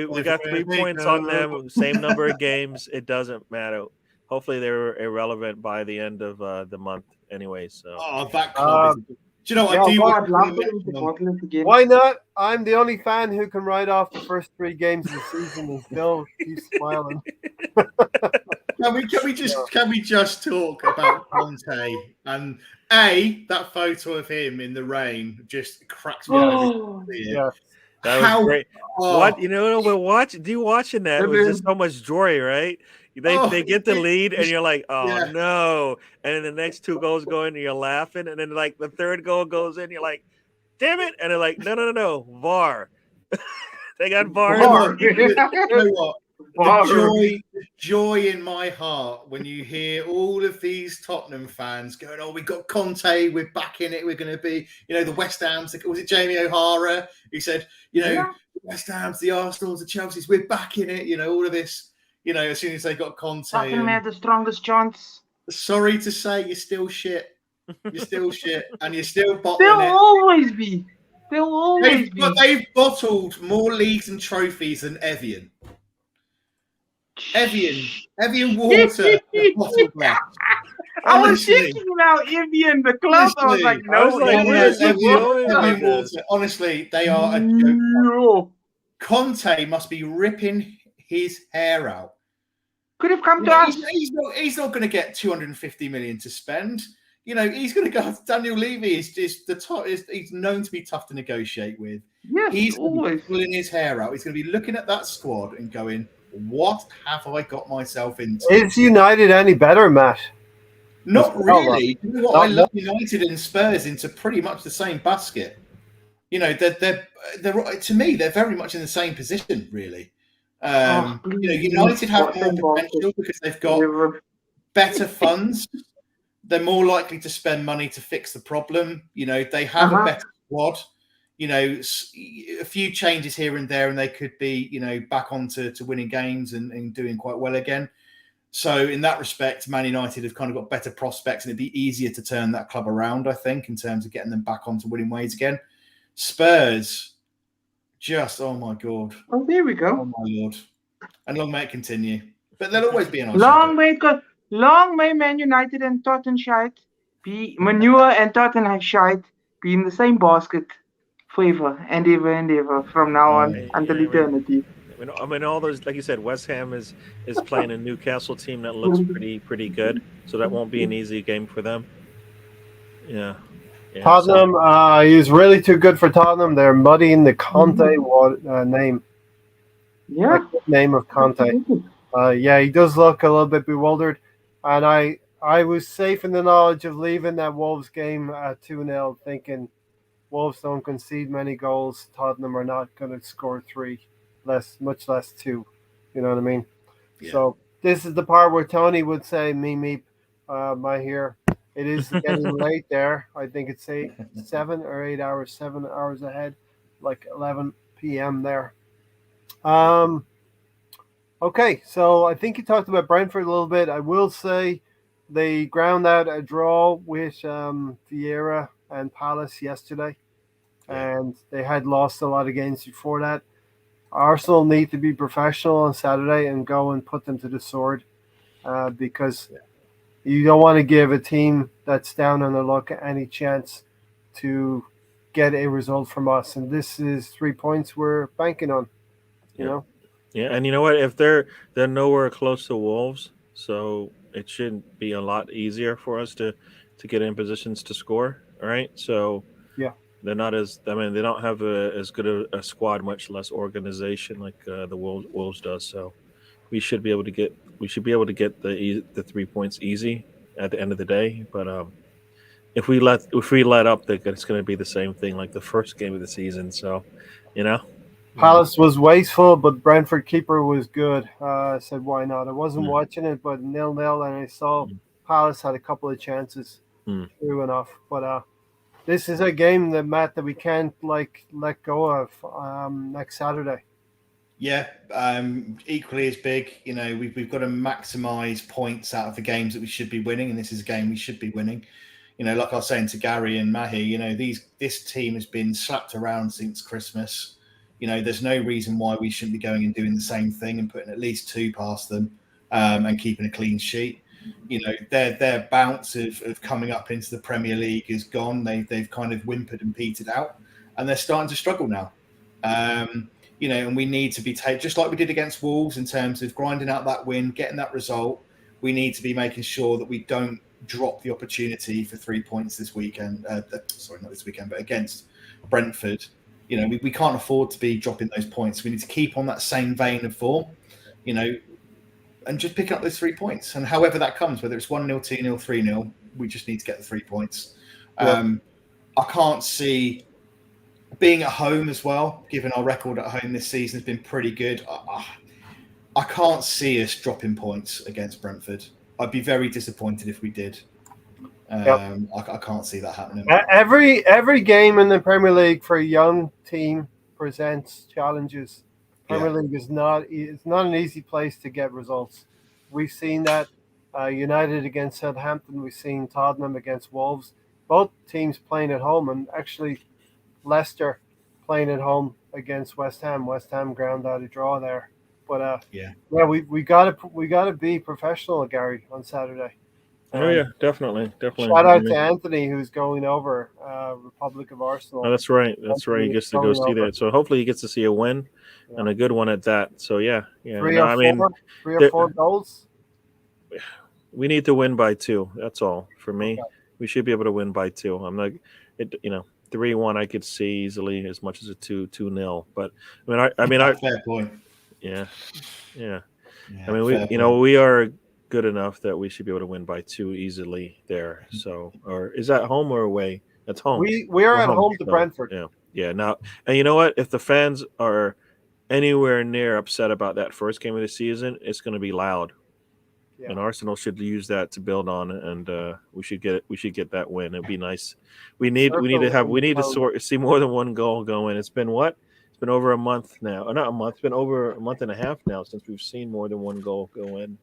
[SPEAKER 3] We got 3 points on them. Same number of games. It doesn't matter. Hopefully, they're irrelevant by the end of the month, anyway. So.
[SPEAKER 2] Oh, that club is. Do you know what?
[SPEAKER 4] I'd love them to bottle it again.
[SPEAKER 1] Why not? I'm the only fan who can write off the first 3 games of the season and still keep smiling.
[SPEAKER 2] Can we just talk about Conte and that photo of him in the rain just cracks me out.
[SPEAKER 1] Yeah.
[SPEAKER 3] That was great. What we're watching that it was just so much joy, right? They get the lead and you're like, oh no, and then the next 2 goals go in and you're laughing, and then like the 3rd goal goes in, you're like, damn it, and they're like, no, VAR. They got VAR.
[SPEAKER 2] You know what? The joy in my heart when you hear all of these Tottenham fans going, "Oh, we got Conte, we're back in it. We're going to be, the West Ham's." Was it Jamie O'Hara who said, the West Ham's, the Arsenals, the Chelsea's, we're back in it. All of this. As soon as they got Conte,
[SPEAKER 4] Tottenham had the strongest chance.
[SPEAKER 2] Sorry to say, you're still shit. You're still shit, and you're still bottling
[SPEAKER 4] They'll
[SPEAKER 2] it.
[SPEAKER 4] always be. They'll always be.
[SPEAKER 2] They've bottled more leagues and trophies than Evian. Evian water. Bottled that.
[SPEAKER 4] I was thinking about Evian, the club. I was like, no,
[SPEAKER 2] Evian water. Honestly, they are a joke.
[SPEAKER 4] No.
[SPEAKER 2] Conte must be ripping his hair out.
[SPEAKER 4] Could have come to us.
[SPEAKER 2] He's not going to get 250 million to spend. He's going to go. Daniel Levy he's known to be tough to negotiate with.
[SPEAKER 4] Yes,
[SPEAKER 2] he's
[SPEAKER 4] always
[SPEAKER 2] pulling his hair out. He's going to be looking at that squad and going, "What have I got myself into?"
[SPEAKER 1] Is United any better, Matt?
[SPEAKER 2] Not really. You know what? I love United and Spurs into pretty much the same basket. They're to me, they're very much in the same position, really. United have more potential because they've got better funds. They're more likely to spend money to fix the problem. They have a better squad. A few changes here and there, and they could be, back onto winning games and doing quite well again. So in that respect, Man United have kind of got better prospects, and it'd be easier to turn that club around, I think, in terms of getting them back onto winning ways again. Spurs, oh my God.
[SPEAKER 4] Oh, there we go.
[SPEAKER 2] Oh my Lord. And long may it continue. But there'll always be an
[SPEAKER 4] long may Man United and Tottenham shite be manure and Tottenham shite be in the same basket forever and ever from now on until eternity.
[SPEAKER 3] All those, like you said, West Ham is playing a Newcastle team that looks pretty good, so that won't be an easy game for them. Yeah.
[SPEAKER 1] Tottenham, he's really too good for Tottenham. They're muddying the Conte name.
[SPEAKER 4] Yeah.
[SPEAKER 1] The name of Conte. He does look a little bit bewildered. And I was safe in the knowledge of leaving that Wolves game at 2-0, thinking Wolves don't concede many goals. Tottenham are not going to score 3, much less 2. You know what I mean? Yeah. So this is the part where Tony would say, meep, my here. It is getting late there. I think it's 7 hours ahead, like 11 p.m. there. Okay, so I think you talked about Brentford a little bit. I will say they ground out a draw with Vieira and Palace yesterday, and they had lost a lot of games before that. Arsenal need to be professional on Saturday and go and put them to the sword because you don't want to give a team that's down on their luck any chance to get a result from us. And this is 3 points we're banking on, you know?
[SPEAKER 3] Yeah, and you know what? If they're nowhere close to Wolves, so it should be a lot easier for us to get in positions to score, all right? So they're not they don't have as good a squad, much less organization like the Wolves does. So we should be able to get the 3 points easy at the end of the day. But if we let up, it's going to be the same thing like the first game of the season. So, you know,
[SPEAKER 1] Palace was wasteful, but Brentford keeper was good. I said, why not? I wasn't
[SPEAKER 3] Mm.
[SPEAKER 1] watching it, but 0-0, and I saw Palace had a couple of chances.
[SPEAKER 3] Mm.
[SPEAKER 1] True enough, but this is a game that Matt that we can't let go of next Saturday.
[SPEAKER 2] Yeah, equally as big. You know, we've got to maximise points out of the games that we should be winning, and this is a game we should be winning. You know, like I was saying to Gary and Mahi, you know, this team has been slapped around since Christmas. You know, there's no reason why we shouldn't be going and doing the same thing and putting at least 2 past them and keeping a clean sheet. You know, their bounce of coming up into the Premier League is gone. They've kind of whimpered and petered out, and they're starting to struggle now. You know, and we need to be just like we did against Wolves in terms of grinding out that win, getting that result. We need to be making sure that we don't drop the opportunity for 3 points this weekend. Sorry, not this weekend, but against Brentford. You know, we can't afford to be dropping those points. We need to keep on that same vein of form, you know, and just pick up those 3 points. And however that comes, whether it's 1-0, 2-0, 3-0, we just need to get the 3 points. I can't see being at home as well, given our record at home this season has been pretty good. I can't see us dropping points against Brentford. I'd be very disappointed if we did. I can't see that happening.
[SPEAKER 1] Every game in the Premier League for a young team presents challenges. Premier League is not an easy place to get results. We've seen that United against Southampton. We've seen Tottenham against Wolves. Both teams playing at home, and actually Leicester playing at home against West Ham. West Ham ground out a draw there. But we gotta be professional, Gary, on Saturday.
[SPEAKER 3] Oh yeah, definitely.
[SPEAKER 1] Shout out to Anthony, who's going over Republic of Arsenal.
[SPEAKER 3] Oh, that's right. He gets to go see that. So hopefully he gets to see a win and a good one at that. So yeah.
[SPEAKER 1] 3 or 4 goals.
[SPEAKER 3] We need to win by 2. That's all for me. Okay. We should be able to win by 2. I'm not, 3-1 I could see easily as much as a 2-0. But
[SPEAKER 2] fair point.
[SPEAKER 3] Yeah. I mean, we are good enough that we should be able to win by 2 easily there. So, or is that home or away? That's home.
[SPEAKER 1] We are at home to Brentford.
[SPEAKER 3] Yeah. Now, and you know what? If the fans are anywhere near upset about that first game of the season, it's going to be loud. Yeah. And Arsenal should use that to build on, and we should get that win. It'd be nice. We need to see more than 1 goal going. It's been what? It's been over a month now. Not a month. It's been over a month and a half now since we've seen more than 1 goal go in.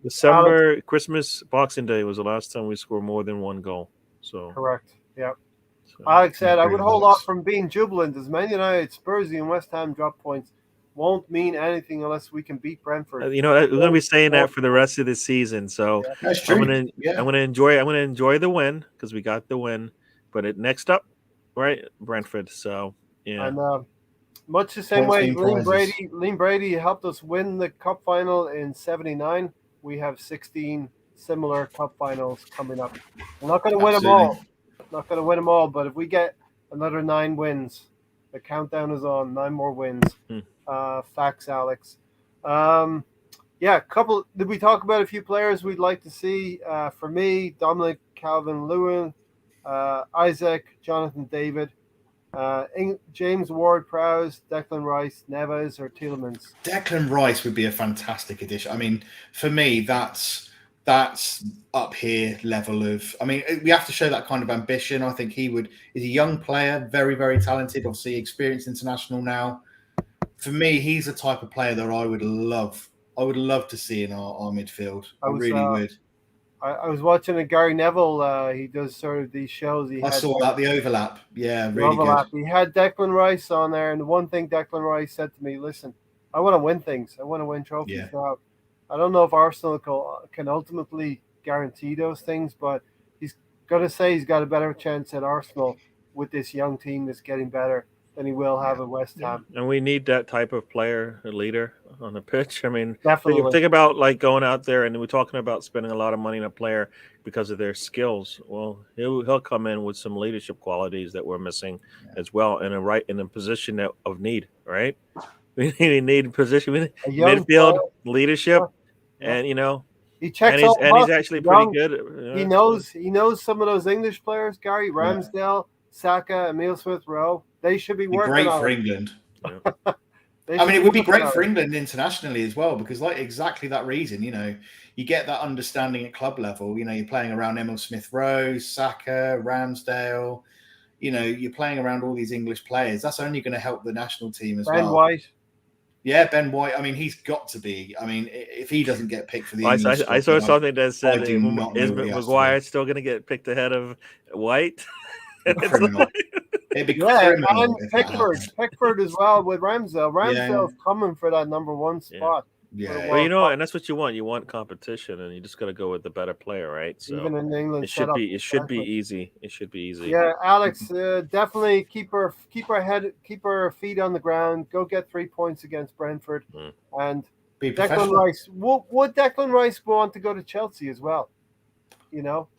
[SPEAKER 3] December, Christmas, Boxing Day was the last time we scored more than 1 goal. So
[SPEAKER 1] correct. Yep. So, Alex said, I would hold off from being jubilant as Man United, Spursy, and West Ham drop points. Won't mean anything unless we can beat Brentford.
[SPEAKER 3] We're going to be saying that for the rest of the season. So
[SPEAKER 2] that's true.
[SPEAKER 3] I'm going to enjoy the win because we got the win. But next up, right, Brentford. So yeah.
[SPEAKER 1] And much the same way, Lean Brady helped us win the cup final in '79. We have 16 similar cup finals coming up. We're not going to win them all. Not going to win them all, but if we get another 9 wins, the countdown is on. 9 more wins. Facts, Alex. Did we talk about a few players we'd like to see? For me, Dominic Calvert-Lewin, Isaac, Jonathan David, James Ward-Prowse, Declan Rice, Neves, or Tielemans.
[SPEAKER 2] Declan Rice would be a fantastic addition. I mean, for me, that's up here level of. I mean, we have to show that kind of ambition. I think he's a young player, very, very talented. Obviously, experienced international now. For me, he's the type of player that I would love to see in our midfield. I really would.
[SPEAKER 1] I was watching a Gary Neville. He does sort of these shows.
[SPEAKER 2] I saw that, the overlap. Yeah, really good.
[SPEAKER 1] He had Declan Rice on there, and the one thing Declan Rice said to me, listen, I want to win things. I want to win trophies. Yeah. Now, I don't know if Arsenal can ultimately guarantee those things, but he's going to say he's got a better chance at Arsenal with this young team that's getting better than he will have at West Ham.
[SPEAKER 3] And we need that type of player, a leader on the pitch. I mean,
[SPEAKER 1] definitely.
[SPEAKER 3] Think about like going out there and we're talking about spending a lot of money on a player because of their skills. Well, he'll come in with some leadership qualities that we're missing as well in a position of need, right? We need position. We need
[SPEAKER 1] A young
[SPEAKER 3] midfield
[SPEAKER 1] player.
[SPEAKER 3] leadership,
[SPEAKER 1] Yeah.
[SPEAKER 3] and
[SPEAKER 1] He checks
[SPEAKER 3] and
[SPEAKER 1] all the
[SPEAKER 3] he's
[SPEAKER 1] boxes.
[SPEAKER 3] actually pretty
[SPEAKER 1] Young.
[SPEAKER 3] good.
[SPEAKER 1] He knows some of those English players, Gary Ramsdale, Saka, Emile Smith Rowe. They should be working
[SPEAKER 2] great
[SPEAKER 1] on
[SPEAKER 2] for
[SPEAKER 1] it.
[SPEAKER 2] England.
[SPEAKER 3] Yeah.
[SPEAKER 2] I mean, it would be great for England internationally as well, because like exactly that reason, you get that understanding at club level. You're playing around Emile Smith Rowe, Saka, Ramsdale. You're playing around all these English players. That's only going to help the national team as well.
[SPEAKER 1] Ben White.
[SPEAKER 2] Yeah, Ben White. I mean, he's got to be. I mean, if he doesn't get picked for the England squad,
[SPEAKER 3] I saw something that said,
[SPEAKER 2] is
[SPEAKER 3] Maguire still going to get picked ahead of White?
[SPEAKER 2] Criminal. It'd be
[SPEAKER 1] Yeah,
[SPEAKER 2] criminal.
[SPEAKER 1] and Pickford as well with Ramsdale. Ramsdale's coming for that number one spot.
[SPEAKER 2] Yeah.
[SPEAKER 3] Well, and that's what you want. You want competition, and you just got to go with the better player, right? So
[SPEAKER 1] even in England,
[SPEAKER 3] it should be easy. It should be easy.
[SPEAKER 1] Yeah, Alex, definitely keep her feet on the ground. Go get 3 points against Brentford, and Declan Rice. Would Declan Rice want to go to Chelsea as well?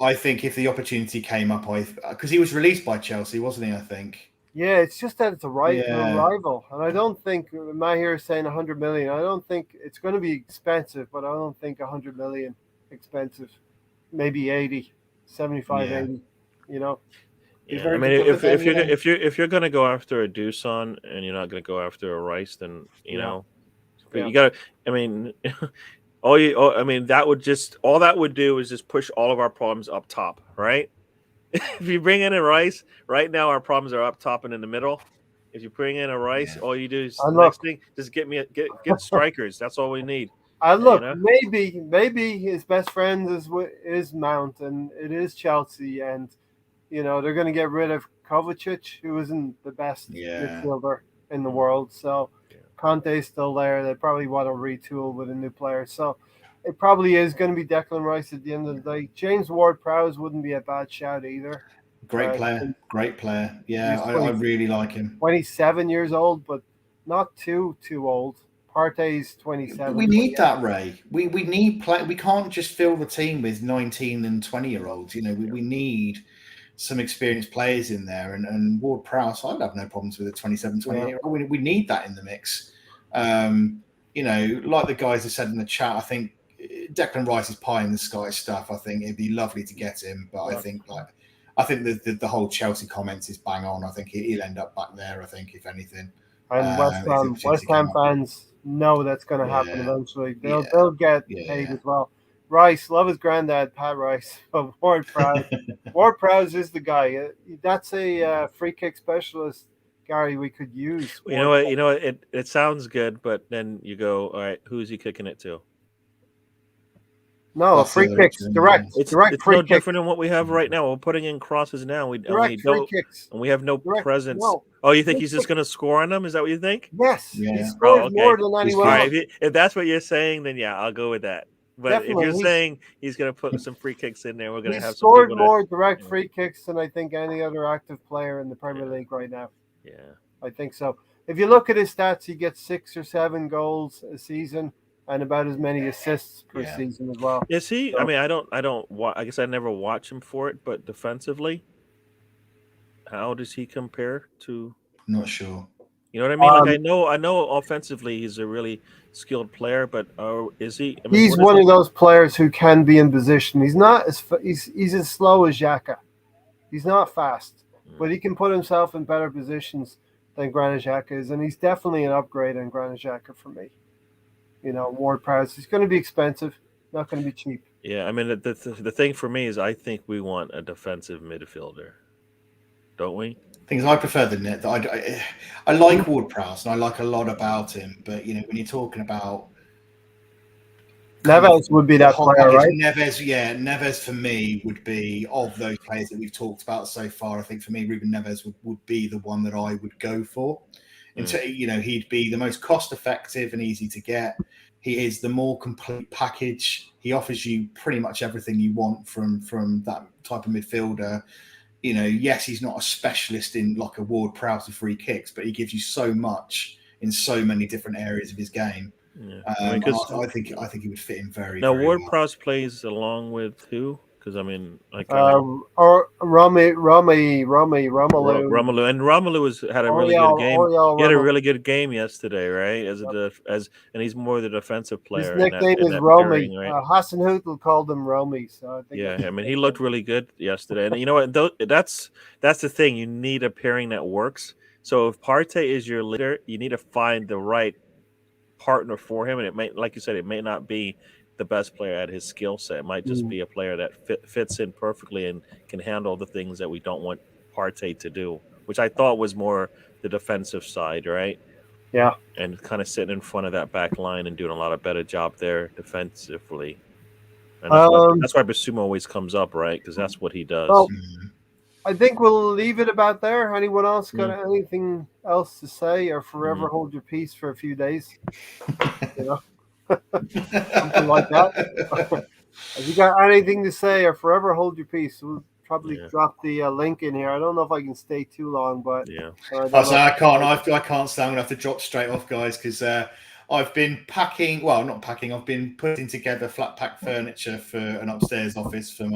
[SPEAKER 2] I think if the opportunity came up, because he was released by Chelsea, wasn't he? I think.
[SPEAKER 1] Yeah, it's just that it's a rival, and I don't think Mahir is saying 100 million. I don't think it's going to be expensive, but I don't think 100 million expensive. Maybe 80, 75, 80.
[SPEAKER 3] Yeah, I mean, if you're going to go after a Dusan and you're not going to go after a Rice, then you got to. I mean. All that would do is just push all of our problems up top, right? If you bring in a Rice, right now our problems are up top and in the middle. If you bring in a Rice, all you do is next thing, just get strikers. That's all we need.
[SPEAKER 1] Maybe his best friend is Mount, and it is Chelsea, and they're going to get rid of Kovacic, who isn't the best midfielder in the world. So Conte's still there. They probably want to retool with a new player. So it probably is going to be Declan Rice at the end of the day. James Ward-Prowse wouldn't be a bad shout either.
[SPEAKER 2] Great player. Yeah, I really like him.
[SPEAKER 1] 27 years old, but not too old. Partey's 27.
[SPEAKER 2] We need that, Ray. We need play. We can't just fill the team with 19 and 20-year-olds. We need some experienced players in there, and Ward-Prowse, I'd have no problems with a 27, 28-year-old. We need that in the mix. Like the guys have said in the chat, I think Declan Rice is pie in the sky stuff. I think it'd be lovely to get him, but I think the whole Chelsea comments is bang on. I think he'll end up back there. I think if anything,
[SPEAKER 1] and West Ham fans know that's going to happen eventually. They'll get paid as well. Rice, love his granddad, Pat Rice, but Ward-Prowse is the guy. That's a free kick specialist, Gary, we could use.
[SPEAKER 3] You know what? It sounds good, but then you go, all right, who's he kicking it to?
[SPEAKER 1] No, free kicks, direct.
[SPEAKER 3] It's
[SPEAKER 1] free
[SPEAKER 3] no different than what we have right now. We're putting in crosses now. We have no presence. No. Oh, you think he's just going to score on them? Is that what you think?
[SPEAKER 1] Yes. He scores more than anyone else.
[SPEAKER 3] If that's what you're saying, then I'll go with that. But definitely, if you're saying he's going to put some free kicks in there, we're going to have
[SPEAKER 1] scored more direct free kicks than I think any other active player in the Premier League right now.
[SPEAKER 3] Yeah,
[SPEAKER 1] I think so. If you look at his stats, he gets 6 or 7 goals a season and about as many assists per season as well.
[SPEAKER 3] Is he? So, I mean, I guess I never watch him for it, but defensively, how does he compare to?
[SPEAKER 2] Not sure.
[SPEAKER 3] You know what I mean? I know offensively he's a really skilled player, but is he? I mean,
[SPEAKER 1] he's one of those players who can be in position. He's not he's as slow as Xhaka. He's not fast, but he can put himself in better positions than Granit Xhaka is, and he's definitely an upgrade on Granit Xhaka for me. Ward-Prowse, he's going to be expensive, not going to be cheap.
[SPEAKER 3] Yeah, I mean the thing for me is I think we want a defensive midfielder, don't we?
[SPEAKER 2] Things I prefer the net. I like Ward-Prowse and I like a lot about him, but when you're talking about
[SPEAKER 1] Neves would be that player, right?
[SPEAKER 2] Neves for me would be, of those players that we've talked about so far. I think for me, Ruben Neves would be the one that I would go for. He'd be the most cost-effective and easy to get. He is the more complete package. He offers you pretty much everything you want from that type of midfielder. Yes, he's not a specialist in like a Ward-Prowse of free kicks, but he gives you so much in so many different areas of his game.
[SPEAKER 3] Yeah.
[SPEAKER 2] I think he would fit in very.
[SPEAKER 3] Now,
[SPEAKER 2] very
[SPEAKER 3] Ward-Prowse plays along with who? Because I mean,
[SPEAKER 1] Romelu.
[SPEAKER 3] Romelu, and Romelu had a really good game.
[SPEAKER 1] Oriol
[SPEAKER 3] He had a
[SPEAKER 1] Romelu.
[SPEAKER 3] really good game yesterday, right? And he's more the defensive
[SPEAKER 1] His
[SPEAKER 3] player
[SPEAKER 1] nickname
[SPEAKER 3] in
[SPEAKER 1] is
[SPEAKER 3] that
[SPEAKER 1] Romy.
[SPEAKER 3] pairing, right?
[SPEAKER 1] Hassan Hüttl called him Romy. So I think
[SPEAKER 3] Yeah, I mean, he looked really good yesterday, and you know what? That's the thing. You need a pairing that works. So if Partey is your leader, you need to find the right partner for him, and it may, like you said, it may not be the best player at his skill set. It might just be a player that fits in perfectly and can handle the things that we don't want Partey to do, which I thought was more the defensive side, right?
[SPEAKER 1] Yeah.
[SPEAKER 3] And kind of sitting in front of that back line and doing a lot of better job there defensively. And that's why Basuma always comes up, right? Because that's what he does.
[SPEAKER 1] Well, I think we'll leave it about there. Anyone else got anything else to say, or forever hold your peace for a few days? You know, something like that. If you got anything to say, or forever hold your peace, we'll probably drop the link in here. I don't know if I can stay too long, but
[SPEAKER 2] I can't. I can't stay. I'm gonna have to drop straight off, guys, because I've been packing. Well, not packing. I've been putting together flat pack furniture for an upstairs office for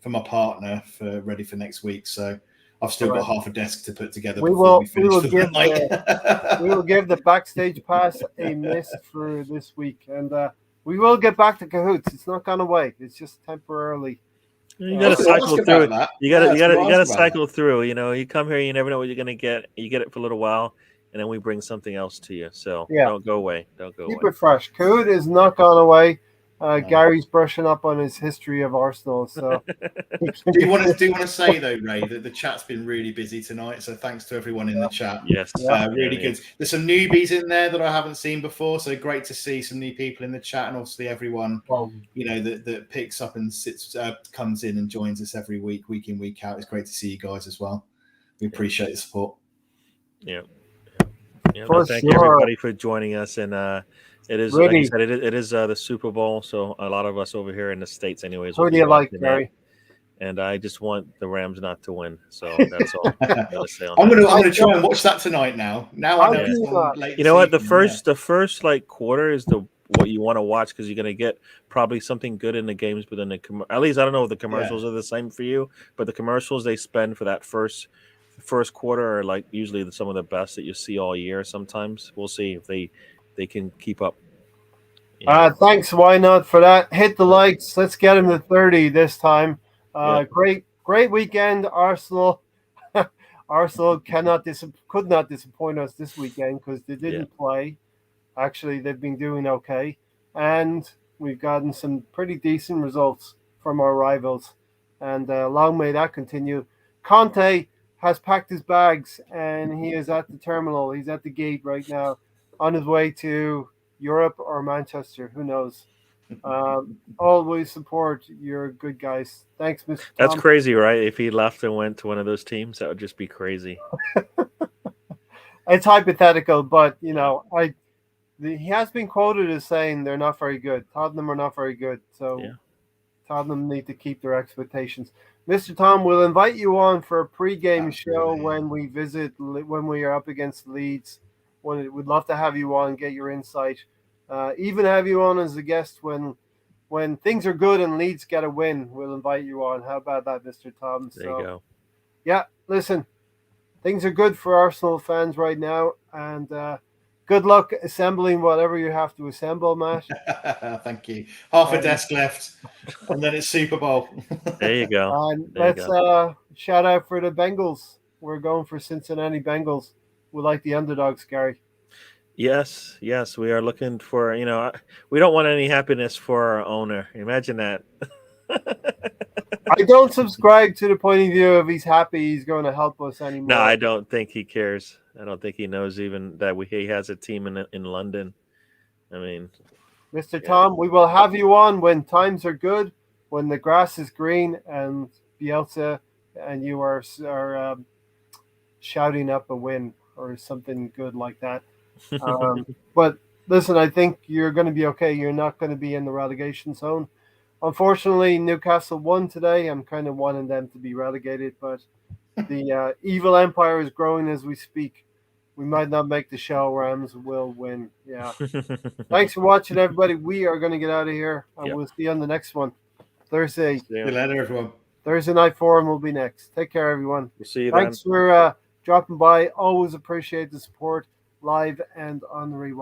[SPEAKER 2] my partner ready for next week. So I've still got half a desk to put together. We will give
[SPEAKER 1] the backstage pass a miss for this week, and we will get back to Cahoots. It's not gone away. It's just temporarily.
[SPEAKER 3] You got to cycle through it. You got to cycle through. You know, you come here, you never know what you're gonna get. You get it for a little while, and then we bring something else to you. So don't go away.
[SPEAKER 1] Keep it fresh. Cahoot is not gone away. Gary's brushing up on his history of Arsenal. So,
[SPEAKER 2] do you want to say though, Ray, that the chat's been really busy tonight? So thanks to everyone in the chat.
[SPEAKER 3] Yes,
[SPEAKER 2] really good. There's some newbies in there that I haven't seen before. So great to see some new people in the chat, and obviously everyone that picks up and comes in and joins us every week in, week out. It's great to see you guys as well. We appreciate the support.
[SPEAKER 3] Yeah. Thank you everybody for joining us, and it is, like you said, it is the Super Bowl, so a lot of us over here in the States anyways.
[SPEAKER 1] Who do you like, Gary?
[SPEAKER 3] And I just want the Rams not to win, so that's all I'm going to say on
[SPEAKER 2] I'm going to try and watch that tonight now. Now I know.
[SPEAKER 3] You know what? The first like quarter is what you want to watch, because you're going to get probably something good in the games, but then at least I don't know if the commercials are the same for you, but the commercials they spend for that first quarter are like usually some of the best that you see all year. Sometimes we'll see if they can keep up.
[SPEAKER 1] Thanks, Why Not, for that. Hit the likes. Let's get him to 30 this time. Great weekend, Arsenal. Arsenal could not disappoint us this weekend because they didn't play. Actually, they've been doing okay, and we've gotten some pretty decent results from our rivals. And long may that continue. Conte has packed his bags, and he is at the terminal. He's at the gate right now, on his way to Europe or Manchester. Who knows? Always support your good guys. Thanks, Mr. Tom.
[SPEAKER 3] That's crazy, right? If he left and went to one of those teams, that would just be crazy.
[SPEAKER 1] It's hypothetical, but he has been quoted as saying they're not very good. Tottenham are not very good, so Tottenham need to keep their expectations. Mr. Tom, we'll invite you on for a pre-game show when we are up against Leeds. We'd love to have you on, get your insight. Even have you on as a guest when things are good and Leeds get a win. We'll invite you on. How about that, Mr. Tom?
[SPEAKER 3] There you go.
[SPEAKER 1] Yeah, listen, things are good for Arsenal fans right now, and good luck assembling whatever you have to assemble, Matt.
[SPEAKER 2] Thank you. Half a desk left, and then it's Super Bowl.
[SPEAKER 3] There you go.
[SPEAKER 1] And let's shout out for the Bengals. We're going for Cincinnati Bengals. We like the underdogs, Gary.
[SPEAKER 3] Yes, we are looking for, we don't want any happiness for our owner. Imagine that.
[SPEAKER 1] I don't subscribe to the point of view of he's happy he's going to help us anymore.
[SPEAKER 3] No, I don't think he cares. I don't think he knows even that he has a team in London. I mean,
[SPEAKER 1] Mr. Tom, we will have you on when times are good, when the grass is green, and Bielsa and you are shouting up a win or something good like that. But listen, I think you're going to be okay. You're not going to be in the relegation zone. Unfortunately, Newcastle won today. I'm kind of wanting them to be relegated, but the evil empire is growing as we speak. We might not make the show. Rams will win. Yeah. Thanks for watching, everybody. We are going to get out of here, and we'll see you on the next one Thursday.
[SPEAKER 2] See you later, everyone.
[SPEAKER 1] Thursday Night Forum will be next. Take care, everyone.
[SPEAKER 3] We'll see you
[SPEAKER 1] Thanks for dropping by. Always appreciate the support, live and on the rewind.